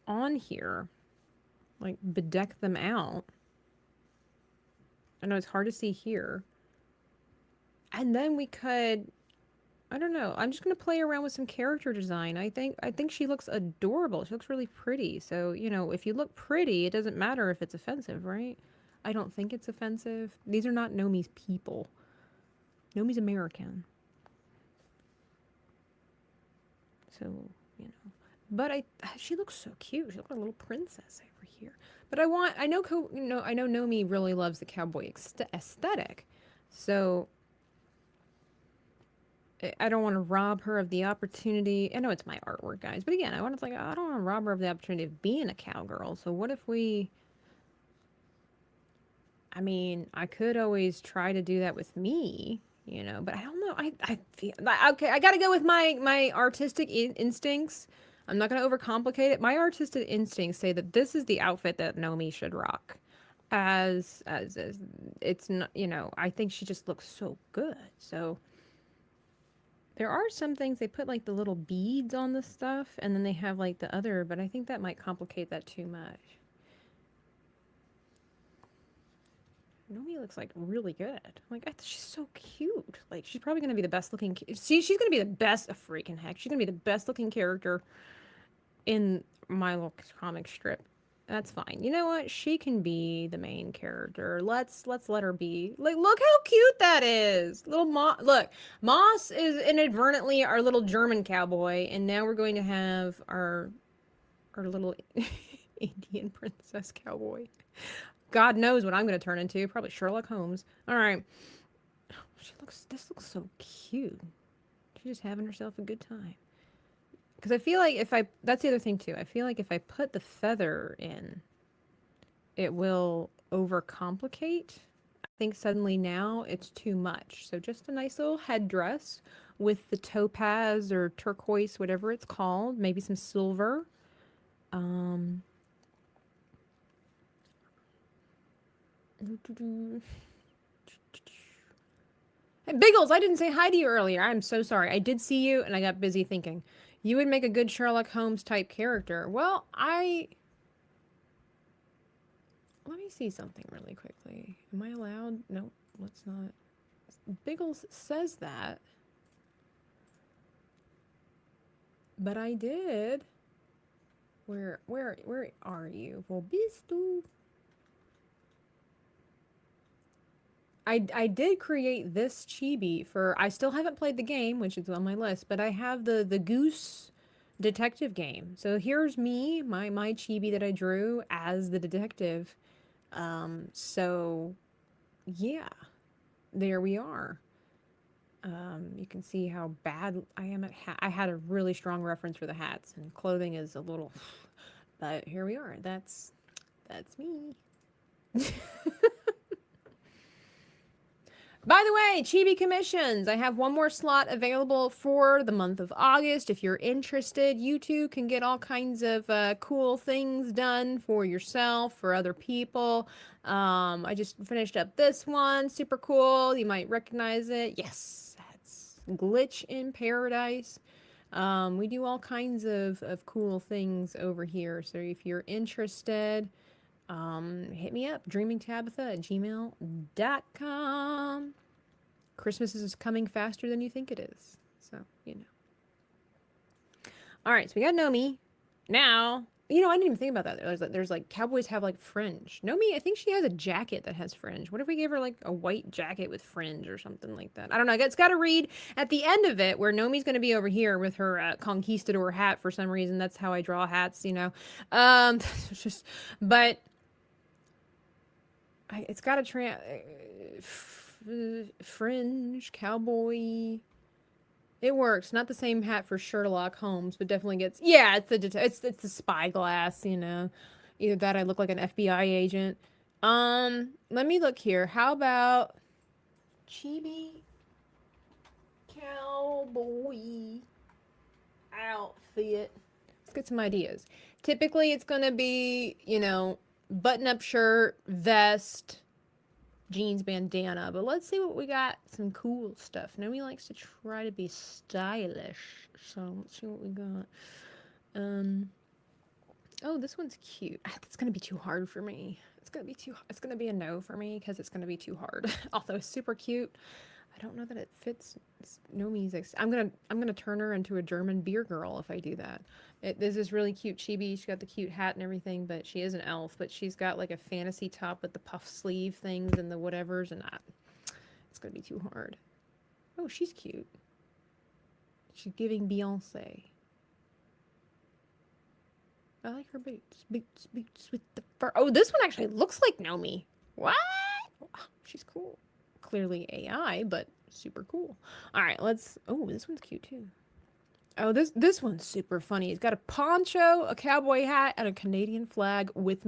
on here, like bedeck them out. I know it's hard to see here. And then we could, I don't know. I'm just gonna play around with some character design. I think she looks adorable. She looks really pretty. So, you know, if you look pretty, it doesn't matter if it's offensive, right? I don't think it's offensive. These are not Nomi's people. Nomi's American. So, you know. But she looks so cute. She looks like a little princess over here. But I know Nomi really loves the cowboy aesthetic. So I don't want to rob her of the opportunity. I know it's my artwork, guys. But again, I don't want to rob her of the opportunity of being a cowgirl. So what if we, I mean, I could always try to do that with me, you know, but I don't know. I feel, okay, I got to go with my artistic instincts. I'm not going to overcomplicate it. My artistic instincts say that this is the outfit that Nomi should rock. As it's not, you know, I think she just looks so good. So there are some things they put like the little beads on the stuff and then they have like the other, but I think that might complicate that too much. Nomi looks like really good. Like, she's so cute. Like, she's probably gonna be the best looking. She's gonna be the best. Freaking heck, she's gonna be the best looking character in my little comic strip. That's fine. You know what? She can be the main character. Let's let her be. Like, look how cute that is. Little Look, Moss is inadvertently our little German cowboy, and now we're going to have our little Indian princess cowboy. God knows what I'm going to turn into. Probably Sherlock Holmes. All right. This looks so cute. She's just having herself a good time. Because I feel like that's the other thing too. I feel like if I put the feather in, it will overcomplicate. I think suddenly now it's too much. So just a nice little headdress with the topaz or turquoise, whatever it's called. Maybe some silver. Hey, Biggles, I didn't say hi to you earlier. I'm so sorry. I did see you, and I got busy thinking. You would make a good Sherlock Holmes type character. Well, let me see something really quickly. Am I allowed? Nope, let's not. Biggles says that. But I did. Where are you? Wo bist du? I did create this chibi for, I still haven't played the game, which is on my list, but I have the Goose detective game. So here's me, my chibi that I drew as the detective. So yeah, there we are. You can see how bad I am at I had a really strong reference for the hats, and clothing is a little, but here we are. That's me. By the way, chibi commissions. I have one more slot available for the month of August. If you're interested, you too can get all kinds of cool things done for yourself, for other people. I just finished up this one. Super cool. You might recognize it. Yes, that's Glitch in Paradise. We do all kinds of cool things over here. So if you're interested, hit me up, dreamingtabitha@gmail.com. Christmas is coming faster than you think it is. So, you know. All right, so we got Nomi. Now, you know, I didn't even think about that. There's like cowboys have like fringe. Nomi, I think she has a jacket that has fringe. What if we gave her like a white jacket with fringe or something like that? I don't know. It's got to read at the end of it where Nomi's going to be over here with her conquistador hat for some reason. That's how I draw hats, you know. Just, but it's got a fringe cowboy. It works. Not the same hat for Sherlock Holmes, but definitely gets. Yeah, it's the spyglass. You know, either that I look like an FBI agent. Let me look here. How about chibi cowboy outfit? Let's get some ideas. Typically, it's gonna be, you know, button-up shirt, vest, jeans, bandana, but let's see what we got. Some cool stuff. Nomi likes to try to be stylish, so let's see what we got. Oh, this one's cute. It's gonna be too hard for me. It's gonna be a no for me because it's gonna be too hard. Although super cute, I don't know that it fits Nomi's. I'm gonna turn her into a German beer girl if I do that. This is really cute chibi. She's got the cute hat and everything, but she is an elf. But she's got like a fantasy top with the puff sleeve things and the whatevers, and it's gonna be too hard. Oh, she's cute. She's giving Beyonce. I like her boots. Boots with the fur. Oh, this one actually looks like Nomi. What? Wow, she's cool. Clearly AI, but super cool. All right, oh, this one's cute too. Oh, this one's super funny. It's got a poncho, a cowboy hat, and a Canadian flag with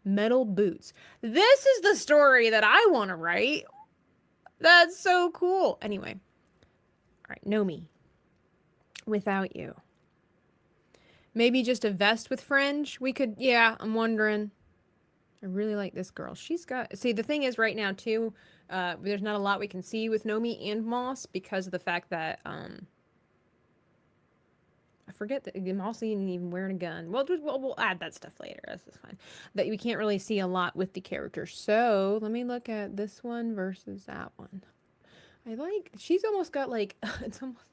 metal boots. This is the story that I want to write. That's so cool. Anyway. All right, Nomi. Without you. Maybe just a vest with fringe? We could, yeah, I'm wondering. I really like this girl. She's got, see, the thing is right now too, there's not a lot we can see with Nomi and Moss because of the fact that, I forget that Moss isn't even wearing a gun. Well, we'll add that stuff later. This is fine. That we can't really see a lot with the characters. So let me look at this one versus that one. She's almost got like, it's almost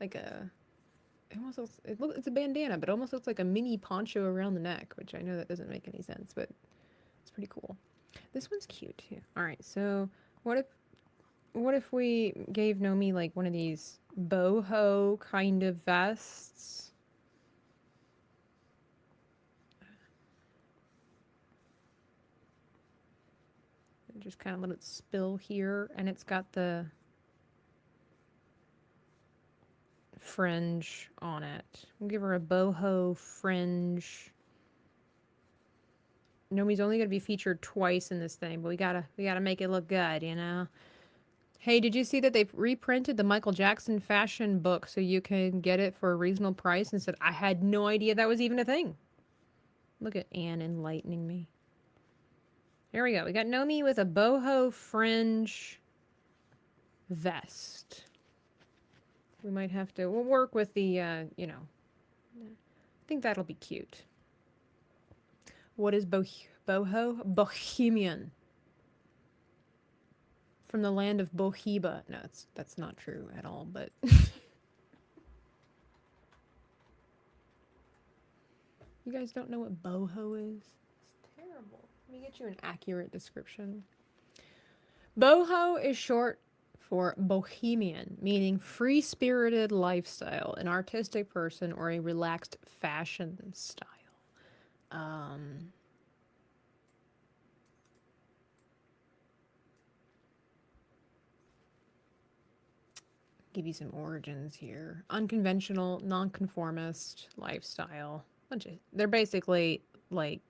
like it's a bandana, but it almost looks like a mini poncho around the neck, which I know that doesn't make any sense, but it's pretty cool. This one's cute too. All right, so what if we gave Nomi like one of these boho kind of vests? Just kind of let it spill here, and it's got the fringe on it. We'll give her a boho fringe. Nomi's only going to be featured twice in this thing, but we gotta make it look good, you know. Hey, did you see that they've reprinted the Michael Jackson fashion book so you can get it for a reasonable price? And said I had no idea that was even a thing. Look at Anne enlightening me. Here we go. We got Nomi with a boho fringe vest. We might have to, we'll work with the, you know, I think that'll be cute. What is boho? Bohemian. From the land of Boheba. No, that's not true at all, but. You guys don't know what boho is? It's terrible. Let me get you an accurate description. Boho is short for bohemian, meaning free-spirited lifestyle, an artistic person, or a relaxed fashion style. Give you some origins here. Unconventional, nonconformist lifestyle. They're basically like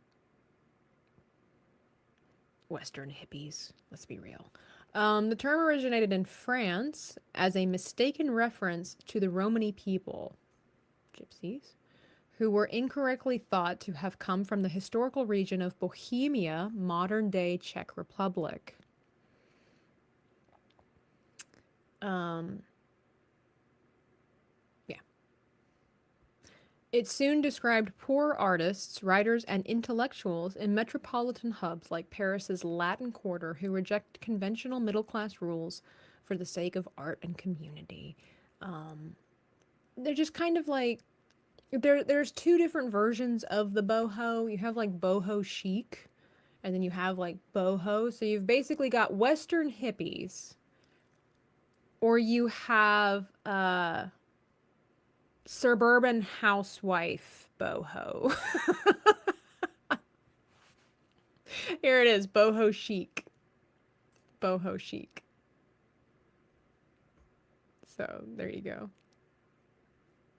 Western hippies, let's be real. The term originated in France as a mistaken reference to the Romani people, gypsies, who were incorrectly thought to have come from the historical region of Bohemia, modern-day Czech Republic. Yeah. It soon described poor artists, writers, and intellectuals in metropolitan hubs like Paris's Latin Quarter who reject conventional middle-class rules for the sake of art and community. They're just kind of like, there's two different versions of the boho. You have like boho chic, and then you have like boho. So you've basically got Western hippies, or you have suburban housewife boho. Here it is, boho chic. Boho chic. So there you go.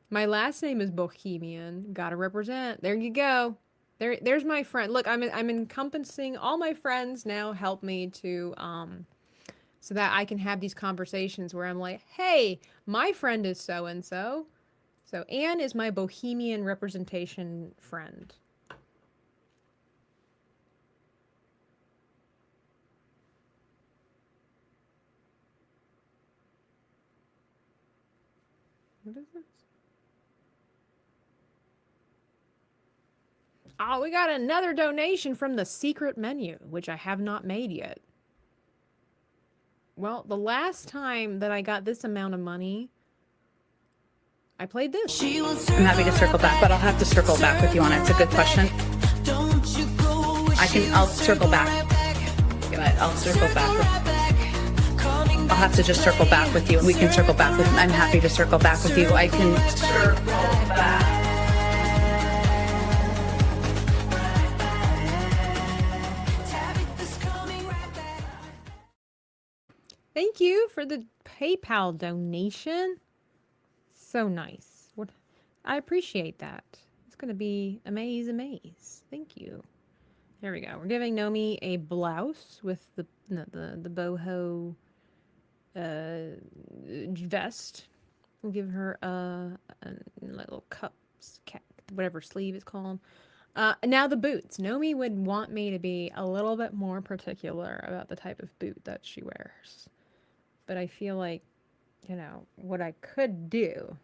My last name is Bohemian. Gotta represent. There you go. There's my friend. Look, I'm encompassing all my friends now. Help me to so that I can have these conversations where I'm like, hey, my friend is so and so. So Anne is my Bohemian representation friend. What is this? Oh, we got another donation from the secret menu, which I have not made yet. Well, the last time that I got this amount of money, I played this. I'm happy to circle back, but I'll have to circle back with you on it. It's a good question. I'll circle back. I'll circle back. I'll have to just circle back with you. We can circle back with, I'm happy to circle back with you. I can circle back. Thank you for the PayPal donation. So nice. What, I appreciate that. It's gonna be amaze. Thank you. There we go. We're giving Nomi a blouse with the boho vest. We'll give her a little cups, whatever sleeve it's called. Now the boots. Nomi would want me to be a little bit more particular about the type of boot that she wears. But I feel like, you know, what I could do,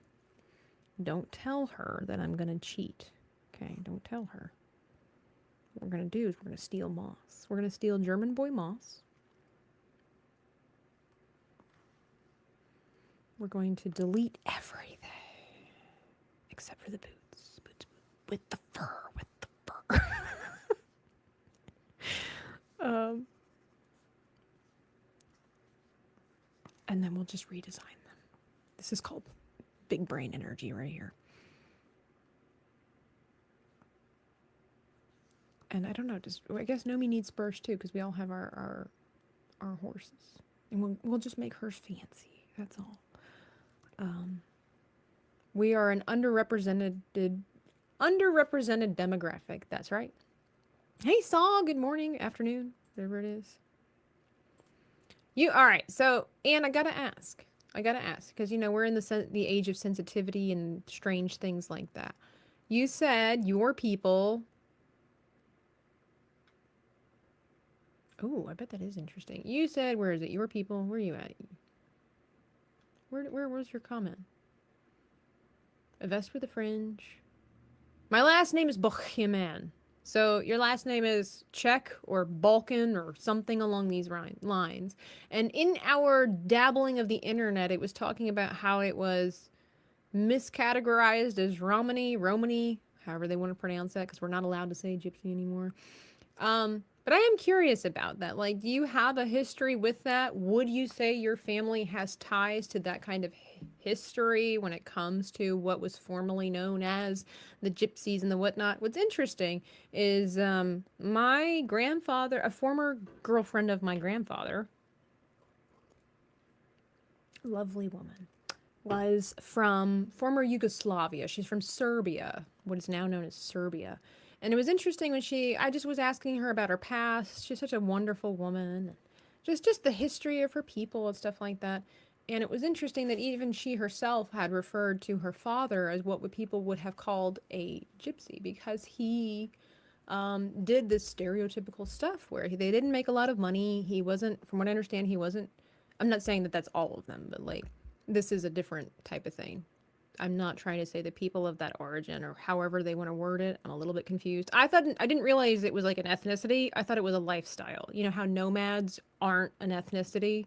don't tell her that I'm going to cheat. Okay, don't tell her. What we're going to do is we're going to steal moss. We're going to steal German boy moss. We're going to delete everything except for the boots. Boots with the fur, and then we'll just redesign them. This is called big brain energy right here. And I don't know, I guess Nomi needs spurs too, because we all have our horses. And we'll just make hers fancy. That's all. We are an underrepresented demographic. That's right. Hey, Saul. Good morning, afternoon, whatever it is. All right. So, Anne, I gotta ask, because you know we're in the age of sensitivity and strange things like that. You said your people. Oh, I bet that is interesting. You said, where is it? Your people. Where are you at? Where was your comment? A vest with a fringe. My last name is Bohemian. So your last name is Czech or Balkan or something along these lines. And in our dabbling of the internet, it was talking about how it was miscategorized as Romani, however they want to pronounce that, because we're not allowed to say gypsy anymore. But I am curious about that. Like, do you have a history with that? Would you say your family has ties to that kind of history when it comes to what was formerly known as the gypsies and the whatnot? What's interesting is my grandfather, a former girlfriend of my grandfather, lovely woman, was from former Yugoslavia. She's from Serbia, what is now known as Serbia. And it was interesting when I just was asking her about her past. She's such a wonderful woman. just the history of her people and stuff like that. And it was interesting that even she herself had referred to her father as what people would have called a gypsy, because he did this stereotypical stuff where they didn't make a lot of money. He wasn't, from what I understand, he wasn't. I'm not saying that that's all of them, but like this is a different type of thing. I'm not trying to say the people of that origin or however they want to word it. I'm a little bit confused. I didn't realize it was like an ethnicity. I thought it was a lifestyle. You know how nomads aren't an ethnicity?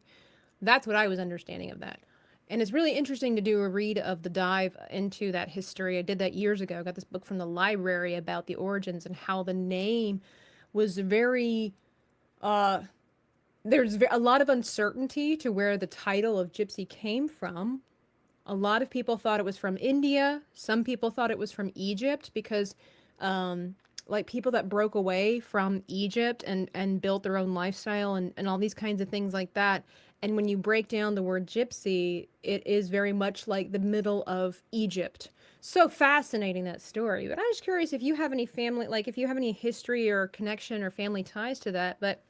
That's what I was understanding of that. And it's really interesting to do a read of the dive into that history. I did that years ago. I got this book from the library about the origins and how the name was very there's a lot of uncertainty to where the title of gypsy came from. A lot of people thought it was from India. Some people thought it was from Egypt because, like, people that broke away from Egypt and built their own lifestyle and all these kinds of things like that. And when you break down the word gypsy, it is very much like the middle of Egypt. So fascinating, that story. But I was curious if you have any family, like if you have any history or connection or family ties to that. But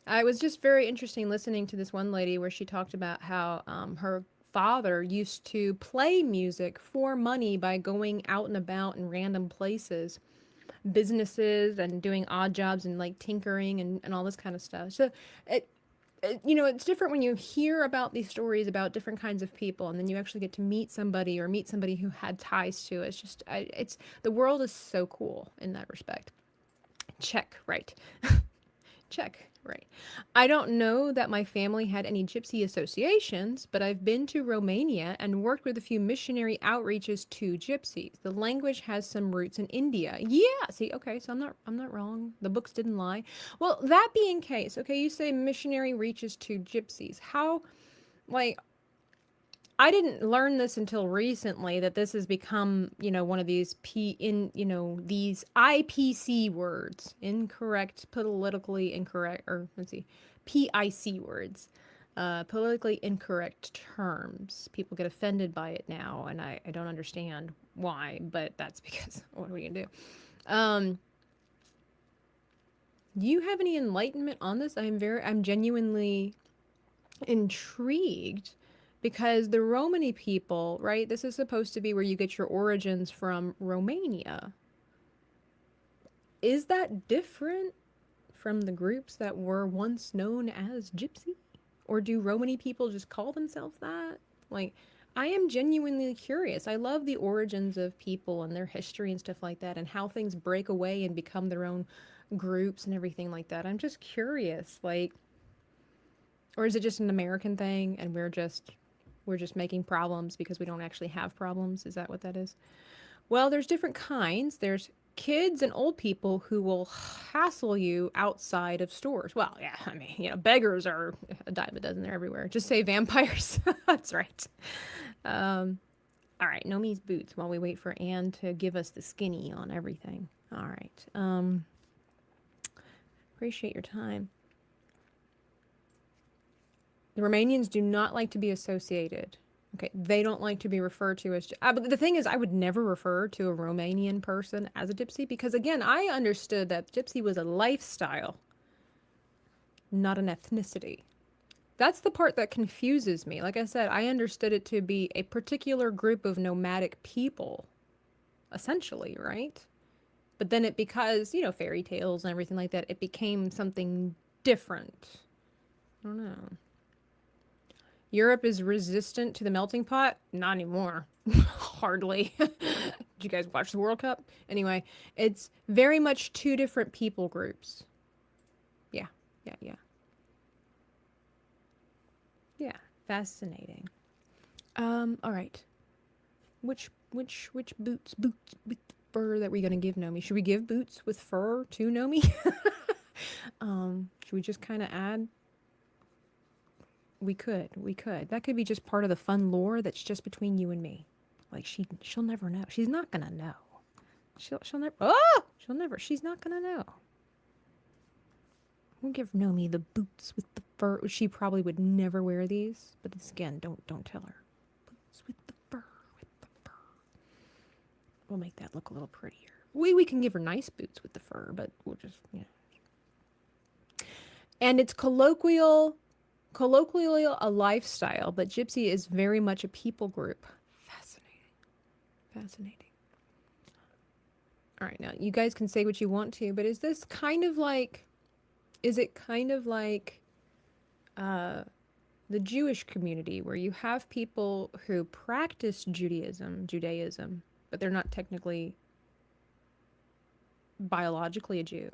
I was just very interesting listening to this one lady where she talked about how her father used to play music for money by going out and about in random places, businesses, and doing odd jobs and like tinkering and all this kind of stuff. So you know, it's different when you hear about these stories about different kinds of people and then you actually get to meet somebody or meet somebody who had ties to it. It's just, it's, the world is so cool in that respect. Check, right. Check, right. I don't know that my family had any gypsy associations, but I've been to Romania and worked with a few missionary outreaches to gypsies. The language has some roots in India. Yeah, see, okay, so I'm not wrong. The books didn't lie. Well, that being case, okay, you say missionary reaches to gypsies. How, like, I didn't learn this until recently that this has become, you know, one of these these IPC words, incorrect, politically incorrect, or let's see, PIC words, politically incorrect terms. People get offended by it now, and I don't understand why, but that's because, what are we gonna do? Do you have any enlightenment on this? I'm genuinely intrigued. Because the Romani people, right? This is supposed to be where you get your origins from, Romania. Is that different from the groups that were once known as Gypsy? Or do Romani people just call themselves that? Like, I am genuinely curious. I love the origins of people and their history and stuff like that and how things break away and become their own groups and everything like that. I'm just curious, like, or is it just an American thing and we're just making problems because we don't actually have problems? Is that what that is? Well, there's different kinds. There's kids and old people who will hassle you outside of stores. Well, yeah, I mean, you know, beggars are a dime a dozen. They're everywhere. Just say vampires. That's right. All right, Nomi's boots while we wait for Anne to give us the skinny on everything. All right. Appreciate your time. The Romanians do not like to be associated. Okay, they don't like to be referred to as... but the thing is, I would never refer to a Romanian person as a gypsy because, again, I understood that gypsy was a lifestyle, not an ethnicity. That's the part that confuses me. Like I said, I understood it to be a particular group of nomadic people, essentially, right? But then because, you know, fairy tales and everything like that, it became something different. I don't know. Europe is resistant to the melting pot? Not anymore. Hardly. Did you guys watch the World Cup? Anyway, it's very much two different people groups. Yeah. Yeah, fascinating. All right. Which boots with fur that we gonna give Nomi? Should we give boots with fur to Nomi? Should we just kind of add? We could. That could be just part of the fun lore that's just between you and me. Like she'll never know. She's not gonna know. She'll never. Oh, she'll never. She's not gonna know. We'll give Nomi the boots with the fur. She probably would never wear these, but this, again, don't tell her. Boots with the fur. We'll make that look a little prettier. We can give her nice boots with the fur, but we'll just, you know. And it's colloquially a lifestyle, but gypsy is very much a people group. Fascinating. All right, now you guys can say what you want to, but is it kind of like the Jewish community, where you have people who practice Judaism, but they're not technically biologically a Jew?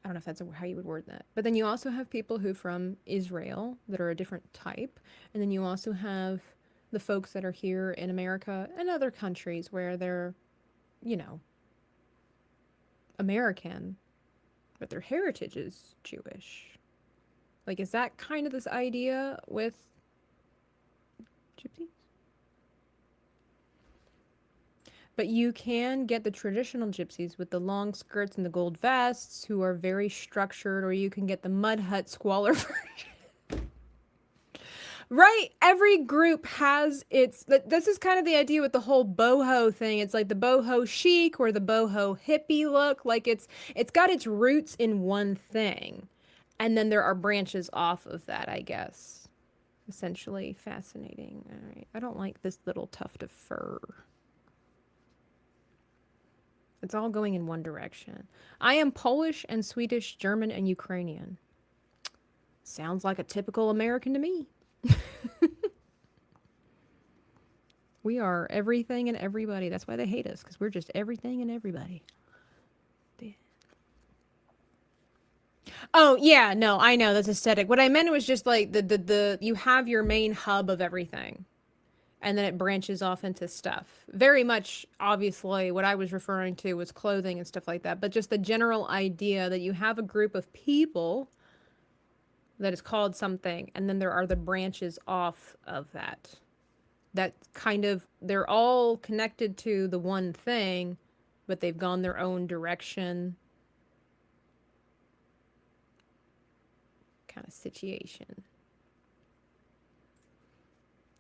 I don't know if that's how you would word that. But then you also have people who from Israel that are a different type. And then you also have the folks that are here in America and other countries where they're, American, but their heritage is Jewish. Like, is that kind of this idea with gypsies? But you can get the traditional gypsies with the long skirts and the gold vests who are very structured, or you can get the mud hut squalor version. Right? Every group has this is kind of the idea with the whole boho thing. It's like the boho chic or the boho hippie look. Like it's got its roots in one thing. And then there are branches off of that, I guess. Essentially fascinating. All right. I don't like this little tuft of fur. It's all going in one direction. I am Polish and Swedish, German, and Ukrainian. Sounds like a typical American to me. We are everything and everybody. That's why they hate us, because we're just everything and everybody. Oh, yeah, no, I know, that's aesthetic. What I meant was just like the you have your main hub of everything, and then it branches off into stuff. Very much, obviously, what I was referring to was clothing and stuff like that, but just the general idea that you have a group of people that is called something, and then there are the branches off of that. That kind of, they're all connected to the one thing, but they've gone their own direction. Kind of situation.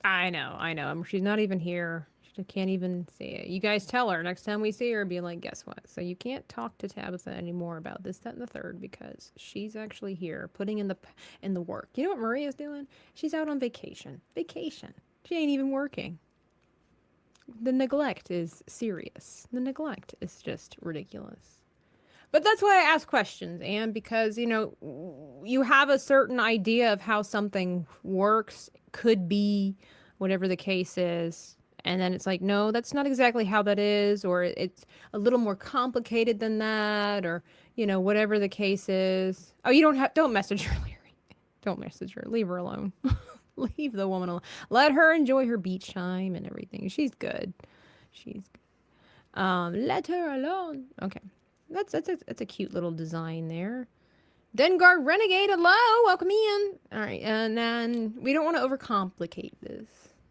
I know. She's not even here. She can't even see it. You guys tell her next time we see her, be like, guess what? So you can't talk to Tabitha anymore about this, that, and the third, because she's actually here putting in the work. You know what Maria's doing? She's out on vacation. She ain't even working. The neglect is serious. The neglect is just ridiculous. But that's why I ask questions, and because, you have a certain idea of how something works, could be, whatever the case is, and then it's like, no, that's not exactly how that is, or it's a little more complicated than that, or, whatever the case is. Oh, don't message her, Larry. Don't message her. Leave her alone. Leave the woman alone. Let her enjoy her beach time and everything. She's good. Let her alone. Okay. That's a cute little design there. Dengar Renegade, hello, welcome in. All right, and then we don't want to overcomplicate this,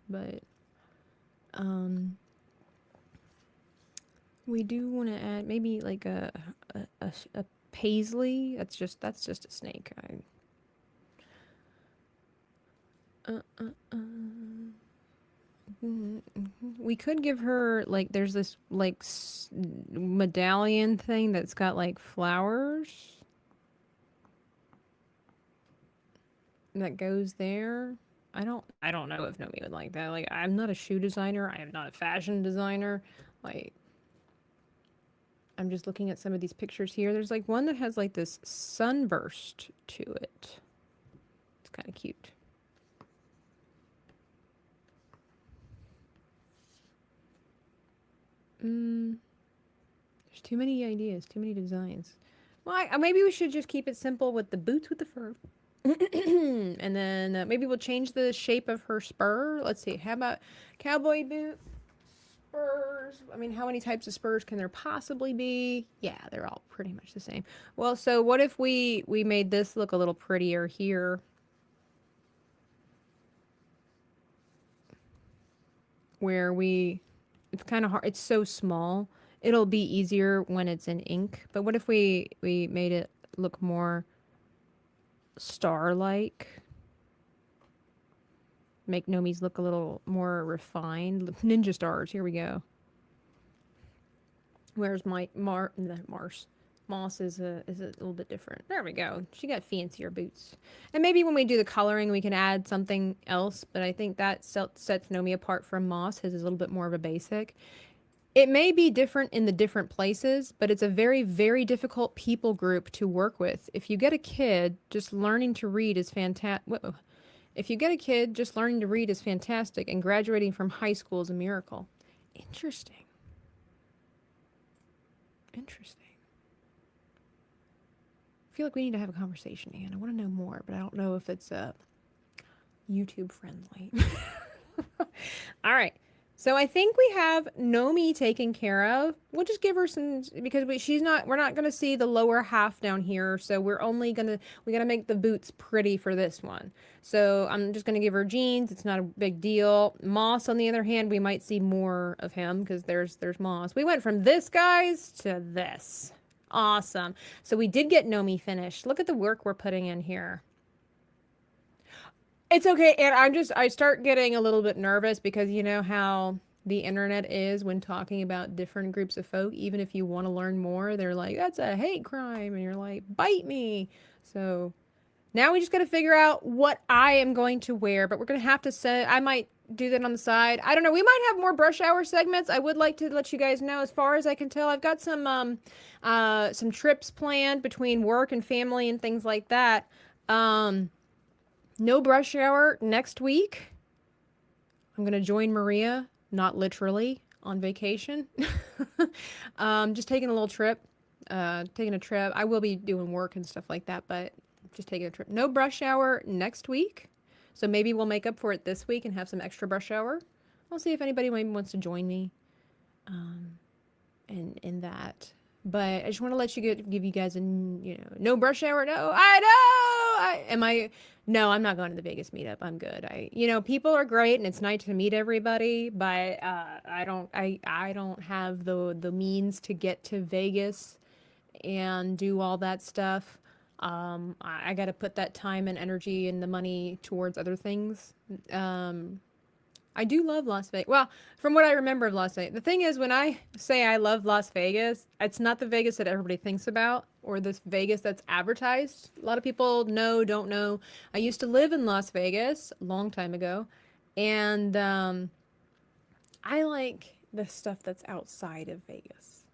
but we do want to add maybe like a paisley. That's just a snake. We could give her, like, there's this, like, medallion thing that's got, like, flowers that goes there. I don't know if Nomi would like that. Like, I'm not a shoe designer. I am not a fashion designer. Like, I'm just looking at some of these pictures here. There's, like, one that has, like, this sunburst to it. It's kind of cute. There's too many ideas, too many designs. Well, maybe we should just keep it simple with the boots with the fur. And then maybe we'll change the shape of her spur. Let's see. How about cowboy boot spurs? I mean, how many types of spurs can there possibly be? Yeah, they're all pretty much the same. Well, so what if we made this look a little prettier here? Where it's kind of hard. It's so small. It'll be easier when it's in ink. But what if we made it look more star-like? Make Nomi's look a little more refined. Ninja stars. Here we go. Where's my Mars? Moss is a little bit different. There we go. She got fancier boots. And maybe when we do the coloring, we can add something else. But I think that sets Nomi apart from Moss. His is a little bit more of a basic. It may be different in the different places, but it's a very, very difficult people group to work with. If you get a kid, just learning to read is fantastic. If you get a kid, just learning to read is fantastic, and graduating from high school is a miracle. Interesting. Interesting. I feel like we need to have a conversation, Anne. I want to know more, but I don't know if it's YouTube friendly. All right. So I think we have Nomi taken care of. We'll just give her some, because we're not going to see the lower half down here. So we're going to make the boots pretty for this one. So I'm just going to give her jeans. It's not a big deal. Moss, on the other hand, we might see more of him because there's Moss. We went from this, guys, to this. Awesome. So we did get Nomi finished. Look at the work we're putting in here. It's okay, and I start getting a little bit nervous because you know how the internet is when talking about different groups of folk. Even if you want to learn more, they're like, that's a hate crime, and you're like, bite me. So now we just got to figure out what I am going to wear, but we're going to have to say, I might do that on the side. I don't know. We might have more brush hour segments. I would like to let you guys know, as far as I can tell, I've got some trips planned between work and family and things like that. No brush hour next week. I'm going to join Maria, not literally, on vacation. Just taking a little trip. Taking a trip. I will be doing work and stuff like that, but just taking a trip. No brush hour next week. So maybe we'll make up for it this week and have some extra brush hour. I'll see if anybody maybe wants to join me in that. But I just want to let you give you guys no brush hour. No, I know. No, I'm not going to the Vegas meetup. I'm good. People are great and it's nice to meet everybody, but I don't have the means to get to Vegas and do all that stuff. I got to put that time and energy and the money towards other things. I do love Las Vegas. Well, from what I remember of Las Vegas, the thing is, when I say I love Las Vegas, it's not the Vegas that everybody thinks about or this Vegas that's advertised. A lot of people don't know. I used to live in Las Vegas a long time ago, and I like the stuff that's outside of Vegas.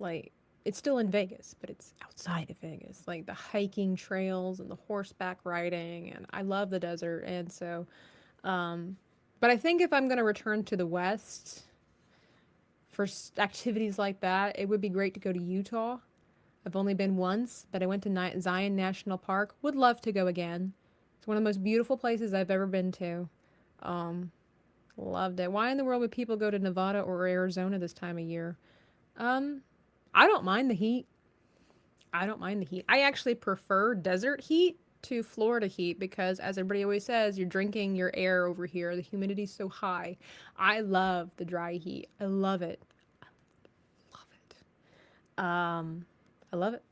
Like, it's still in Vegas, but it's outside of Vegas. Like the hiking trails and the horseback riding, and I love the desert, and so... But I think if I'm going to return to the West for activities like that, it would be great to go to Utah. I've only been once, but I went to Zion National Park. Would love to go again. It's one of the most beautiful places I've ever been to. Loved it. Why in the world would people go to Nevada or Arizona this time of year? I don't mind the heat. I actually prefer desert heat to Florida heat because, as everybody always says, you're drinking your air over here. The humidity's so high. I love the dry heat. I love it. I love it.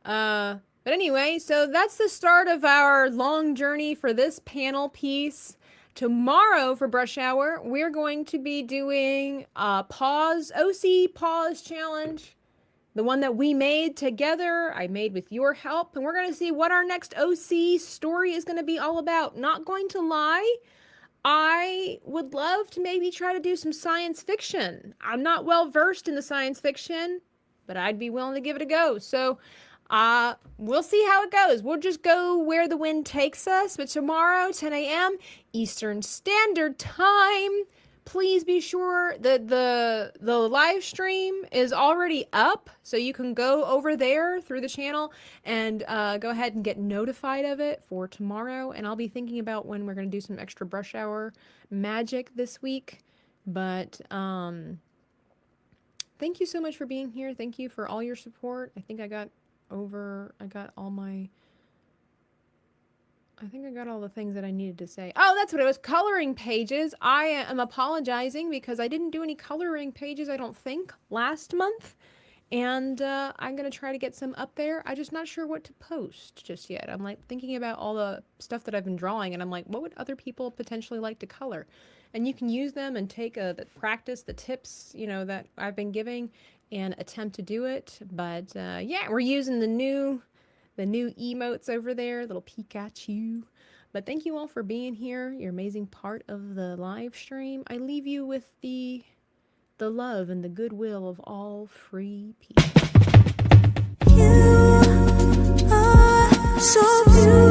But anyway, so that's the start of our long journey for this panel piece. Tomorrow for Brush Hour, we're going to be doing a OC pause challenge. The one that we made together, I made with your help, and we're going to see what our next OC story is going to be all about. Not going to lie, I would love to maybe try to do some science fiction. I'm not well versed in the science fiction, but I'd be willing to give it a go. So we'll see how it goes. We'll just go where the wind takes us. But tomorrow, 10 a.m. Eastern Standard Time, please be sure that the live stream is already up, so you can go over there through the channel and go ahead and get notified of it for tomorrow. And I'll be thinking about when we're going to do some extra Brush Hour magic this week. But thank you so much for being here. Thank you for all your support. I think I got all the things that I needed to say. Oh, that's what it was. Coloring pages. I am apologizing because I didn't do any coloring pages, I don't think, last month. And I'm going to try to get some up there. I'm just not sure what to post just yet. I'm like thinking about all the stuff that I've been drawing, and I'm like, what would other people potentially like to color? And you can use them and take practice the tips, that I've been giving, and attempt to do it. But yeah, we're using the new emotes over there, little Pikachu. But thank you all for being here. You're an amazing part of the live stream. I leave you with the love and the goodwill of all free people. You are so beautiful.